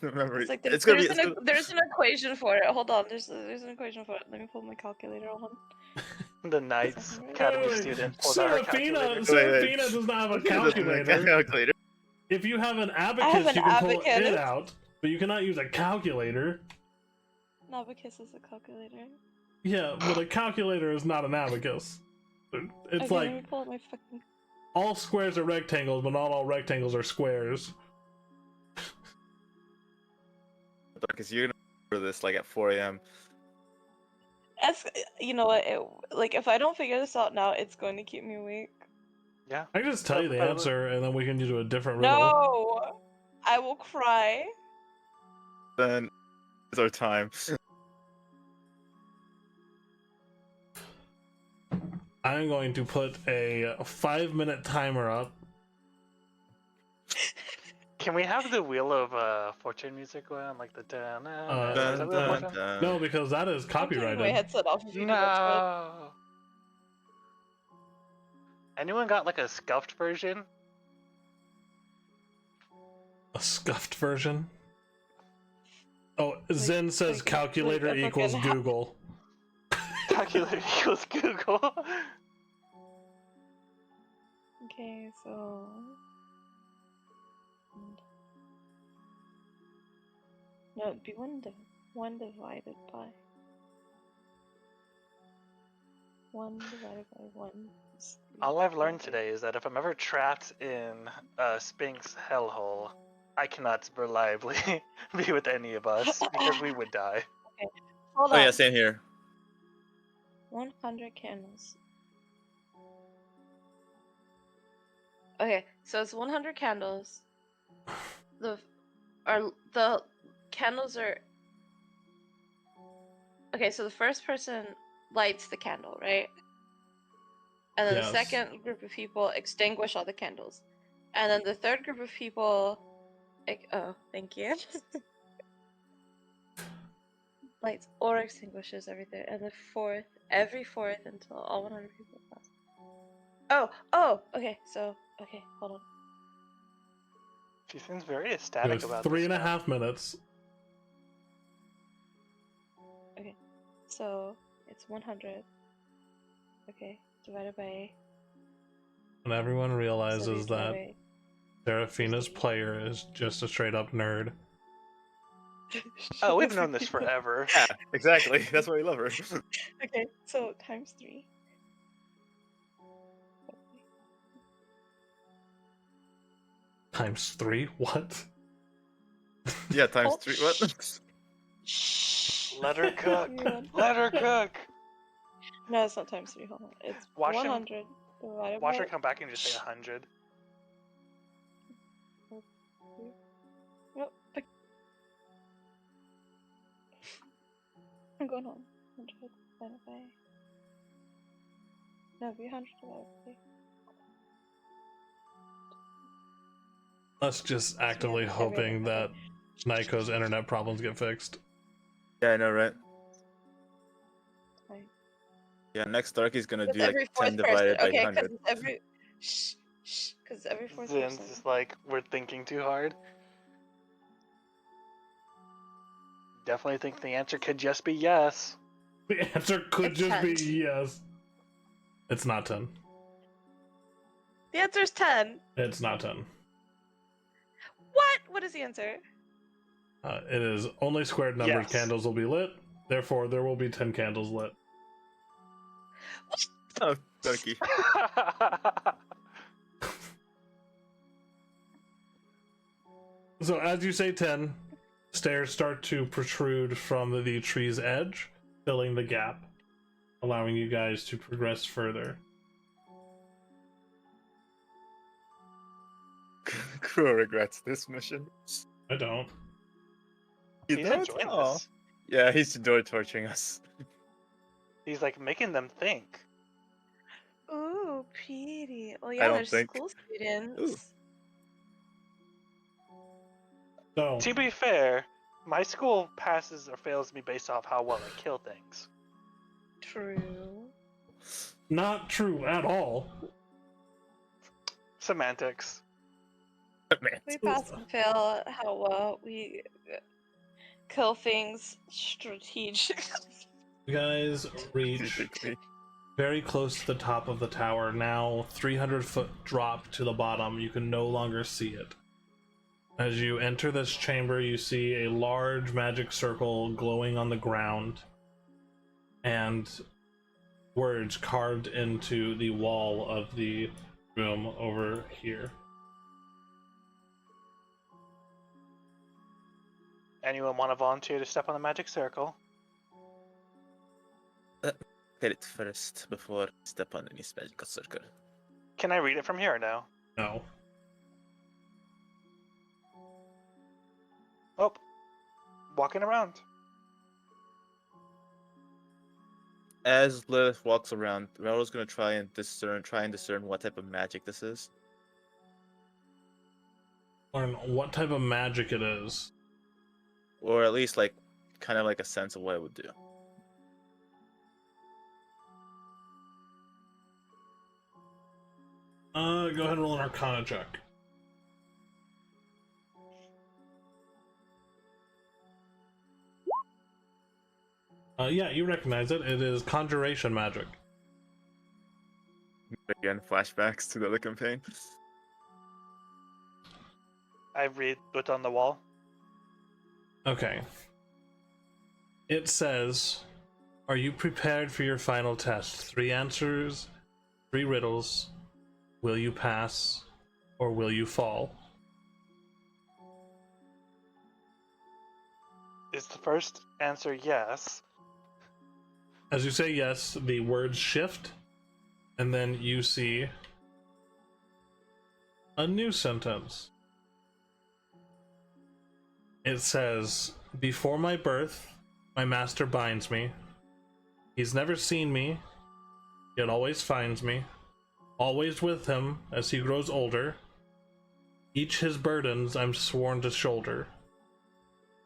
Remember, It's like it's gonna be. there's an equation for it. Hold on, there's an equation for it. Let me pull my calculator. Hold on. The Knights Second. Academy Wait, student pulls out her Seraphina, calculator. Seraphina does not have a calculator. Calculator. If you have an have abacus, an you can pull abacus. it out, but you cannot use a calculator. An abacus is a calculator. Yeah, but a calculator is not an abacus. It's Okay, let me like pull out my fucking. all squares are rectangles, but not all rectangles are squares. Because you're gonna remember this like at 4 a.m. That's, you know what? Like if I don't figure this out now, it's going to keep me awake. Yeah. I can just tell you the answer, and then we can do a different riddle. No, I will cry. Then it's our time. I'm going to put a 5-minute timer up. Can we have the Wheel of Fortune music going on, like the dun, Dun, is that Wheel of Fortune? No, because that is I'm taking my copyrighted. headset off if you do that shit. No. Anyone got like a scuffed version? A scuffed version. Oh, Zen says like calculator a equals fucking Google. Calculator equals Google. Okay, so no, it'd be one divided by 1 is All I've learned 300. today is that if I'm ever trapped in a Sphinx hellhole, I cannot reliably be with any of us because we would die. Hold Oh on. yeah, same here. 100 candles. Okay, so it's 100 candles. The candles are okay. So the first person lights the candle, right? And then Yes. the second group of people extinguish all the candles, and then the third group of people, oh, thank you. Lights or extinguishes everything, and the every fourth until all 100 people pass. Oh, okay. So okay, hold on. She seems very You ecstatic have about three this and a stuff. half minutes. Okay, so it's 100. Okay, divided by. And everyone So realizes that divided Seraphina's 50. player is just a straight up nerd. Oh, we've known this forever. Yeah, exactly. That's why we love her. Okay, so times 3. Times 3? What? Yeah, times Oh, 3. What? Shh. Let her cook. Everyone. Let her cook. No, it's not times 3. Hold on. It's Watch him. 100 divided Watch by. her come back and just say 100. No, I'm going home. 100 divided by. No, 300 divided by. Us just actively hoping that Naiko's internet problems get fixed. Yeah, I know, right? Fine. Yeah, next Darky's gonna With do like every 10 fourth divided person. by Okay, 100. because every. Shh. Because every fourth Zin's person. just like, we're thinking too hard. Definitely think the answer could just be yes. The answer could It's just 10. be yes. It's not 10. The answer is 10. It's not 10. What? What is the answer? It is only squared numbered Yes. candles will be lit. Therefore, there will be 10 candles lit. Oh, Darky. So as you say 10, stairs start to protrude from the tree's edge, filling the gap, allowing you guys to progress further. Kuro regrets this mission. I don't. You He's don't? enjoying Aw. this. Yeah, he's enjoyed torturing us. He's like making them think. Ooh, pretty. Well, I yeah, don't they're think. school students. So, To be fair, my school passes or fails me based off how well I kill things. True. not true at all. Semantics. Man. We pass and fail how well we kill things strategically. You guys reach Typically. very close to the top of the tower. Now, 300-foot drop to the bottom. You can no longer see it. As you enter this chamber, you see a large magic circle glowing on the ground, and words carved into the wall of the room over here. Anyone want to volunteer to step on the magic circle? Hit it first before step on any magical circle. Can I read it from here or no? No. Oh, walking around. As Lilith walks around, Raul's gonna try and discern what type of magic this is. Learn what type of magic it is. Or at least like kind of like a sense of what it would do. Go ahead and roll an Arcana check. Yeah, you recognize it. It is conjuration magic. Again, flashbacks to the other campaign. I read what's on the wall. Okay. It says, are you prepared for your final test? 3 answers, 3 riddles. Will you pass or will you fall? Is the first answer yes? As you say yes, the words shift, and then you see a new sentence. It says, before my birth, my master binds me. He's never seen me, yet always finds me. Always with him as he grows older. Each his burdens I'm sworn to shoulder.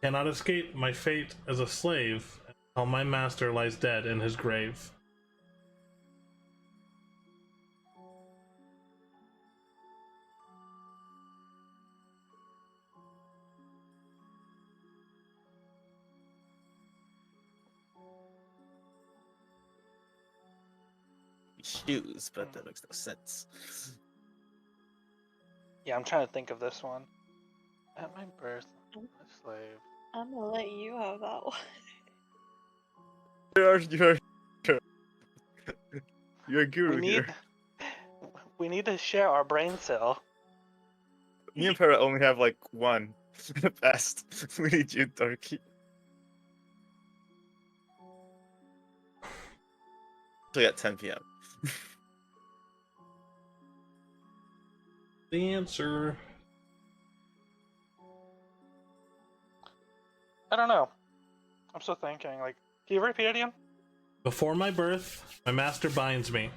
Cannot escape my fate as a slave until my master lies dead in his grave. Shoes, but that makes no sense. Yeah, I'm trying to think of this one. At my birth, I'm a slave. I'm gonna let you have that one. You're a guru We need, here. we need to share our brain cell. Me and Para only have like one. The best. We need you, Darky. Actually at 10 p.m. The answer. I don't know. I'm still thinking. Like, can you repeat it again? Before my birth, my master binds me.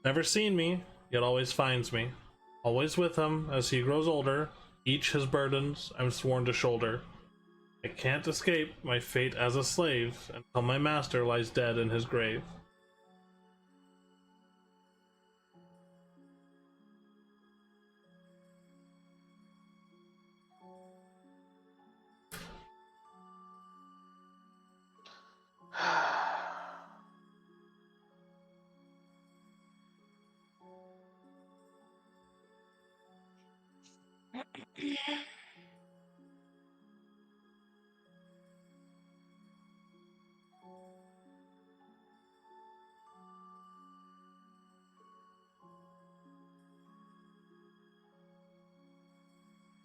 Never seen me, yet always finds me. Always with him as he grows older. Each his burdens I'm sworn to shoulder. I can't escape my fate as a slave until my master lies dead in his grave.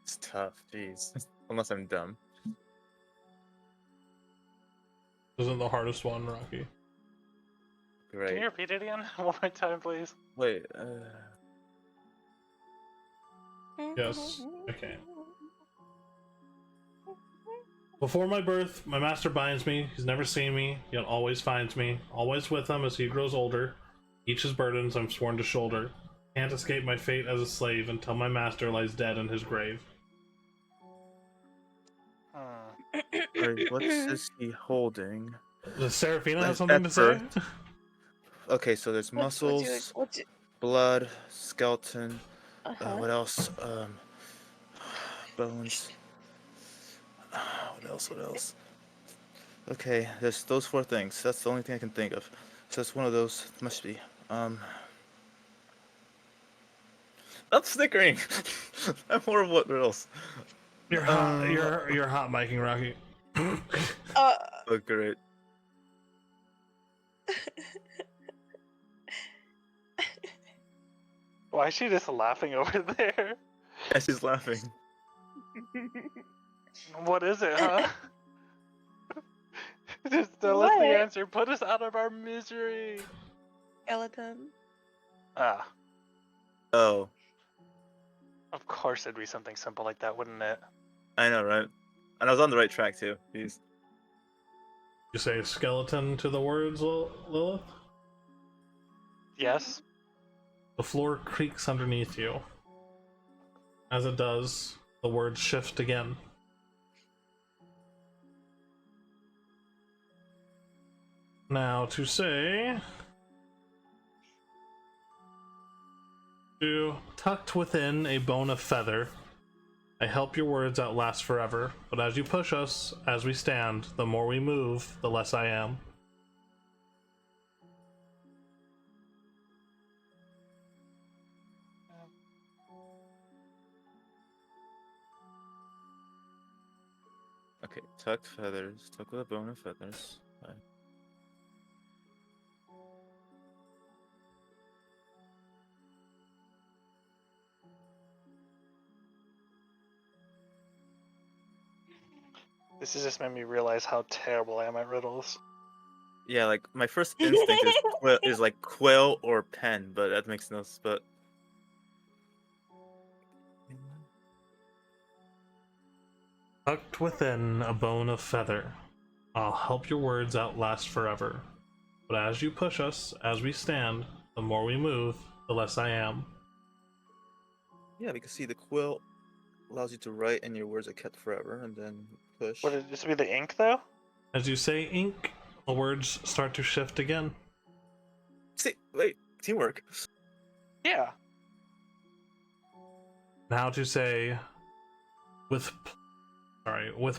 It's tough, jeez. Unless I'm dumb. This isn't the hardest one, Rocky. Can Great. you repeat it again one more time, please? Wait, Yes, okay. Before my birth, my master binds me. He's never seen me, yet always finds me. Always with him as he grows older. Each his burdens I'm sworn to shoulder. Can't escape my fate as a slave until my master lies dead in his grave. Alright, what is he holding? Does Seraphina have At something to say? birth. Okay, so there's muscles, What's your, blood, skeleton. uh-huh. What else? Bones. What else? What else? Okay, there's those 4 things. That's the only thing I can think of. So it's one of those. Must be. Stop snickering. I'm horrible at riddles. You're hot. You're hot miking, Rocky. Uh, Oh, great. Why is she just laughing over there? Yeah, she's laughing. What is it, huh? Just tell us the What? answer. Put us out of our misery. skeleton. Ah, Oh, of course it'd be something simple like that, wouldn't it? I know, right? And I was on the right track too. Jeez. You say skeleton to the words, Lilith? Yes. The floor creaks underneath you. As it does, the words shift again. Now to say... tucked within a bone of feather, I help your words outlast forever, but as you push us, as we stand, the more we move, the less I am. Okay, tucked feathers. Tuck with a bone of feathers. Fine. This has just made me realize how terrible I am at riddles. Yeah, like my first instinct is like quill or pen, but that makes no sense. But Tucked within a bone of feather, I'll help your words outlast forever. But as you push us, as we stand, the more we move, the less I am. yeah, because see, the quill allows you to write, and your words are kept forever, and then push. Would this be the ink though? As you say ink, the words start to shift again. See, wait, teamwork. Yeah. Now to say, with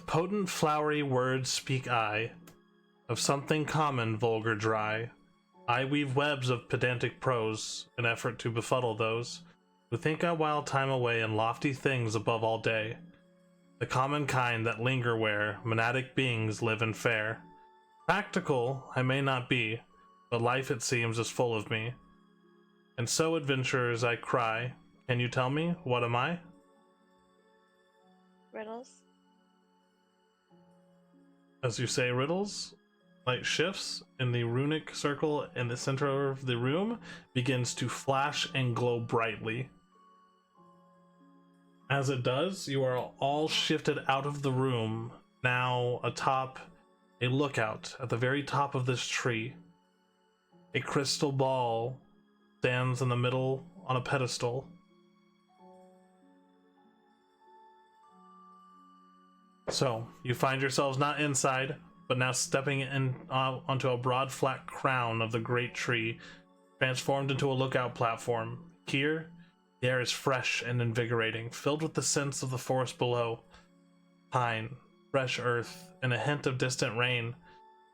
potent flowery words speak I, of something common, vulgar, dry. I weave webs of pedantic prose, in effort to befuddle those who think I while time away in lofty things above all day. The common kind that linger where monadic beings live and fare. Practical I may not be, but life it seems is full of me. And so, adventurers, I cry, can you tell me, what am I? Riddles. As you say riddles, light shifts, and the runic circle in the center of the room begins to flash and glow brightly. As it does, you are all shifted out of the room, now atop a lookout at the very top of this tree. A crystal ball stands in the middle on a pedestal. So, you find yourselves not inside, but now stepping in onto a broad flat crown of the great tree, transformed into a lookout platform. Here, the air is fresh and invigorating, filled with the scents of the forest below. Pine, fresh earth, and a hint of distant rain.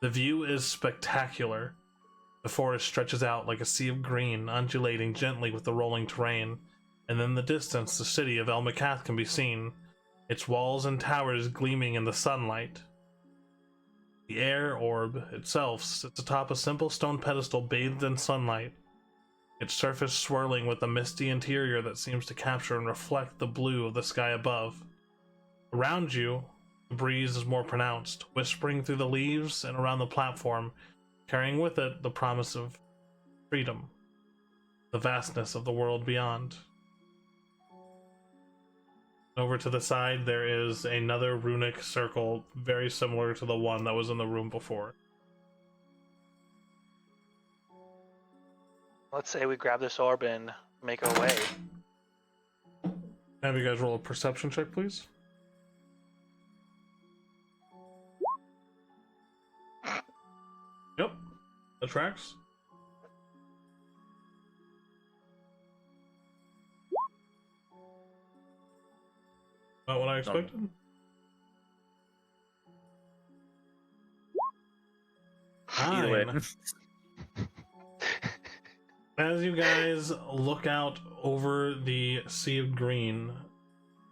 The view is spectacular. The forest stretches out like a sea of green, undulating gently with the rolling terrain, and in the distance the city of Elmakath can be seen, its walls and towers gleaming in the sunlight. The air orb itself sits atop a simple stone pedestal bathed in sunlight, its surface swirling with a misty interior that seems to capture and reflect the blue of the sky above. Around you, the breeze is more pronounced, whispering through the leaves and around the platform, carrying with it the promise of freedom, the vastness of the world beyond. Over to the side, there is another runic circle, very similar to the one that was in the room before. Let's say we grab this orb and make our way. Have you guys roll a perception check, please? Yep, that tracks. Not what I expected. Either way. 9. As you guys look out over the sea of green,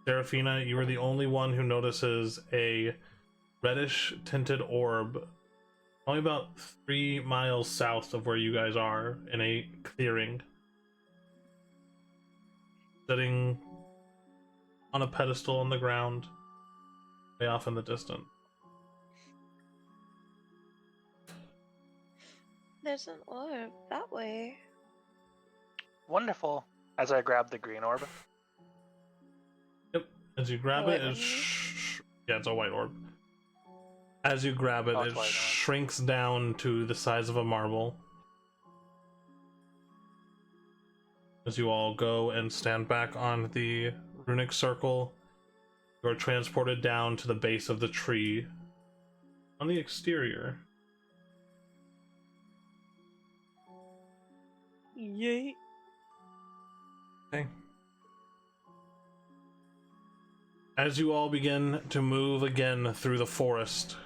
Seraphina, you are the only one who notices a reddish tinted orb only about 3 miles south of where you guys are, in a clearing, sitting on a pedestal on the ground way off in the distance. There's an orb that way. Wonderful. As I grab the green orb. Yep. As you grab A it, white it one? yeah, it's a white orb. As you grab it, Oh, it's it white, huh? shrinks down to the size of a marble. As you all go and stand back on the runic circle, you are transported down to the base of the tree on the exterior. Yay. Okay. As you all begin to move again through the forest,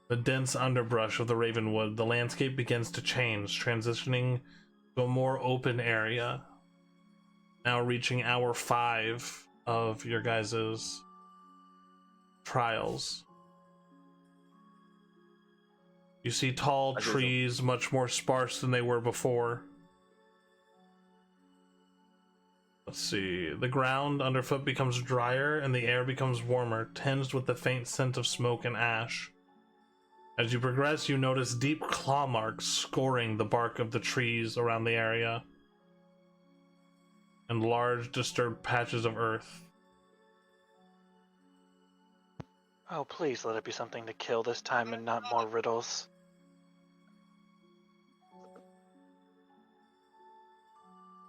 the dense underbrush of the Ravenwood, the landscape begins to change, transitioning to a more open area. Now reaching hour 5 of your guys' trials. You see tall trees, much more sparse than they were before. Let's see. The ground underfoot becomes drier and the air becomes warmer, tinged with the faint scent of smoke and ash. As you progress, you notice deep claw marks scoring the bark of the trees around the area, and large, disturbed patches of earth. Oh, please let it be something to kill this time and not more riddles.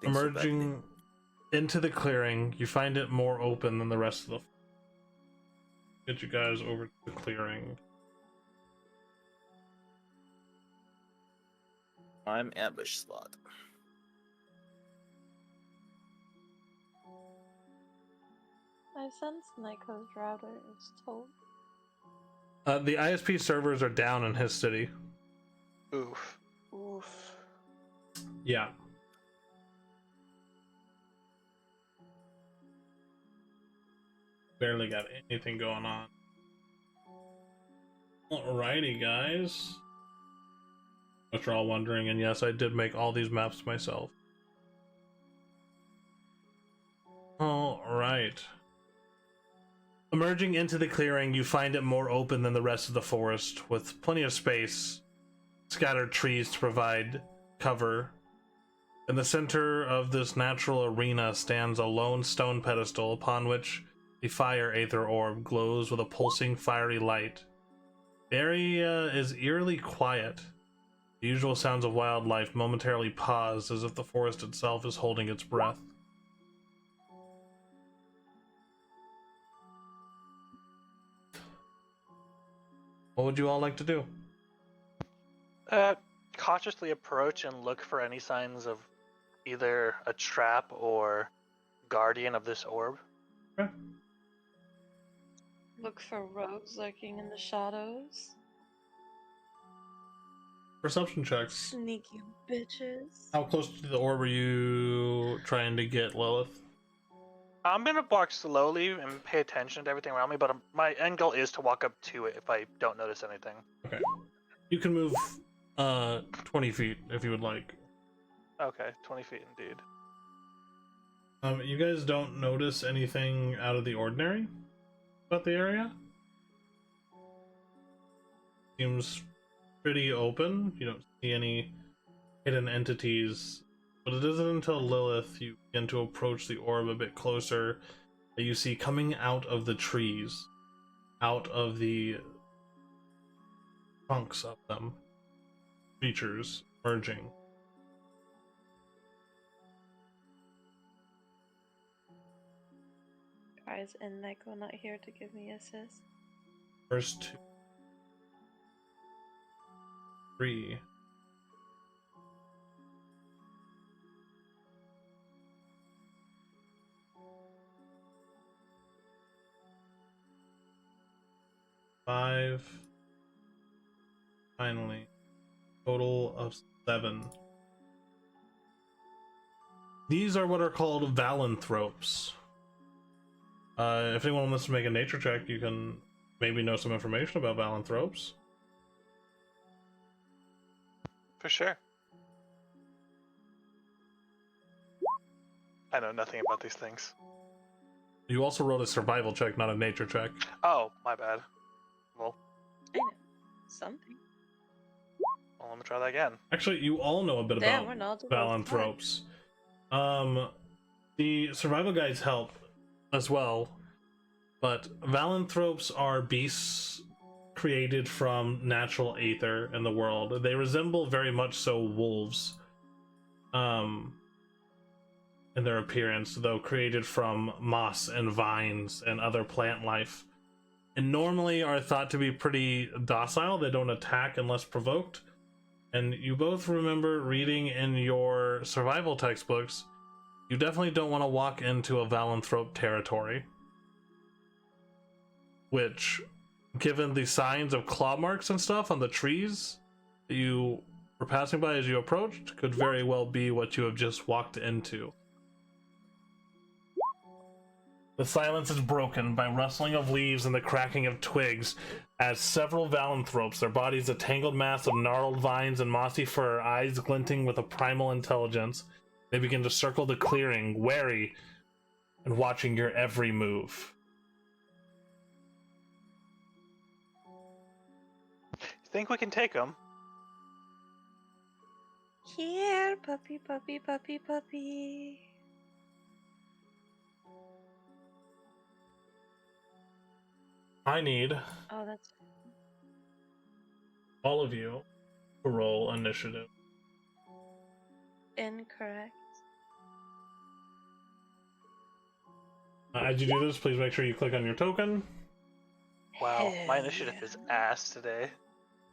Emerging into the clearing, you find it more open than the rest of the... Get you guys over to the clearing. I'm ambush slot. I sense Nyko's router is told. The ISP servers are down in his city. Oof. Oof. Yeah. Barely got anything going on. Alrighty, guys. What you're all wondering, and yes, I did make all these maps myself. Alright. Emerging into the clearing, you find it more open than the rest of the forest, with plenty of space, scattered trees to provide cover. In the center of this natural arena stands a lone stone pedestal upon which the fire Aether orb glows with a pulsing fiery light. The area is eerily quiet. The usual sounds of wildlife momentarily pause, as if the forest itself is holding its breath. What would you all like to do? Cautiously approach and look for any signs of either a trap or guardian of this orb. Okay. Look for rogues lurking in the shadows. Perception checks. Sneaky bitches. How close to the orb are you trying to get, Lilith? I'm gonna walk slowly and pay attention to everything around me, but my end goal is to walk up to it if I don't notice anything. Okay. You can move 20 feet if you would like. Okay, 20 feet indeed. You guys don't notice anything out of the ordinary about the area? Seems pretty open. You don't see any hidden entities, but it isn't until Lilith you begin to approach the orb a bit closer that you see coming out of the trees, out of the trunks of them, creatures emerging. Guys, and Nyko not here to give me assist. First 2, 3. Five. Finally. Total of 7. These are what are called valanthropes. If anyone wants to make a nature check, you can maybe know some information about valanthropes. For sure. I know nothing about these things. You also rolled a survival check, not a nature check. Oh, my bad. Well, I know. Something. let me try that again. Actually, you all know a bit Damn, about we're not valanthropes. The survival guides help as well, but valanthropes are beasts created from natural aether in the world. They resemble very much so wolves in their appearance, though created from moss and vines and other plant life, and normally are thought to be pretty docile. They don't attack unless provoked. And you both remember reading in your survival textbooks, you definitely don't want to walk into a valanthrope territory. which, given the signs of claw marks and stuff on the trees that you were passing by as you approached, could very well be what you have just walked into. The silence is broken by rustling of leaves and the cracking of twigs as several valanthropes, their bodies a tangled mass of gnarled vines and mossy fur, eyes glinting with a primal intelligence, they begin to circle the clearing, wary and watching your every move. Think we can take them? Here, puppy, puppy, puppy, puppy. I need Oh, that's all of you to roll initiative. incorrect. As you do this, please make sure you click on your token. Wow, my initiative is ass today.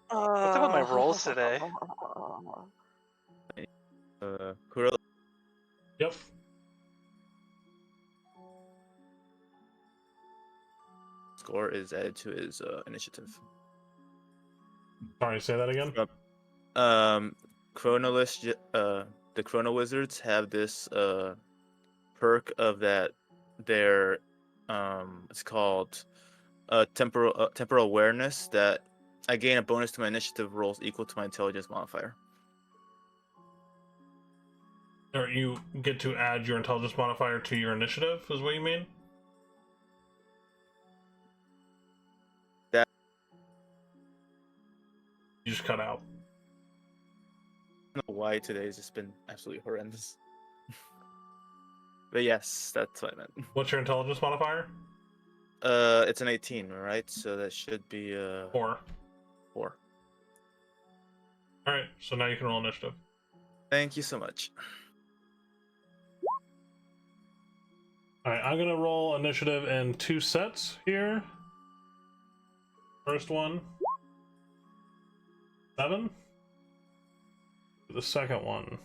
What's up with my rolls today? Kuro, Yep. score is added to his initiative. Sorry, say that again. Chronolist, the Chrono Wizards have this perk of that their it's called temporal awareness, that I gain a bonus to my initiative rolls equal to my intelligence modifier. Or you get to add your intelligence modifier to your initiative, is what you mean? That You just cut out. I don't know why today's just been absolutely horrendous. But yes, that's what I meant. What's your intelligence modifier? It's an 18, right? So that should be 4. 4. Alright, so now you can roll initiative. Thank you so much. Alright, I'm gonna roll initiative in 2 sets here. First one, 7. The second one,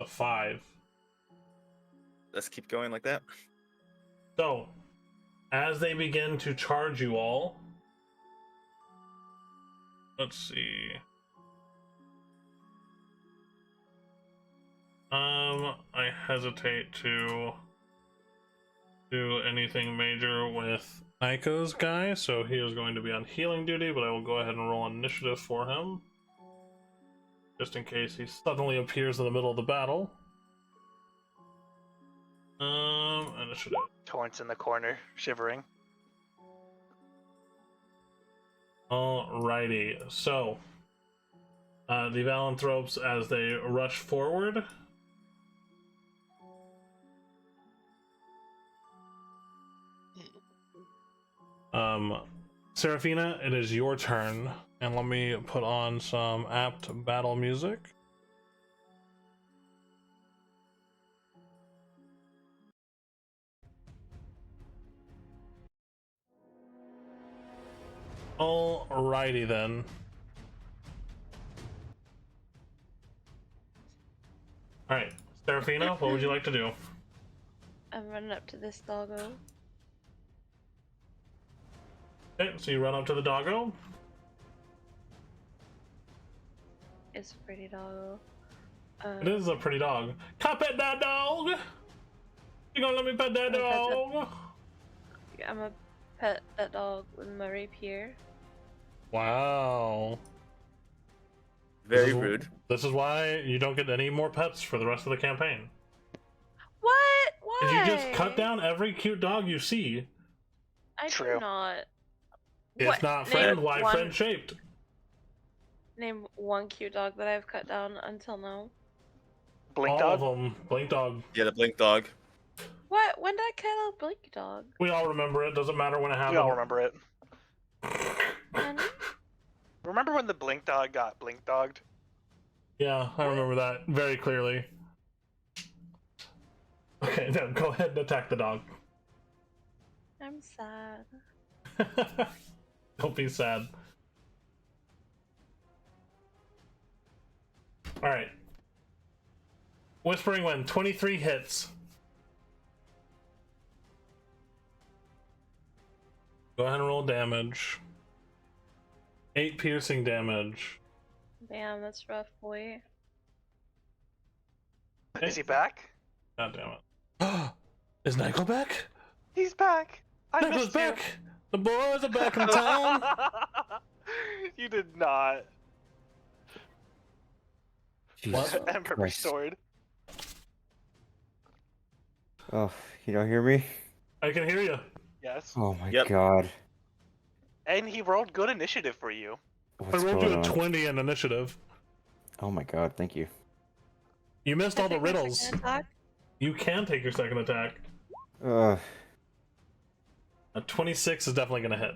a 5. Let's keep going like that. So, as they begin to charge you all, let's see. I hesitate to do anything major with Aiko's guy, so he is going to be on healing duty, but I will go ahead and roll initiative for him. Just in case he suddenly appears in the middle of the battle. Initiative. Torrance in the corner, shivering. Alrighty, so the Valanthropes, as they rush forward, Seraphina, it is your turn, and let me put on some apt battle music. Alrighty then. Alright, Seraphina, what would you like to do? I'm running up to this doggo. Okay, so you run up to the doggo. It's a pretty doggo. It is a pretty dog. Come pet that dog! You gonna let me pet that dog? I'm gonna pet that dog with my rapier. Wow. Very rude. This is why you don't get any more pets for the rest of the campaign. What? Why? Did you just cut down every cute dog you see? I True. do not. If What? not Name friend, why one- friend shaped? Name one cute dog that I've cut down until now. Blink All dog? of them. Blink dog. Yeah, the blink dog. What? When did I cut out Blink Dog? We all remember it. Doesn't matter when it happened. We all remember it. When? Remember when the blink dog got blink dogged? Yeah, I remember that very clearly. Okay, now go ahead and attack the dog. I'm sad. Don't be sad. Alright. Whispering Wind, 23 hits. Go ahead and roll damage. 8 piercing damage. Damn, that's rough, boy. Is he back? God damn it. Is Nyko back? He's back. I Nyko's missed you. back! The boys are back in town! You did not. Jesus Ember Christ. restored. Oh, you don't hear me? I can hear you. Yes. Oh my Yep. god. And he rolled good initiative for you. What's I rolled going you a on? 20 in initiative. Oh my god, thank you. You missed all the Take my riddles. second attack. You can take your second attack. Uh, A 26 is definitely gonna hit.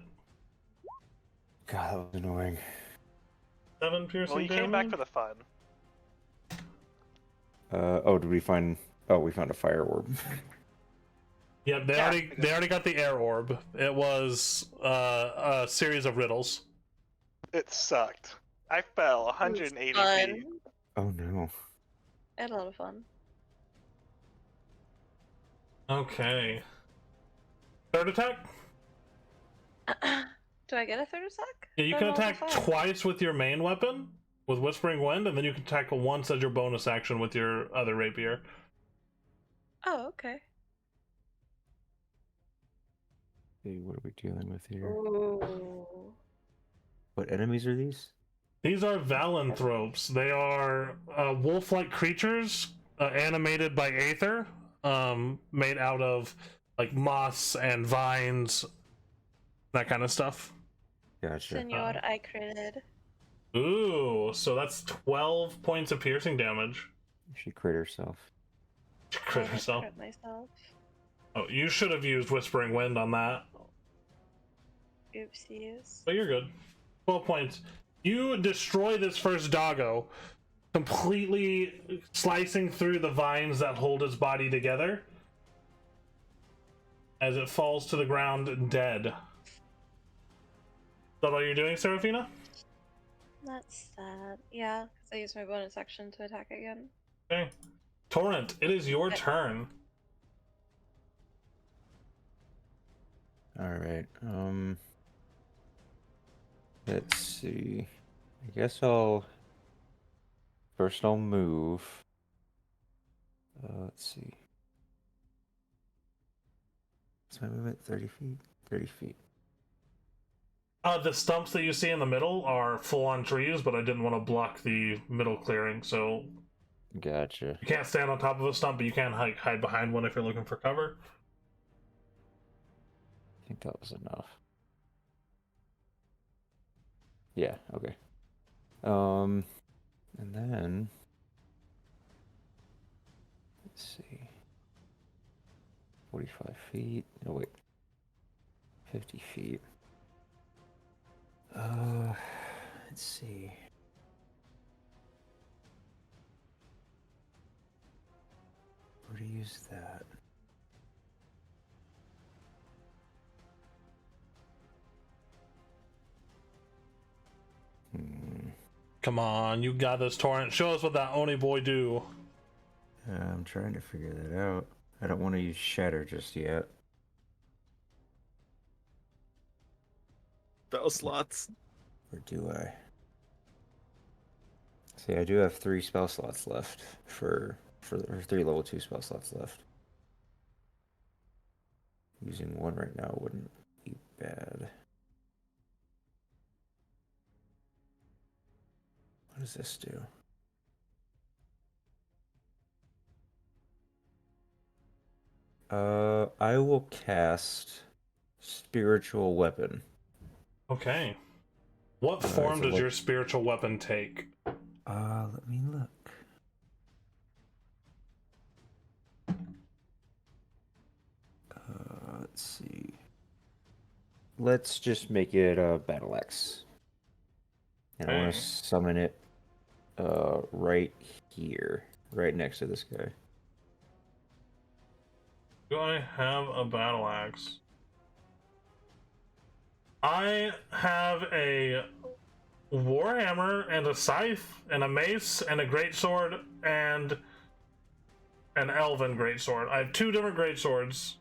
God, that was annoying. 7 piercing Well, you damage. came back for the fun. Oh, did we find... Oh, we found a fire orb. Yep, they Yeah, already got the air orb. It was a series of riddles. It sucked. I fell 180 Fun. feet. Oh no. I had a lot of fun. Okay. Third attack? Do I get a third attack? Yeah, you I can rolled a attack 5. twice with your main weapon, with Whispering Wind, and then you can attack once as your bonus action with your other rapier. Oh, okay. Hey, what are we dealing with here? Ooh. What enemies are these? These are Valanthropes. They are wolf-like creatures animated by Aether, made out of like moss and vines, that kind of stuff. Gotcha. Senor, I critted. Ooh, so that's 12 points of piercing damage. She crit herself. Crit I herself. crit myself. Oh, you should have used Whispering Wind on that, Oopsies. but you're good. 12 points. You destroy this first doggo, completely slicing through the vines that hold its body together as it falls to the ground dead. Is that all you're doing, Seraphina? That's sad. Yeah, because I used my bonus action to attack again. Okay. Torrent, it is your Okay. turn. Alright, let's see. I guess I'll... First I'll move. Let's see. What's my movement? 30 feet? 30 feet. The stumps that you see in the middle are full-on trees, but I didn't want to block the middle clearing, so Gotcha. you can't stand on top of a stump, but you can hide behind one if you're looking for cover. I think that was enough. Yeah, okay. And then... Let's see. 45 feet. No, wait. 50 feet. Let's see. Where to use that? Come on, you got this, Torrent. Show us what that Oni boy do. I'm trying to figure that out. I don't want to use Shatter just yet. Spell slots. Or do I? See, I do have 3 spell slots left or 3 level 2 spell slots left. Using one right now wouldn't be bad. What does this do? I will cast Spiritual Weapon. Okay. What form does your spiritual weapon take? Let me look. Let's see. Let's just make it a battle axe. And I want Okay. to summon it right here, right next to this guy. Do I have a battle axe? I have a warhammer and a scythe and a mace and a greatsword and an elven greatsword. I have 2 different greatswords.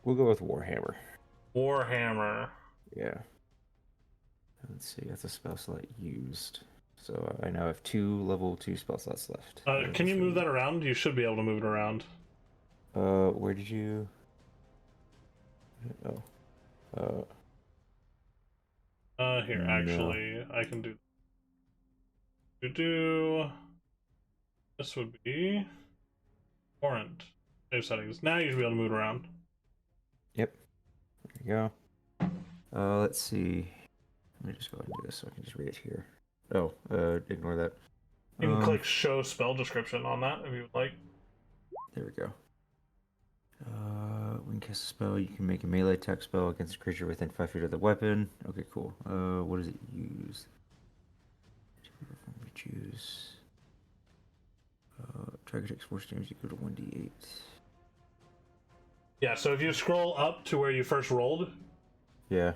We'll go with Warhammer. Warhammer. Yeah. Let's see, that's a spell slot used. So I now have 2 level 2 spell slots left. Can you move that around? You should be able to move it around. Where did you... Oh. Here, No. actually, I can do... This would be... Torrent. Save settings. Now you should be able to move it around. Yep. There you go. Let's see. Let me just go ahead and do this so I can just read it here. Oh, ignore that. You can click show spell description on that if you would like. There we go. When you cast a spell, you can make a melee attack spell against a creature within 5 feet of the weapon. Okay, cool. What does it use? We choose. Target takes 4 damage equal to 1d8. Yeah, so if you scroll up to where you first rolled, Yeah.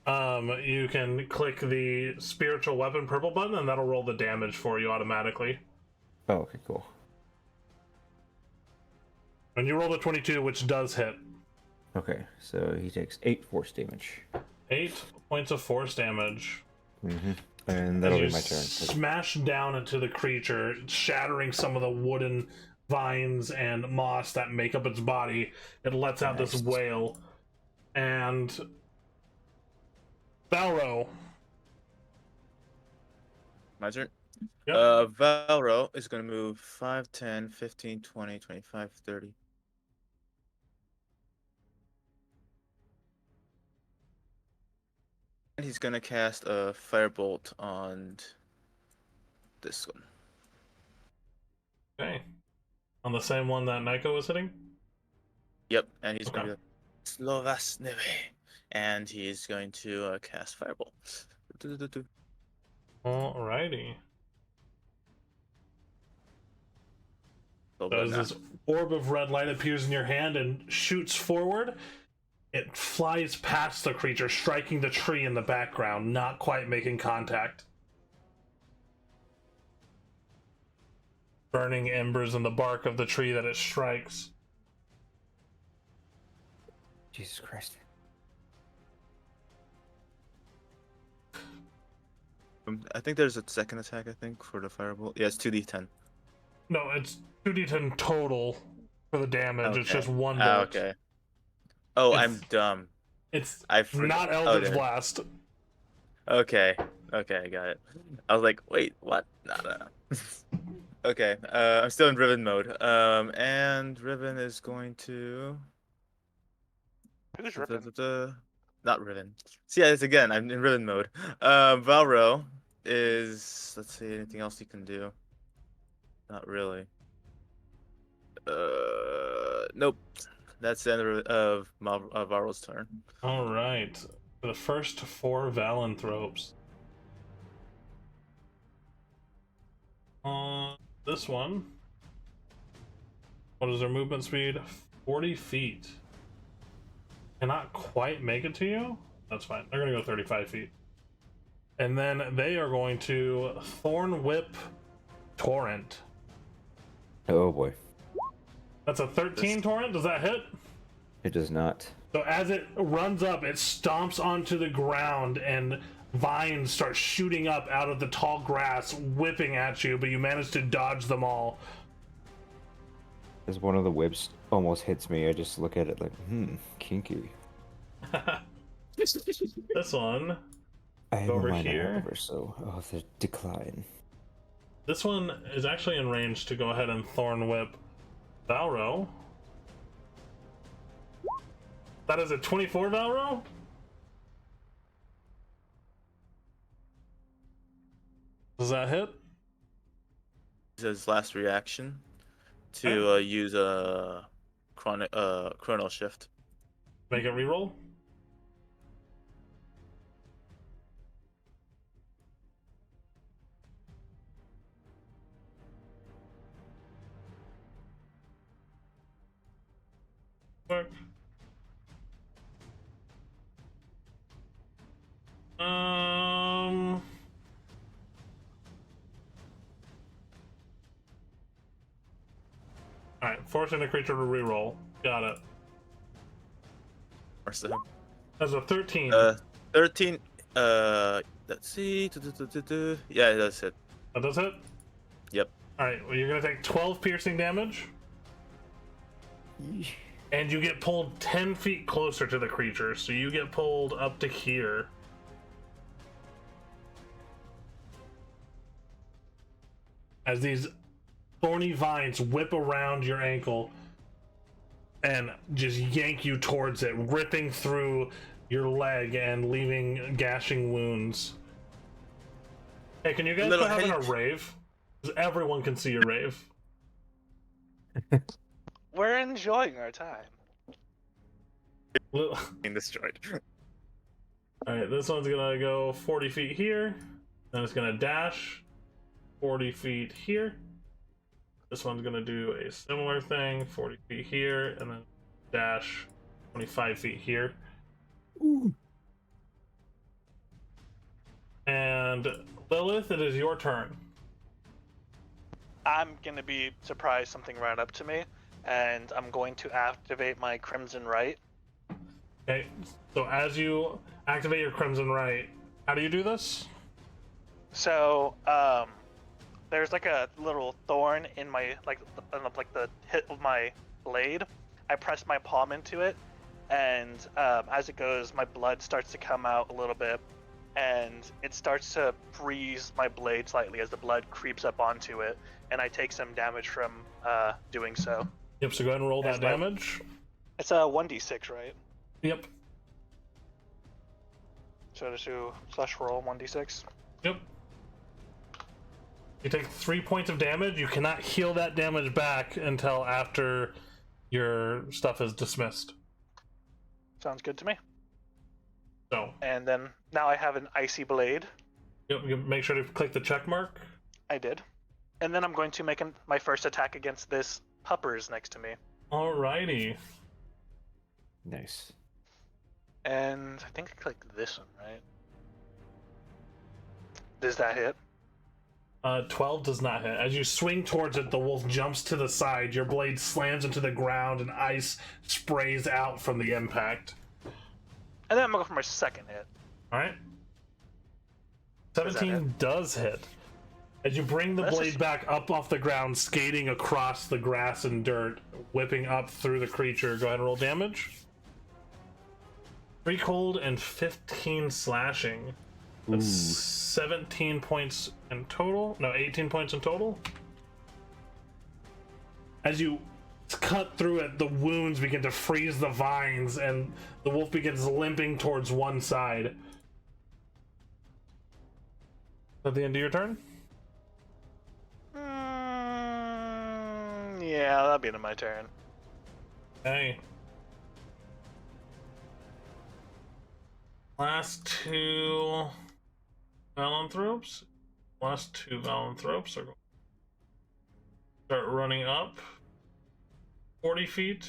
you can click the spiritual weapon purple button and that'll roll the damage for you automatically. Oh, okay, cool. And you rolled a 22, which does hit. Okay, so he takes 8 force damage. 8 points of force damage. Mm-hmm. And that'll As you be my turn. smash down into the creature, shattering some of the wooden vines and moss that make up its body. It lets out this wail. And Balro. My turn. Yep. Valro is going to move 5, 10, 15, 20, 25, 30. And he's going to cast a firebolt on this one. Okay. On the same one that Nico was hitting? Yep, and he's Okay. going to be like, Slovasneve. And he's going to cast firebolt. Alrighty. So So as this orb of red light appears in your hand and shoots forward, it flies past the creature, striking the tree in the background, not quite making contact. Burning embers in the bark of the tree that it strikes. Jesus Christ. I think there's a second attack, I think, for the firebolt. Yeah, it's 2d10. No, it's 2d10 total for the damage. Okay. It's just one bolt. Okay. Oh, It's- I'm dumb. It's I forgot. not Eldritch there. Blast. Okay. Okay, I got it. I was like, wait, what? No. Okay, I'm still in Riven mode. And Riven is going to... Who's ripping? Not Riven. See, yeah, it's again, I'm in Riven mode. Valro is... Let's see, anything else you can do? Not really. Nope. That's the end of Valro's turn. Alright. The first 4 Valanthropes. This one. What is their movement speed? 40 feet. Cannot quite make it to you? That's fine. They're going to go 35 feet. And then they are going to Thorn Whip Torrent. Oh boy. That's a 13 torrent. Does that hit? It does not. So as it runs up, it stomps onto the ground and vines start shooting up out of the tall grass, whipping at you, but you manage to dodge them all. As one of the whips almost hits me, I just look at it like, kinky. This one, I am over a minor, here. however, so of the decline. This one is actually in range to go ahead and Thorn Whip Valro. That is a 24 Valro? Does that hit? His last reaction to use a chrono shift. Make it reroll? Fuck. Alright, forcing the creature to reroll. Got it. Or so. That's a 13. 13. Let's see. Yeah, that's it. That does it? Yep. Alright, well, you're gonna take 12 piercing damage. And you get pulled 10 feet closer to the creature, so you get pulled up to here. As these thorny vines whip around your ankle and just yank you towards it, ripping through your leg and leaving gashing wounds. Hey, can you guys Little quit having a hate. rave? Because everyone can see your rave. We're enjoying our time. Being destroyed. Alright, this one's gonna go 40 feet here. Then it's gonna dash 40 feet here. This one's gonna do a similar thing, 40 feet here, and then dash 25 feet here. Ooh. And Lilith, it is your turn. I'm gonna be surprised something ran up to me, and I'm going to activate my Crimson Right. Okay, so as you activate your Crimson Right, how do you do this? So, there's like a little thorn in my like the hit of my blade. I press my palm into it, and as it goes, my blood starts to come out a little bit, and it starts to freeze my blade slightly as the blood creeps up onto it, and I take some damage from doing so. Yep, so go ahead and roll As that my- damage. It's a 1d6, right? Yep, So just do slash roll 1d6. yep. You take 3 points of damage. You cannot heal that damage back until after your stuff is dismissed. Sounds good to me. So, And then now I have an icy blade. yep, you make sure to click the check mark. I did. And then I'm going to make my first attack against this puppers next to me. Alrighty. Nice. And I think I clicked this one, right? Does that hit? 12 does not hit. As you swing towards it, the wolf jumps to the side. Your blade slams into the ground, and ice sprays out from the impact. And then I'm going to go for my second hit. Alright. Does that 17 does hit. As you bring the That's blade just- back up off the ground, skating across the grass and dirt, whipping up through the creature, go ahead and roll damage. 3 cold and 15 slashing. That's 17 points in total. No, 18 points in total. As you cut through it, the wounds begin to freeze the vines, and the wolf begins limping towards one side. At the end of your turn? Yeah, that'll be my turn. Okay. Last two Valanthropes. Last two Valanthropes are going to start running up 40 feet.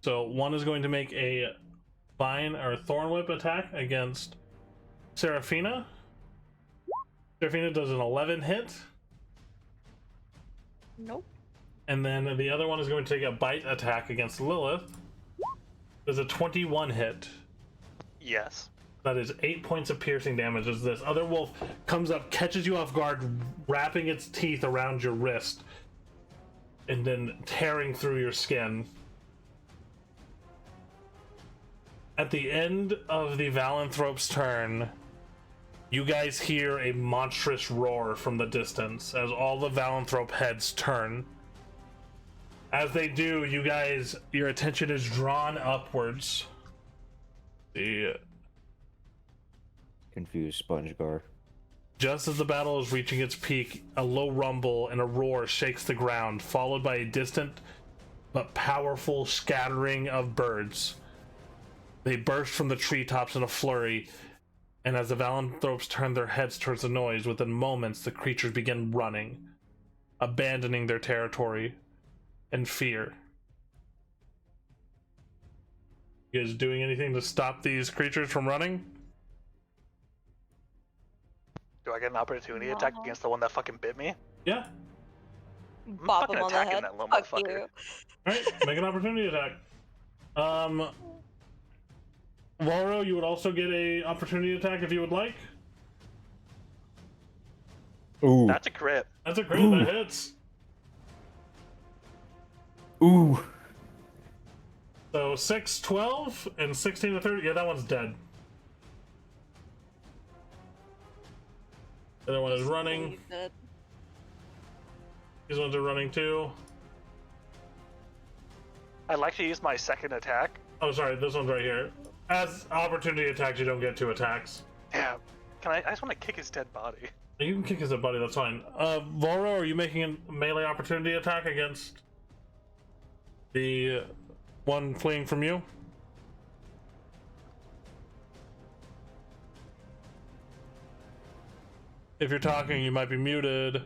So one is going to make a vine or thorn whip attack against Seraphina. Seraphina does an 11 hit. Nope. And then the other one is going to take a bite attack against Lilith. There's a 21 hit. Yes. That is 8 points of piercing damage as this other wolf comes up, catches you off guard, wrapping its teeth around your wrist, and then tearing through your skin. At the end of the Valanthrope's turn, you guys hear a monstrous roar from the distance as all the Valanthrope heads turn. As they do, you guys, your attention is drawn upwards. The Confused sponge gar. Just as the battle is reaching its peak, a low rumble and a roar shakes the ground, followed by a distant but powerful scattering of birds. They burst from the treetops in a flurry, and as the Valanthropes turn their heads towards the noise, within moments the creatures begin running, abandoning their territory in fear. You guys doing anything to stop these creatures from running? Do I get an opportunity attack No. against the one that fucking bit me? Yeah. bop fucking him on the attacking head. that little Fuck motherfucker. you. Alright, make an opportunity attack. Valro, you would also get a opportunity attack if you would like. Ooh. That's a crit. That's a crit, Ooh. that hits. Ooh. So 6, 12, and 16 to 30. Yeah, that one's dead. The other one is running. He's dead. These ones are running too. I'd like to use my second attack. Oh, sorry, this one's right here. As opportunity attacks, you don't get 2 attacks. Yeah. I just want to kick his dead body. You can kick his buddy, that's fine. Volro, are you making a melee opportunity attack against the one fleeing from you? If you're talking, you might be muted.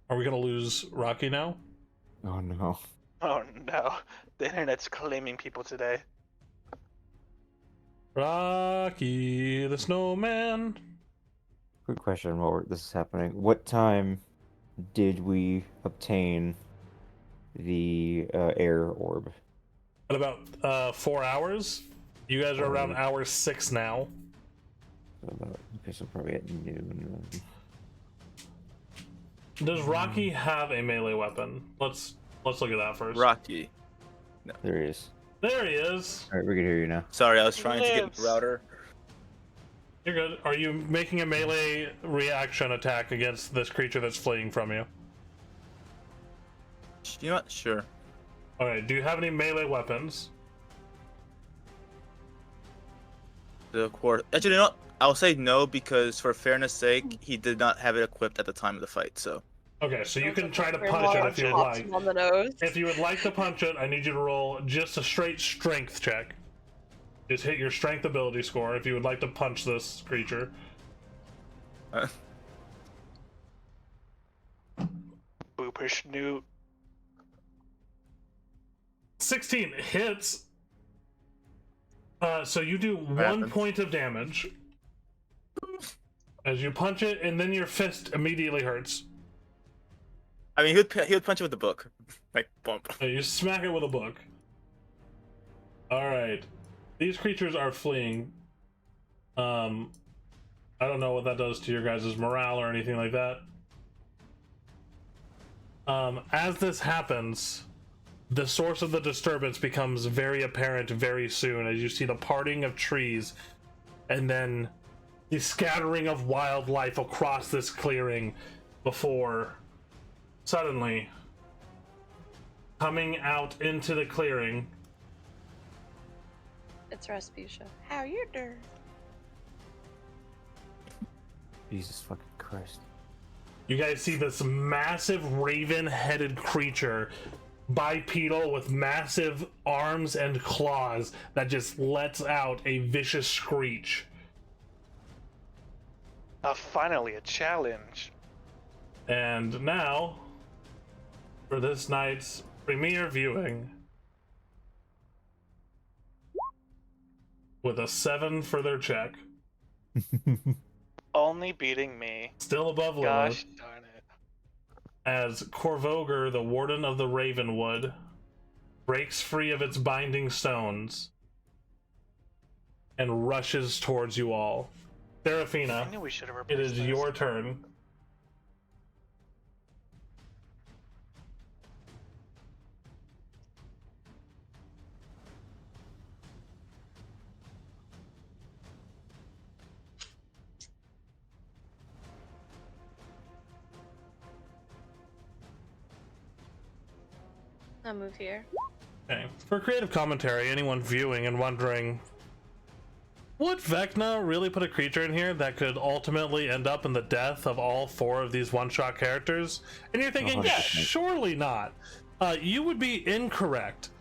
Are we gonna lose Rocky now? Oh no. Oh no. The internet's claiming people today. Rocky the Snowman. Quick question while this is happening. What time did we obtain the air orb? At about 4 hours. You guys are around hour 6 now. Okay, so probably at noon. Does Rocky have a melee weapon? Let's look at that first. Rocky. There he is. There he is. All right, we can hear you now. Sorry, I was trying to get Lives. the router. You're good. Are you making a melee reaction attack against this creature that's fleeing from you? You know what? Sure. Alright, do you have any melee weapons? The quarter. Actually, you know what? I'll say no because, for fairness' sake, he did not have it equipped at the time of the fight. So. Okay, so you can try to Grandma punch it if you would chops like. him on the nose. If you would like to punch it, I need you to roll just a straight strength check. Just hit your strength ability score if you would like to punch this creature. Boopish newt. 16 hits. So you do 1 happened? point of damage as you punch it, and then your fist immediately hurts. I mean, he would punch it with the book, like bump. You smack it with a book. All right, these creatures are fleeing. I don't know what that does to your guys' morale or anything like that. As this happens, the source of the disturbance becomes very apparent very soon as you see the parting of trees and then the scattering of wildlife across this clearing before suddenly coming out into the clearing. It's Rasputia. How you doing? Jesus fucking Christ. You guys see this massive raven-headed creature, bipedal with massive arms and claws that just lets out a vicious screech. Finally, a challenge. And now, for this night's premiere viewing, with a 7 for their check, Only beating me. still above Lilith, Gosh darn it. as Korvoger, the Warden of the Ravenwood, breaks free of its binding stones and rushes towards you all. I Seraphina, knew we should have it replaced is those. your turn. I'll move here. Okay. For creative commentary, anyone viewing and wondering, would Vecna really put a creature in here that could ultimately end up in the death of all 4 of these one-shot characters? And you're thinking, 100%. surely not. You would be incorrect.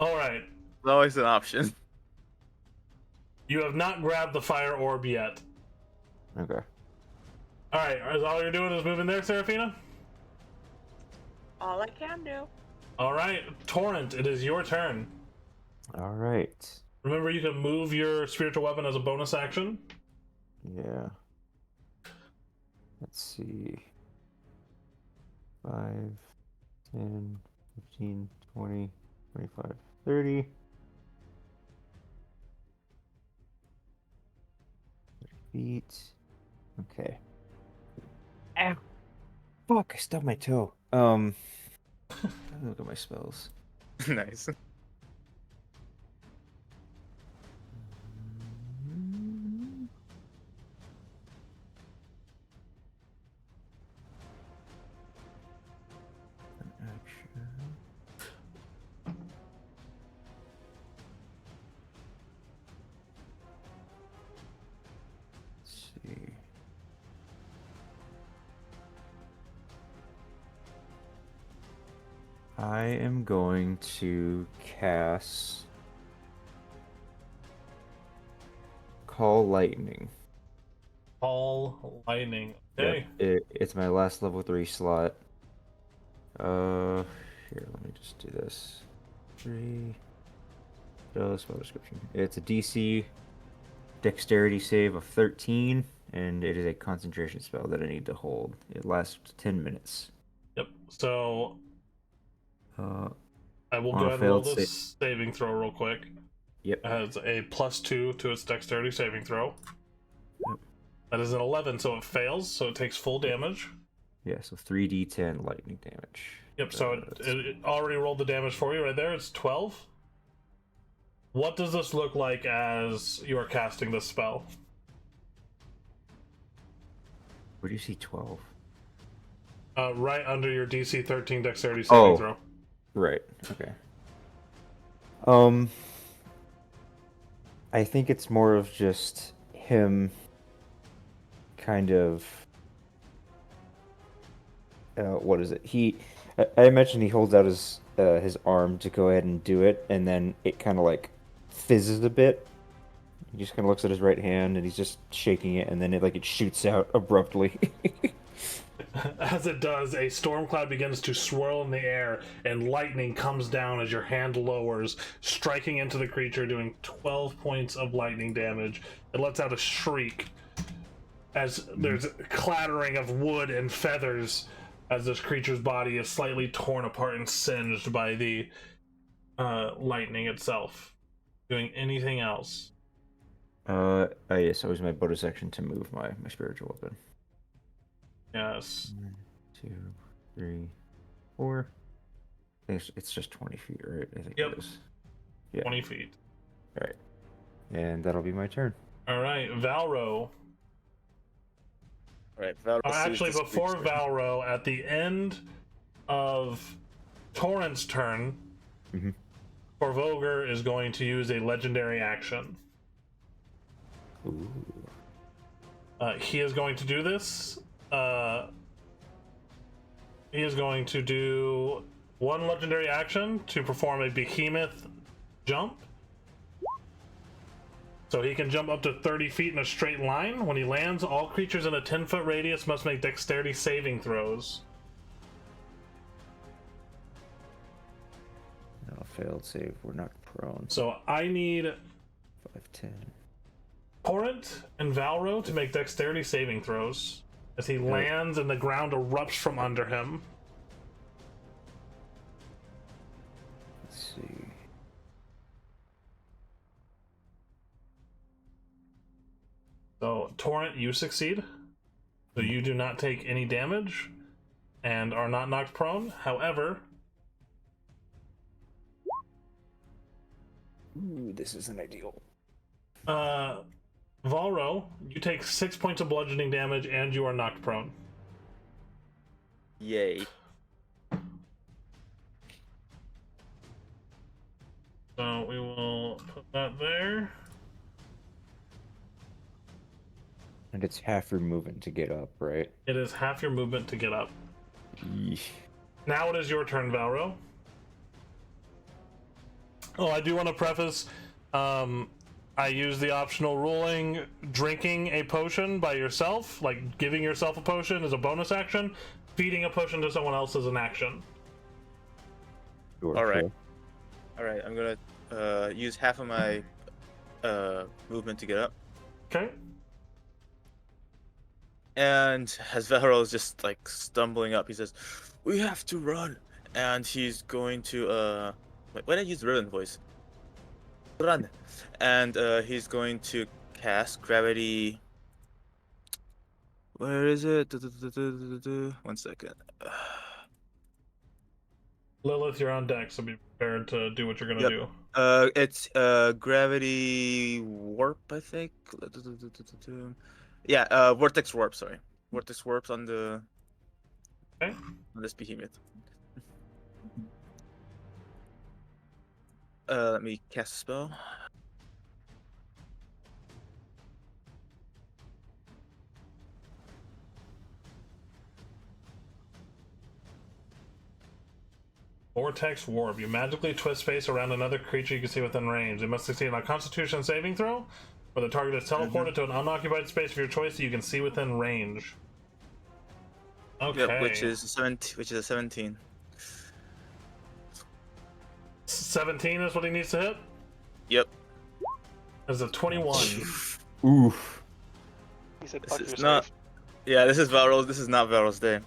Alright. It's always an option. You have not grabbed the fire orb yet. Okay. Alright, is all you're doing is moving there, Seraphina? All I can do. Alright, Torrent, it is your turn. All right. Remember, you can move your spiritual weapon as a bonus action. Yeah. Let's see. 5, 10, 15, 20, 25, 30. Feet. Okay. Ow. Fuck, I stubbed my toe. Look at my spells. Nice. An action. Let's see. I am going to cast Call Lightning. Call lightning. Okay. Yep, it's my last level 3 slot. Here, let me just do this. 3. Spell description. It's a DC dexterity save of 13, and it is a concentration spell that I need to hold. It lasts 10 minutes. Yep. So I will on go a ahead and roll failed this saving throw real quick. Yep. It has a +2 to its dexterity saving throw. Yep. That is an 11, so it fails, so it takes full damage. Yeah, so 3d10 lightning damage. Yep, so it already rolled the damage for you right there. It's 12. What does this look like as you are casting this spell? Where do you see 12? Right under your DC 13 dexterity saving throw. Right, okay. I think it's more of just him kind of what is it? I imagine he holds out his arm to go ahead and do it, and then it kind of like fizzes a bit. He just kind of looks at his right hand, and he's just shaking it, and then it shoots out abruptly. As it does, a storm cloud begins to swirl in the air, and lightning comes down as your hand lowers, striking into the creature, doing 12 points of lightning damage. It lets out a shriek as there's clattering of wood and feathers as this creature's body is slightly torn apart and singed by the lightning itself. Doing anything else? Yes, I was my bonus action to move my spiritual weapon. Yes. 1, 2, 3, 4. I think it's just 20 feet, right? I think Yep. it is. Yeah. 20 feet. All right. And that'll be my turn. All right, Valro. All right, Valro sees Actually, this before creature. Valro, at the end of Torrent's turn, Mhm. Corvoger is going to use a legendary action. Ooh. He is going to do this. He is going to do one legendary action to perform a behemoth jump. So he can jump up to 30 feet in a straight line. When he lands, all creatures in a 10-foot radius must make dexterity saving throws. No, failed save. We're knocked prone. So I need 5, 10. Torrent and Valro to make dexterity saving throws as he lands and the ground erupts from under him. Let's see. So Torrent, you succeed. So you do not take any damage and are not knocked prone. However, Ooh, this isn't ideal. Valro, you take 6 points of bludgeoning damage and you are knocked prone. Yay. So we will put that there. And it's half your movement to get up, right? It is half your movement to get up. Yeesh. Now it is your turn, Valro. Oh, I do want to preface, I use the optional ruling, drinking a potion by yourself, like giving yourself a potion is a bonus action, feeding a potion to someone else is an action. Sure, All right. sure. All right, I'm gonna use half of my movement to get up. Okay. And as Vero is just like stumbling up, he says, "We have to run." And he's going to why did I use Riven voice? Run. And he's going to cast gravity. Where is it? 1 second. Lilith, you're on deck, so be prepared to do what you're gonna Yep. do. It's gravity warp, I think. Yeah, vortex warp. Sorry, vortex warps on the Okay. on this behemoth. Let me cast a spell. Vortex Warp. You magically twist space around another creature you can see within range. It must succeed on a Constitution saving throw, where the target is teleported to an unoccupied space of your choice that you can see within range. Okay. Yep, which is a 17. 17 is what he needs to hit. Yep. That's a 21. Oof. He said, This "Fuck is yourself." not. Yeah, this is Valros. This is not Valros' day.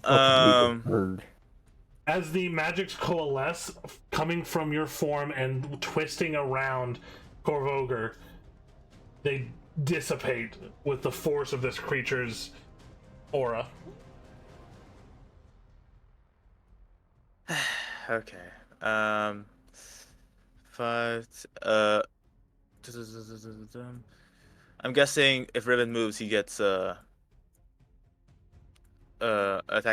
Bird. As the magics coalesce, coming from your form and twisting around Korvoger, they dissipate with the force of this creature's aura. Okay. 5. I'm guessing if Riven moves, he gets attack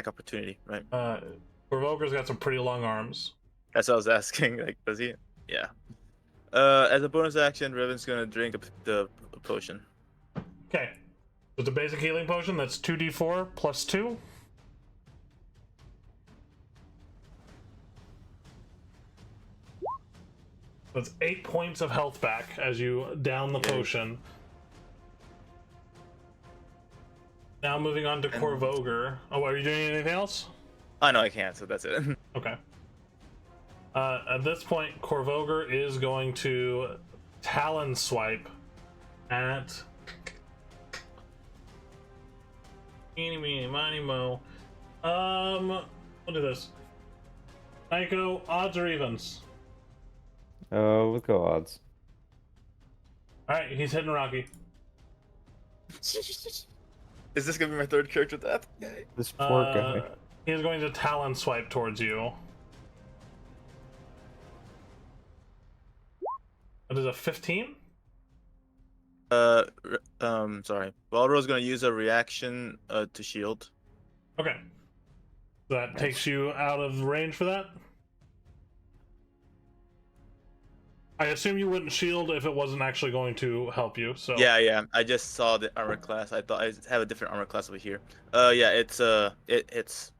opportunity, right? Korvoger's got some pretty long arms. That's what I was asking. Like, does he? Yeah. As a bonus action, Riven's gonna drink the potion. Okay. It's a basic healing potion that's 2d4 plus 2. That's 8 points of health back as you down the potion. Now moving on to Korvoger. Oh, are you doing anything else? Oh no, I can't. So that's it. Okay. At this point, Korvoger is going to Talon Swipe at Eeny, meeny, miny, mo. We'll do this. Nico, odds or evens? We'll go odds. Alright, he's hitting Rocky. Is this gonna be my third character death? This poor guy. He is going to Talon Swipe towards you. That is a 15? Sorry. Valro's gonna use a reaction to shield. Okay. That takes you out of range for that? I assume you wouldn't shield if it wasn't actually going to help you, so... Yeah. I just saw the armor class. I thought I have a different armor class over here. Yeah, it's it hits.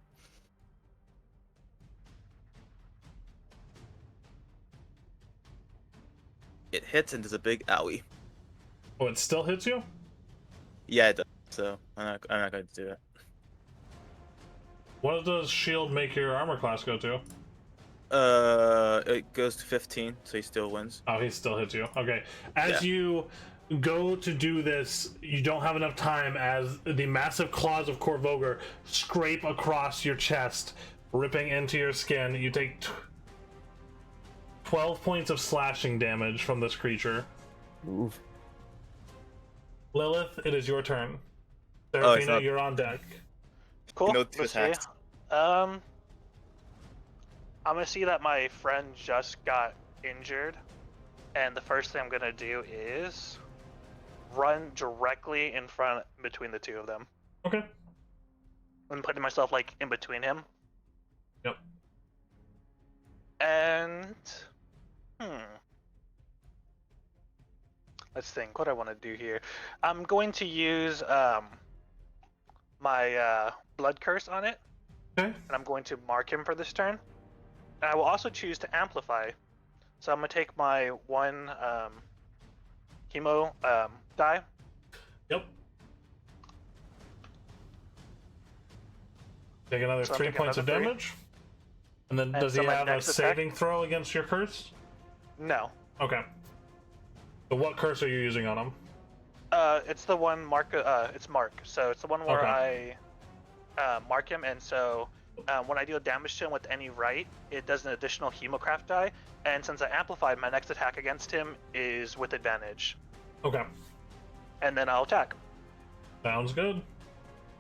It hits and does a big owie. Oh, it still hits you? Yeah, it does. So I'm not going to do it. What does shield make your armor class go to? It goes to 15, so he still wins. Oh, he still hits you. Okay. As you go to do this, you don't have enough time as the massive claws of Korvoger scrape across your chest, ripping into your skin. You take 12 points of slashing damage from this creature. Oof. Lilith, it is your turn. Oh, it's Serafina, not- you're on deck. Cool. No two Let's see. attacks. I'm gonna see that my friend just got injured, and the first thing I'm gonna do is run directly in front between the two of them. Okay. I'm putting myself like in between him. Yep. And let's think what I want to do here. I'm going to use my blood curse on it, Okay. and I'm going to mark him for this turn. And I will also choose to amplify. So I'm gonna take my one chemo die. Yep. Take another So I'm 3 taking points of another 3. damage. And then And does so he my have a next attack- saving throw against your curse? No. Okay. So what curse are you using on him? It's the one mark. It's mark. So it's the one where Okay. I mark him, and so when I deal damage to him with any right, it does an additional Hemocraft die. And since I amplified, my next attack against him is with advantage. Okay. And then I'll attack. Sounds good.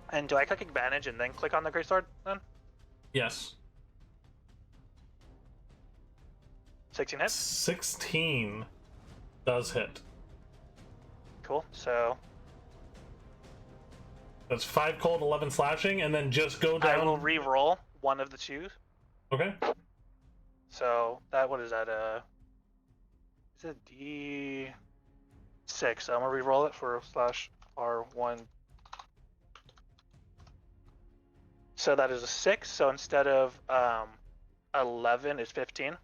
And do I click advantage and then click on the greatsword then? Yes. 16 hits. 16 does hit. Cool. So That's 5 cold, 11 slashing, and then just go down. I will re-roll one of the two. Okay. So that, what is that? Is it D6? So I'm gonna re-roll it for /R1. So that is a 6. So instead of 11, it's 15.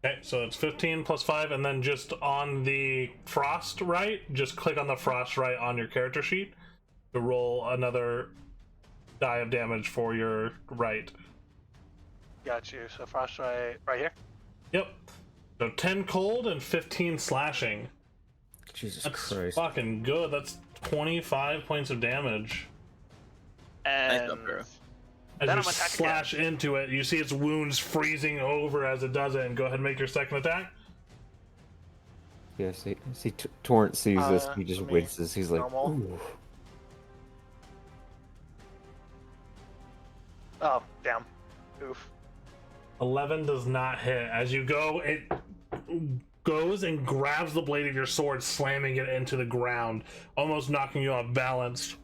Okay, so it's 15 plus 5, and then just on the frost right, just click on the frost right on your character sheet to roll another die of damage for your right. Got you. So frost right here. Yep. So 10 cold and 15 slashing. Jesus That's Christ. fucking good. That's 25 points of damage. And job, bro. As then you I'm attacking slash into it, you see its wounds freezing over as it does it, and go ahead and make your second attack. Yeah, see Torrent sees this, he just let me- winces. He's like, normal. ooh. Oh, damn. Oof. 11 does not hit. As you go, it goes and grabs the blade of your sword, slamming it into the ground, almost knocking you off balance.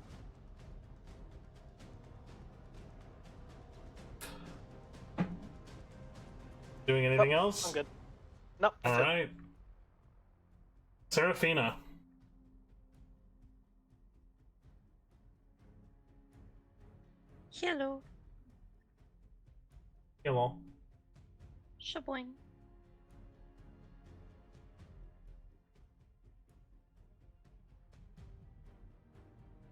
Doing anything else? I'm good. Nope. All that's it. right. Seraphina. Hello. Hello. Shaboing.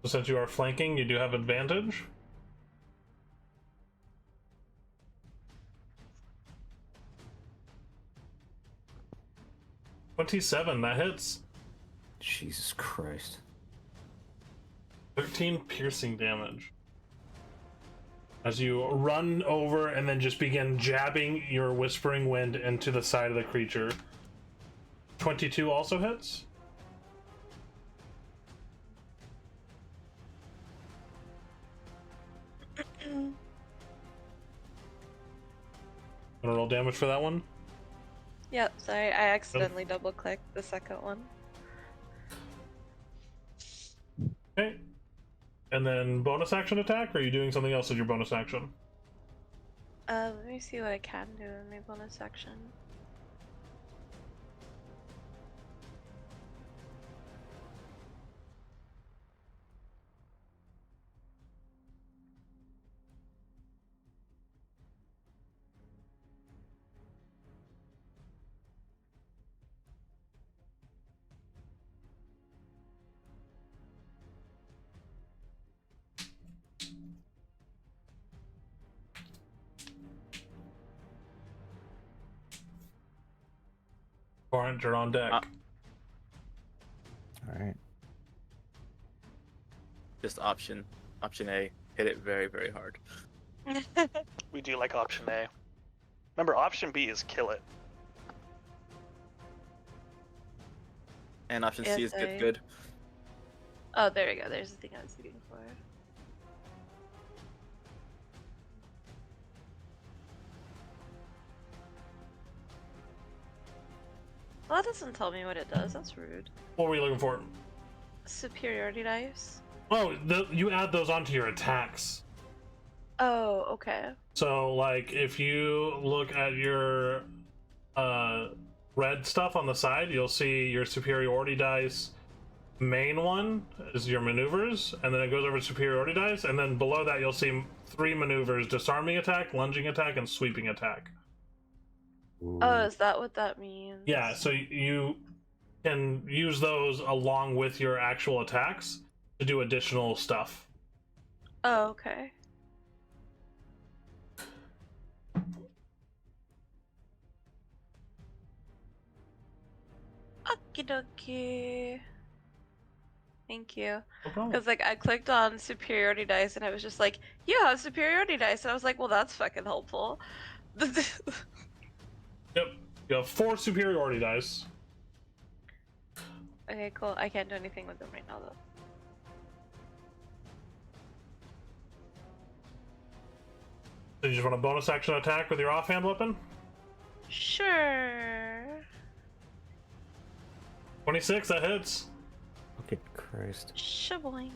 So since you are flanking, you do have advantage. $27, that hits. Jesus Christ. 13 piercing damage. As you run over and then just begin jabbing your Whispering Wind into the side of the creature. 22 also hits. Gonna roll damage for that one? Yep, sorry, I accidentally double clicked the second one. Okay. And then bonus action attack, or are you doing something else with your bonus action? Let me see what I can do in my bonus action. Torrent, you're on deck. Alright. Just option A. Hit it very, very hard. We do like option A. Remember, option B is kill it. And option C is Yes, get I- good. Oh, there we go. There's the thing I was looking for. Well, that doesn't tell me what it does. That's rude. What were you looking for? Superiority dice. Oh, you add those onto your attacks. Oh, okay. So, like, if you look at your red stuff on the side, you'll see your superiority dice. Main one is your maneuvers, and then it goes over to superiority dice, and then below that you'll see 3 maneuvers: disarming attack, lunging attack, and sweeping attack. Ooh. Oh, is that what that means? Yeah, so you can use those along with your actual attacks to do additional stuff. Oh, okay. Okie dokie. Thank you. No problem. Because like I clicked on superiority dice and I was just like, you have superiority dice, and I was like, well, that's fucking helpful. Yep. You have 4 superiority dice. Okay, cool. I can't do anything with them right now though. So you just want a bonus action attack with your offhand weapon? Sure. 26, that hits. Fucking Christ. Shaboing.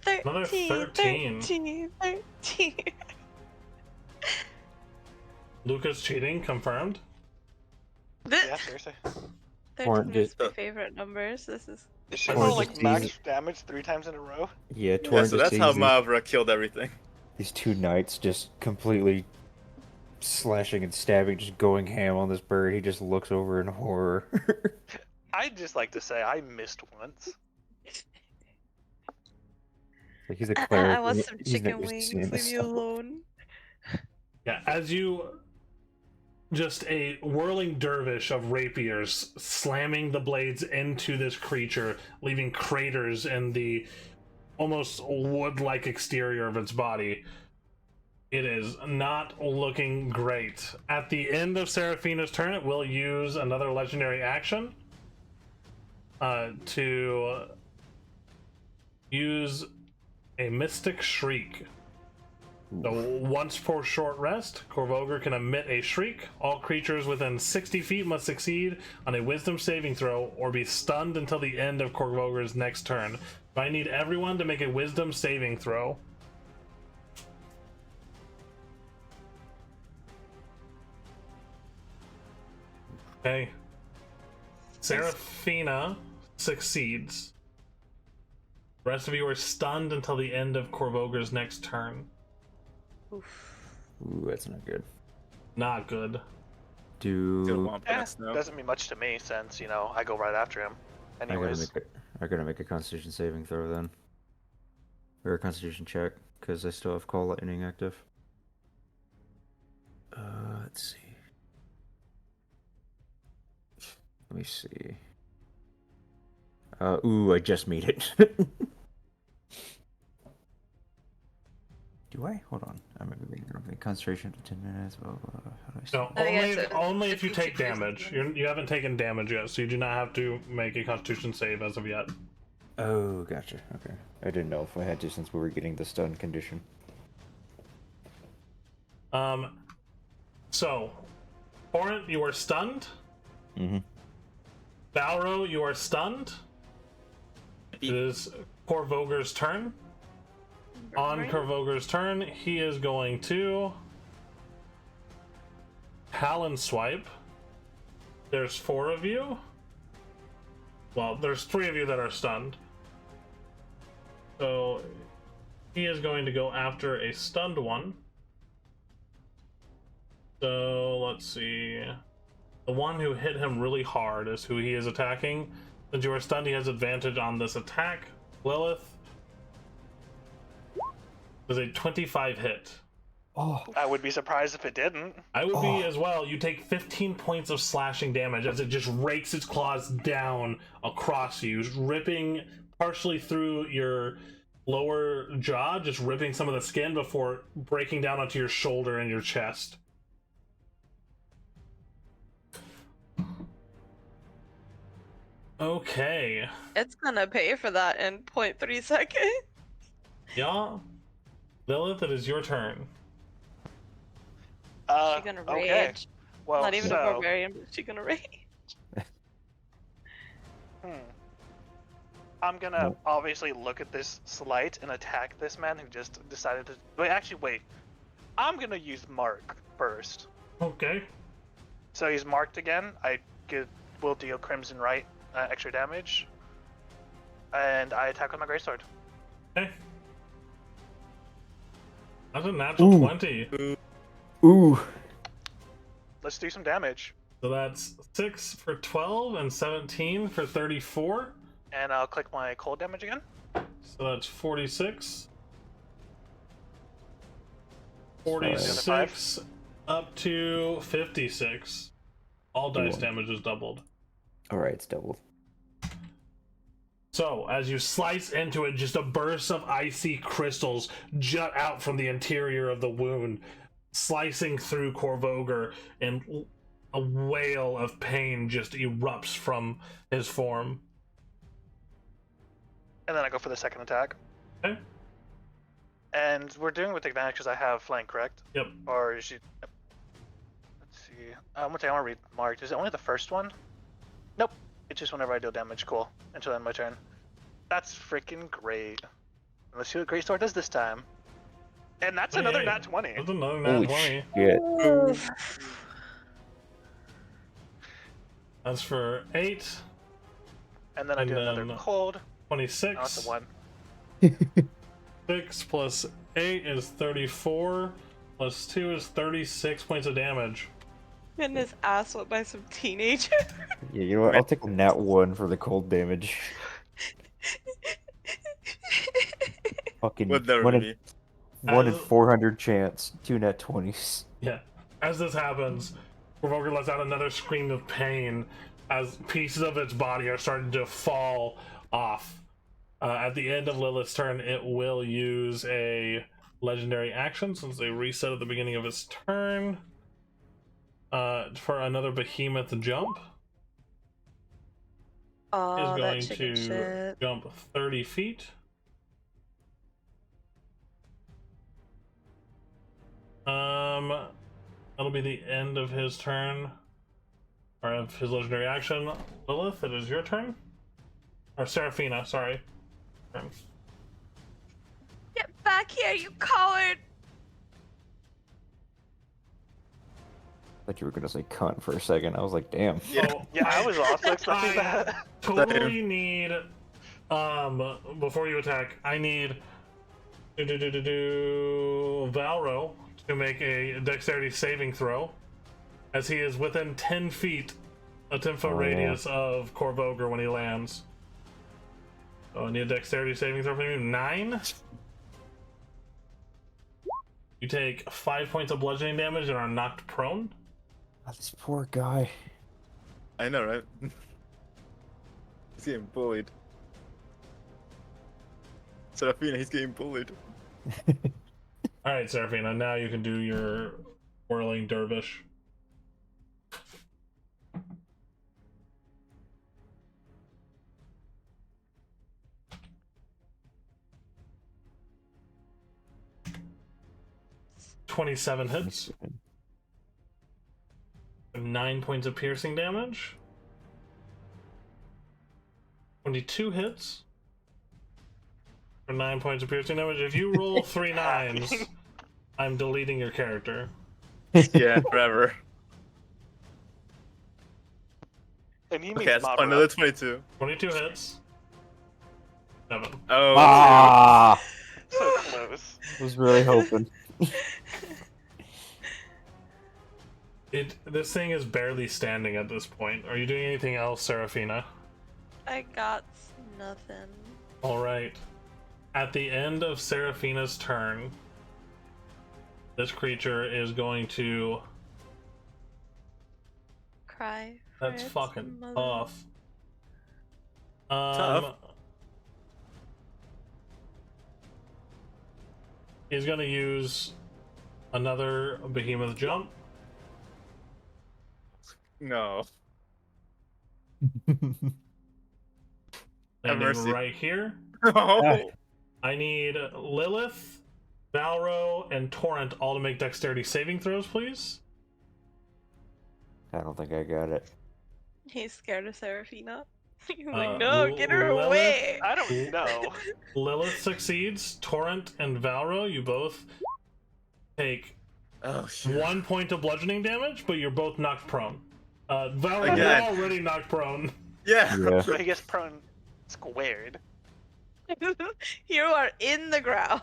Another 13. 13. Lucas cheating, confirmed. Yeah, seriously. 13 is just- my favorite numbers. This is. Did she Or roll just like max these- damage 3 times in a row? Yeah, Yeah, Torrent so just that's how sees Mavra killed everything. these 2 knights just completely slashing and stabbing, just going ham on this bird. He just looks over in horror. I'd just like to say I missed once. Like he's a I cleric. want and some he's chicken never wings. seen Leave this me stuff. alone. Yeah, as you just a whirling dervish of rapiers slamming the blades into this creature, leaving craters in the almost wood-like exterior of its body. It is not looking great. At the end of Seraphina's turn, it will use another legendary action to use a Mystic Shriek. So once per short rest, Korvoger can emit a shriek. All creatures within 60 feet must succeed on a wisdom saving throw or be stunned until the end of Korvoger's next turn. I need everyone to make a wisdom saving throw. Okay. Seraphina succeeds. The rest of you are stunned until the end of Korvoger's next turn. Oof. Ooh, that's not good. Not good. Still Do womp Eh, ass, no? doesn't mean much to me since, you know, I go right after him. Anyways. I gotta make a Constitution saving throw then, or a Constitution check because I still have Call Lightning active. Let's see. Let me see. Ooh, I just made it. Do I? Hold on. I'm reading something. Concentration for 10 minutes. Blah, blah, blah. How do I say No, Oh, yeah, only, it's a- only if you it's take a- damage. You haven't taken damage yet, so you do not have to make a Constitution save as of yet. Oh, gotcha. Okay. I didn't know if I had to since we were getting the stun condition. So, Torrent, you are stunned. Mm-hmm. Balro, you are stunned. It is Korvoger's turn. On Right? Korvoger's turn, he is going to Talon Swipe. There's 4 of you. Well, there's 3 of you that are stunned. So he is going to go after a stunned one. So let's see. The one who hit him really hard is who he is attacking. Since you are stunned, he has advantage on this attack. Lilith is a 25 hit. Oh, I would be surprised if it didn't. I would be Oh. as well. You take 15 points of slashing damage as it just rakes its claws down across you, ripping partially through your lower jaw, just ripping some of the skin before breaking down onto your shoulder and your chest. Okay. It's gonna pay for that in 0.3 seconds. Yeah. Lilith, it is your turn. She's gonna Okay. rage. Well, Not even a so, barbarian, but she's gonna rage. I'm gonna Nope. obviously look at this slight and attack this man who just decided to. Wait, actually, wait. I'm gonna use Mark first. Okay. So he's marked again. Will deal Crimson Right extra damage, and I attack with my greatsword. Okay. That's a natural Ooh. 20. ooh. Let's do some damage, So that's 6 for 12 and 17 for 34. and I'll click my cold damage again. So that's 46. The other 46 up to 56. All dice Cool. damage is doubled. All right, it's doubled. So, as you slice into it, just a burst of icy crystals jut out from the interior of the wound, slicing through Korvoger, and a wail of pain just erupts from his form. And then I go for the second attack. Okay. And we're doing with advantage because I have flank, correct? Yep. Or is she... Let's see. I want to read marked. Is it only the first one? Nope. It's just whenever I deal damage. Cool. Until end my turn. That's freaking great. Let's see what Great Sword does this time. And that's another nat 20. That's another nat Holy 20. shit. That's for 8. And then I And do another then- cold. 26. Oh, it's a 1. 6 plus 8 is 34. Plus 2 is 36 points of damage. Getting his ass whipped by some teenager. Yeah, you know what? I'll take a nat 1 for the cold damage. Fucking Would never one in, be. 1 in 400 chance. 2 nat 20s. Yeah. As this happens, Korvoger lets out another scream of pain as pieces of its body are starting to fall off. At the end of Lilith's turn, it will use a legendary action since they reset at the beginning of its turn for another behemoth jump. Oh, Is that going chicken to shit. jump 30 feet. That'll be the end of his turn, or of his legendary action. Lilith, it is your turn. Or Seraphina, sorry. Get back here, you coward! Thought you were gonna say cunt for a second. I was like, damn. Yeah. So Yeah, I was also expecting I that. totally need, before you attack, I need Valro to make a dexterity saving throw, as he is within 10 feet, a 10-foot Oh, radius of Korvoger when he lands. So I need a dexterity saving throw from you. 9. You take 5 points of bludgeoning damage and are knocked prone. Oh, this poor guy. I know, right? He's getting bullied. Serafina, he's getting bullied. Alright, Seraphina, now you can do your whirling dervish. "27 hits, 9 points of piercing damage. 22 hits for 9 points of piercing damage. If you roll 3 nines, I'm deleting your character. Yeah, forever. And he means Okay, that's Mabra. another 22. 22 hits. 7. Oh, Ah! So close. Was really hoping. This thing is barely standing at this point. Are you doing anything else, Seraphina? I got nothing. Alright. At the end of Seraphina's turn, this creature is going to... Cry. for That's its fucking mother. tough. Tough? He's gonna use another behemoth jump. no. Landing mercy. right here. No. I need Lilith, Valro, and Torrent all to make dexterity saving throws, please. I don't think I got it. He's scared of Seraphina. He's Uh, like, no, get her Lilith? away! I don't know. Lilith succeeds. Torrent and Valro, you both take Oh, shit. 1 point of bludgeoning damage, but you're both knocked prone. Valro, Again. you're already knocked prone. Yeah. Yeah. So he gets prone squared. You are in the ground.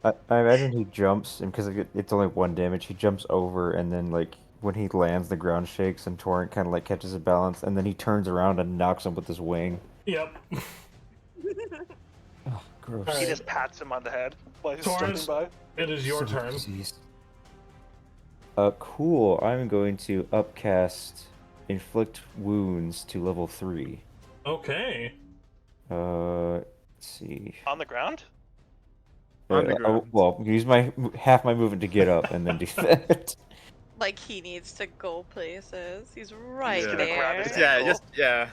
I imagine he jumps, and because it's only 1 damage, he jumps over, and then, like, when he lands, the ground shakes, and Torrent kind of, like, catches his balance, and then he turns around and knocks him with his wing. Yep. Oh, gross. He Alright. just pats him on the head while he's Taurus. stepping by. It is your So turn. diseased. Cool. I'm going to upcast inflict wounds to level 3. Okay. Let's see. On the ground? On the ground. Well, use my half my movement to get up and then do that. Like he needs to go places. He's right gonna grab there. his Yeah, ankle. yeah.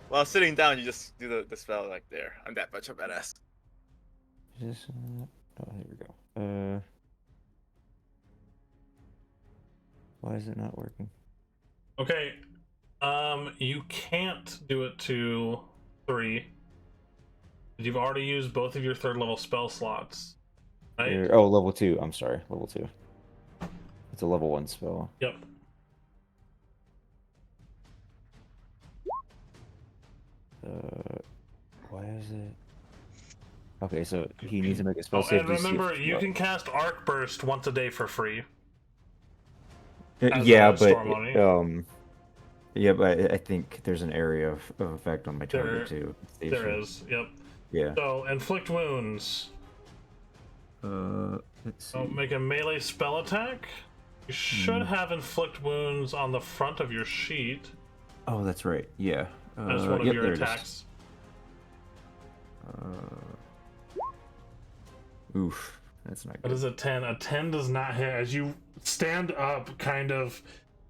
While sitting down, you just do the spell like there. I'm that much of a badass. Just, oh, here we go. Why is it not working? Okay. You can't do it to 3. You've already used both of your 3rd level spell slots. Right? Oh, level 2. I'm sorry, level 2. It's a level 1 spell. Yep. Why is it? Okay, so he needs to make a spell Oh, save. and remember, you can cast Arc Burst once a day for free. as Yeah, a but storm on yeah, but I think there's an area of effect on my There- target too. There is. Yep. Yeah. So inflict wounds. Let's see. So make a melee spell attack. You should have inflict wounds on the front of your sheet Oh, that's right. Yeah. as one of yep, your there it is. attacks. Oof, that's not That good. is a 10. A 10 does not hit. As you stand up, kind of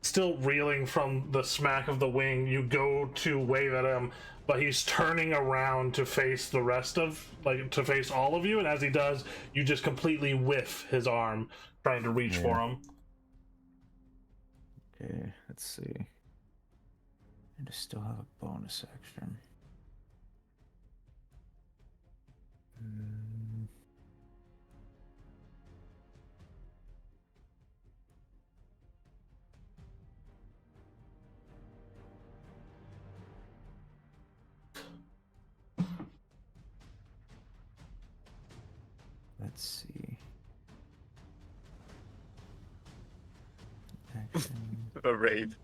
still reeling from the smack of the wing, you go to wave at him, but he's turning around to face the rest of, to face all of you, and as he does, you just completely whiff his arm, trying to reach for him. Okay, let's see. And I still have a bonus action. Let's see. Action. A raid.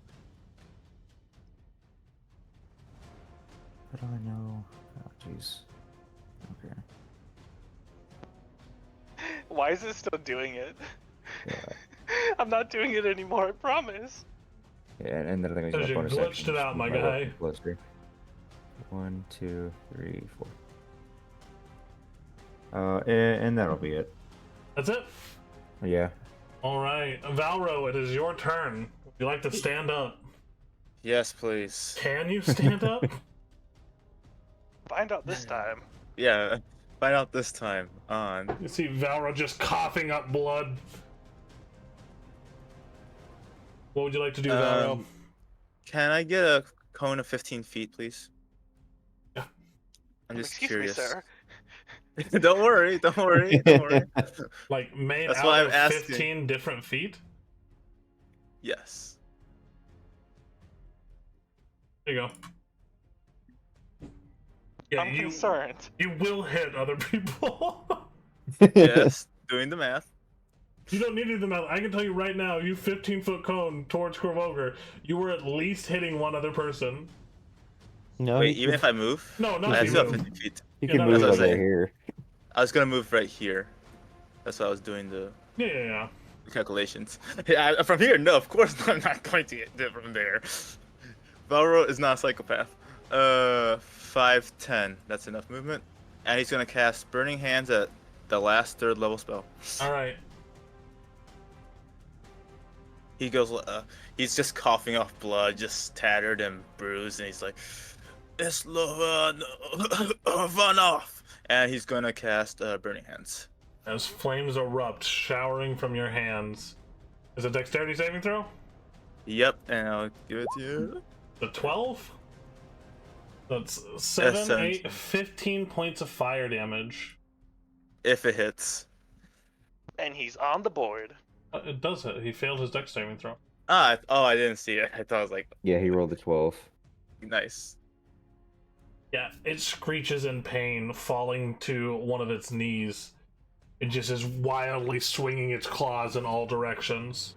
How do I know? Oh, jeez. Okay. Why is it still doing it? Yeah. I'm not doing it anymore, I promise. Yeah, and then I think I Because got you bonus glitched action. it out, my Move guy. weapon closer. 1, 2, 3, 4. And that'll be it. That's it. Yeah. All right, Valro, it is your turn. Would you like to stand up? Yes, please. Can you stand up? Find out this time. Yeah. Find out this time on. You see Valro just coughing up blood. What would you like to do, Valro? Can I get a cone of 15 feet, please? Yeah. I'm just Excuse curious. me, sir. Don't worry, don't worry, don't worry. Like made That's out why I'm of asking. 15 different feet? Yes. There you go. Yeah, I'm concerned. you will hit other people. Yes. Doing the math. You don't need to do the math. I can tell you right now, you 15-foot cone towards Korvoger, you were at least hitting one other person. No, Wait, he even if I move? No, not I if still you have move. 15 feet. he Yeah, can no, move that's like what I'm right saying. here. I was gonna move right here. That's why I was doing the Yeah. calculations. Yeah, from here, no, of course I'm not going to get it from there. Valro is not a psychopath. 5'10", that's enough movement. And he's gonna cast Burning Hands at the last 3rd level spell. All right. He goes, he's just coughing off blood, just tattered and bruised, and he's like, "It's run off!" And he's gonna cast Burning Hands. As flames erupt, showering from your hands. Is it dexterity saving throw? Yep, and I'll give it to you. The 12? That's 7, 17. 8, 15 points of fire damage. If it hits. And he's on the board. It does hit. He failed his dex saving throw. I didn't see it. I thought I was like, Yeah, he rolled a 12. nice. Yeah, it screeches in pain, falling to one of its knees. It just is wildly swinging its claws in all directions.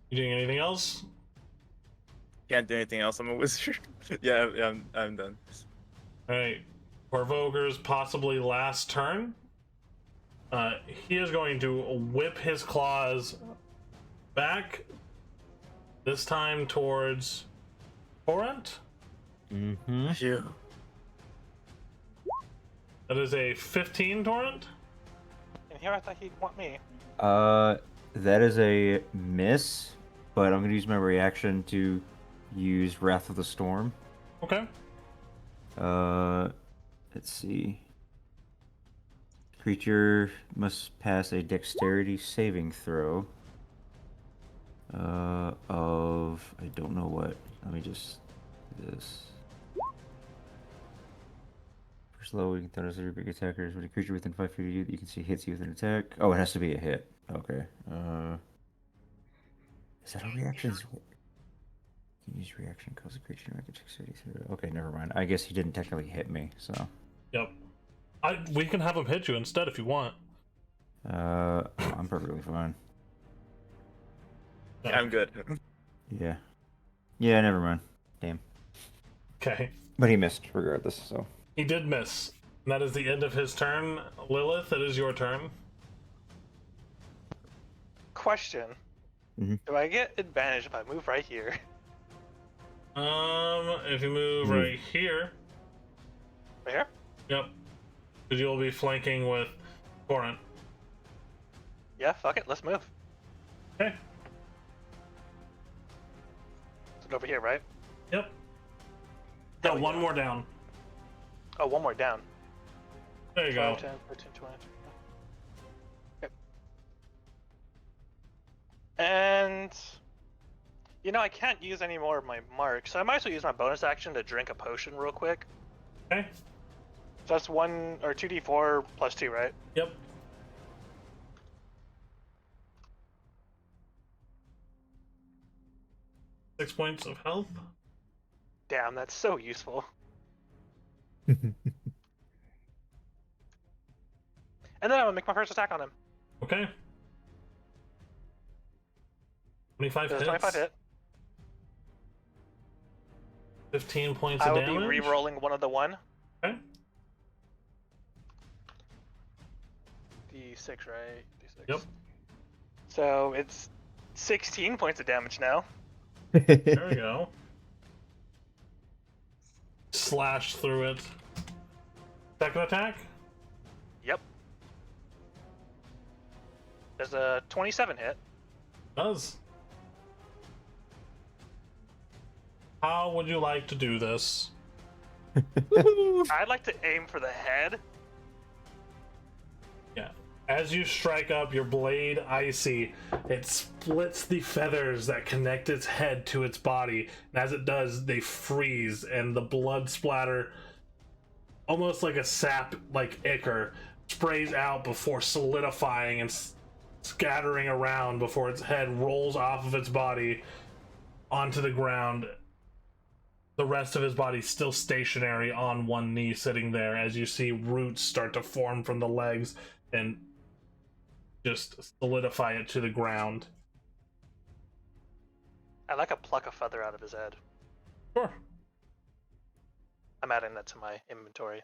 You doing anything else? Can't do anything else. I'm a wizard. Yeah, I'm done. Alright. Korvoger's possibly last turn. He is going to whip his claws back. This time towards Torrent. Mm-hmm. Phew. That is a 15 Torrent. And here I thought he'd want me. That is a miss, but I'm gonna use my reaction to use Wrath of the Storm. Okay. Let's see. Creature must pass a dexterity saving throw. Of I don't know what. Let me just do this. For slow, you can throw as big attackers. When a creature within 5 feet of you that you can see hits you with an attack. Oh, it has to be a hit. Okay. Is that how reactions work? You can use reaction cause a creature to make a dexterity throw. Okay, never mind. I guess he didn't technically hit me, so. Yep. We can have him hit you instead if you want. I'm perfectly fine. I'm good. Yeah. Yeah, never mind. Damn. Okay. But he missed regardless, so. He did miss. And that is the end of his turn. Lilith, it is your turn. Question. Mhm. Do I get advantage if I move right here? If you move Move. right here, Right here? yep, because you'll be flanking with Torrent. Yeah, fuck it, let's move. Okay. So over here, right? Yep. There Got we one go. more down. Oh, one more down. There you 12, go. 10, 13, 20. Okay. And you know, I can't use any more of my marks, so I might as well use my bonus action to drink a potion real quick. Okay. So that's 1 or 2d4 plus 2, right? Yep. Six points of health. Damn, that's so useful. And then I'm gonna make my first attack on him. Okay. 25 Does hits. 25 hit? 15 points I of will damage. be re-rolling one of the one. Okay. D6, right? D6. Yep. So it's 16 points of damage now. There we go. Slash through it. Second attack. Yep. There's a 27 hit. Does. How would you like to do this? I'd like to aim for the head. Yeah. As you strike up your blade icy, it splits the feathers that connect its head to its body. And as it does, they freeze and the blood splatter, almost like a sap, like ichor, sprays out before solidifying and scattering around before its head rolls off of its body onto the ground. The rest of his body still stationary on one knee, sitting there, as you see roots start to form from the legs and just solidify it to the ground. I'd like to pluck a feather out of his head. Sure. I'm adding that to my inventory.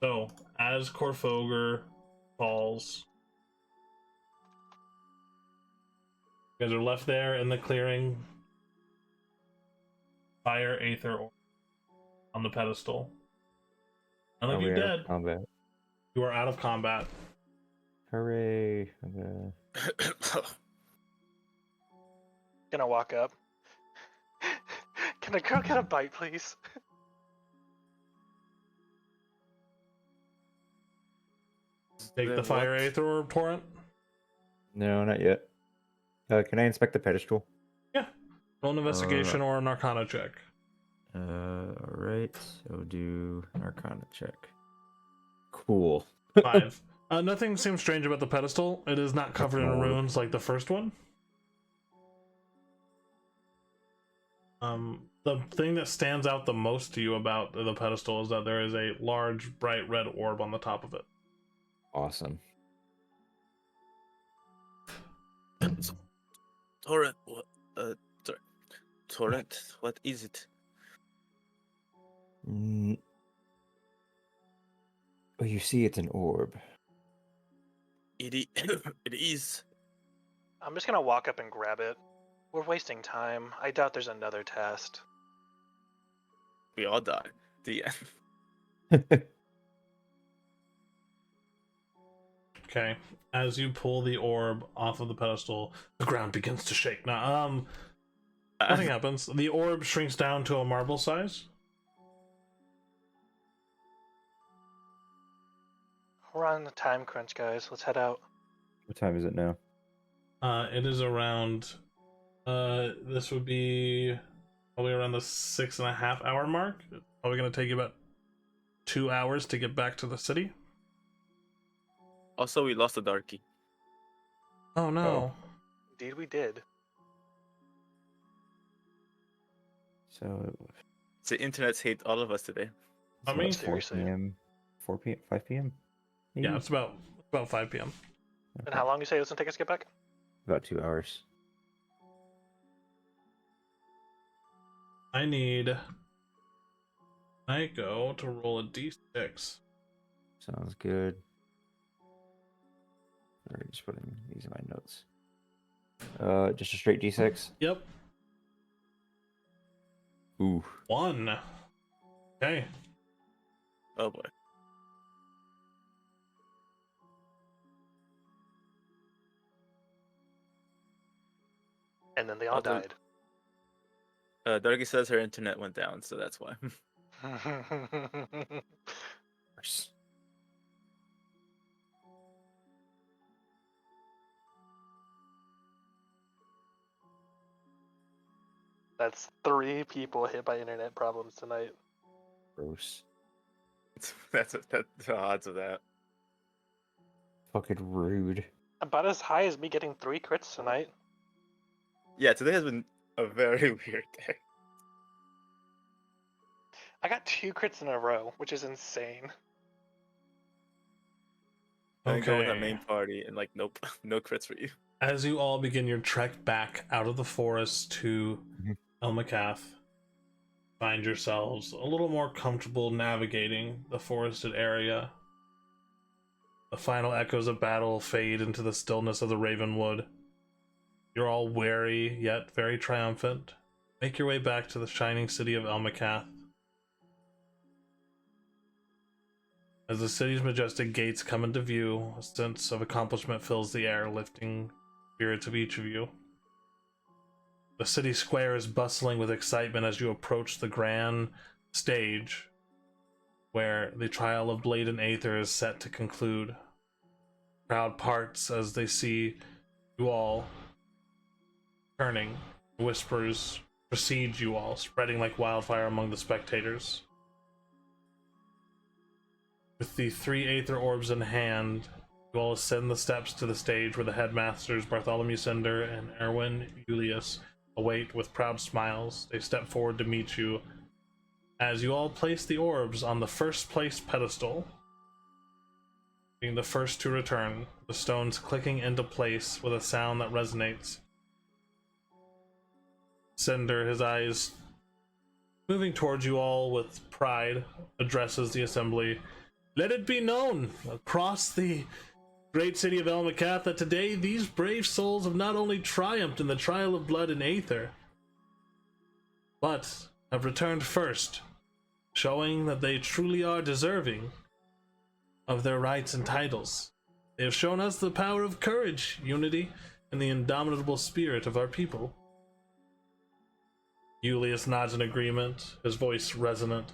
So, as Corfoger falls, you guys are left there in the clearing. Fire Aether on the pedestal. None of you dead. Combat. You are out of combat. Hooray. Okay. Gonna walk up. Can I go get a bite, please? Take the Then Fire what? Aether Orb Torrent. No, not yet. Can I inspect the pedestal? Yeah. Roll an investigation or an arcana check. Alright. So do an arcana check. Cool. 5. Nothing seems strange about the pedestal. It is not covered in Orb. runes like the first one. The thing that stands out the most to you about the pedestal is that there is a large, bright red orb on the top of it. Awesome. Torrent, what? Sorry. Torrent, what is it? Well, you see, it's an orb. It is. I'm just gonna walk up and grab it. We're wasting time. I doubt there's another test. We all die. The end. Okay. As you pull the orb off of the pedestal, the ground begins to shake. Now, nothing happens. The orb shrinks down to a marble size. We're on the time crunch, guys. Let's head out. What time is it now? It is around. This would be probably around the 6.5 hour mark. It's probably going to take you about 2 hours to get back to the city. Also, we lost a darkie. Oh no. Indeed, we did. So The internet's hate all of us today. I it's mean, what, 4 seriously. p.m. 4 p.m. 5 p.m. Maybe? Yeah, it's about 5 p.m. And how long you say it's gonna take us to get back? About 2 hours. I need Nico to roll a d6. Sounds good. Alright, just putting these in my notes. Just a straight d6. Yep. Ooh. 1. Okay. Oh boy. And then they all Although- died. Darkie says her internet went down, so that's why. That's 3 people hit by internet problems tonight. Gross. That's the odds of that. Fucking rude. About as high as me getting 3 crits tonight. Yeah, today has been a very weird day. I got 2 crits in a row, which is insane. I go with our Okay. main party and like, nope, no crits for you. As you all begin your trek back out of the forest to Mhm. Elmacath, find yourselves a little more comfortable navigating the forested area. The final echoes of battle fade into the stillness of the Ravenwood. You're all wary, yet very triumphant. Make your way back to the shining city of Elmacath. As the city's majestic gates come into view, a sense of accomplishment fills the air, lifting spirits of each of you. The city square is bustling with excitement as you approach the grand stage where the trial of Blade and Aether is set to conclude. Crowd parts as they see you all turning. Whispers precede you all, spreading like wildfire among the spectators. With the 3 Aether orbs in hand, you all ascend the steps to the stage where the headmasters Bartholomew Cinder and Erwin Julius await with proud smiles. They step forward to meet you as you all place the orbs on the first place pedestal. Being the first to return, the stones clicking into place with a sound that resonates. Cinder, his eyes moving towards you all with pride, addresses the assembly. Let it be known across the great city of Elmacath that today these brave souls have not only triumphed in the trial of blood and Aether, but have returned first, showing that they truly are deserving of their rights and titles. They have shown us the power of courage, unity, and the indomitable spirit of our people. Julius nods in agreement, his voice resonant.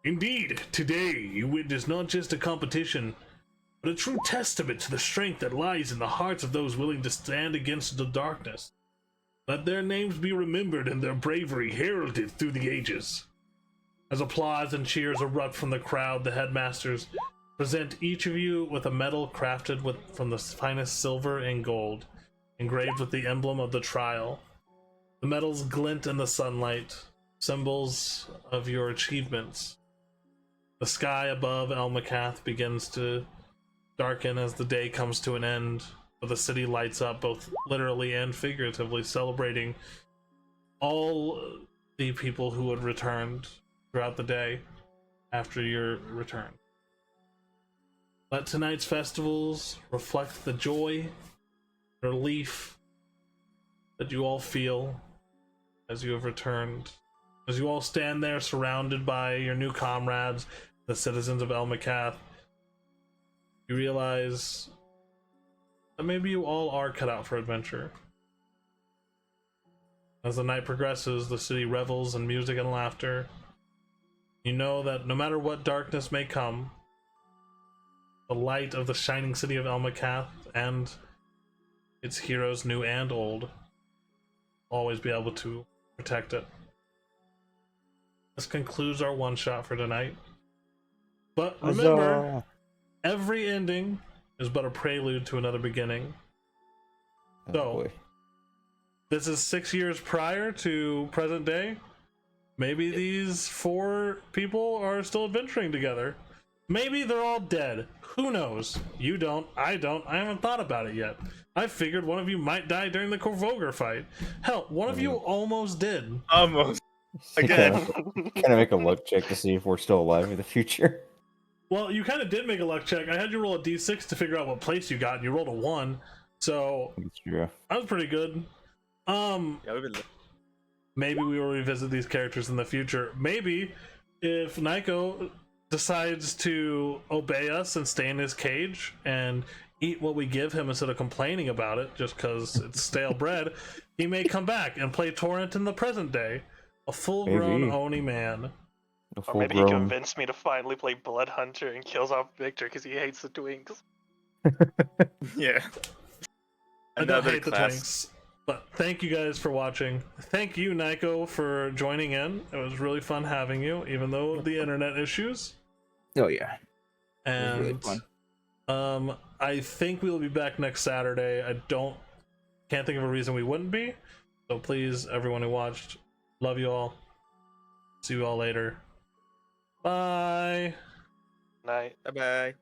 Indeed, today you witness not just a competition, but a true testament to the strength that lies in the hearts of those willing to stand against the darkness. Let their names be remembered and their bravery heralded through the ages. As applause and cheers erupt from the crowd, the headmasters present each of you with a medal crafted from the finest silver and gold, engraved with the emblem of the trial. The medals glint in the sunlight, symbols of your achievements. The sky above Elmacath begins to darken as the day comes to an end, but the city lights up both literally and figuratively, celebrating all the people who had returned throughout the day after your return. Let tonight's festivals reflect the joy, the relief that you all feel as you have returned. As you all stand there surrounded by your new comrades, the citizens of Elmakath, you realize that maybe you all are cut out for adventure. As the night progresses, the city revels in music and laughter. You know that no matter what darkness may come, the light of the shining city of Elmakath and its heroes, new and old, always be able to protect it. This concludes our one-shot for tonight. But remember, Huzzah! every ending is but a prelude to another beginning. Oh, So, boy. this is 6 years prior to present day. Maybe these 4 people are still adventuring together. Maybe they're all dead. Who knows? You don't. I don't. I haven't thought about it yet. I figured one of you might die during the Korvoger fight. Hell, one of you almost did. Almost. Can Again. I make a luck check to see if we're still alive in the future? Well, you kind of did make a luck check. I had you roll a d6 to figure out what place you got, and you rolled a 1. So, That's true. that was pretty good. Yeah, we've been. Maybe we will revisit these characters in the future. Maybe if Nico decides to obey us and stay in his cage and eat what we give him instead of complaining about it just because it's stale bread, he may come back and play Torrent in the present day. A full-grown Maybe. Oni man. Or maybe he Full-grown- convinced me to finally play Blood Hunter and kills off Victor because he hates the twinks. Yeah. I don't hate class. the twinks. But thank you guys for watching. Thank you, Nico, for joining in. It was really fun having you, even though the internet issues. Oh yeah. And really fun. I think we'll be back next Saturday. Can't think of a reason we wouldn't be. So please, everyone who watched, love you all. See you all later. Bye. Night. Bye bye.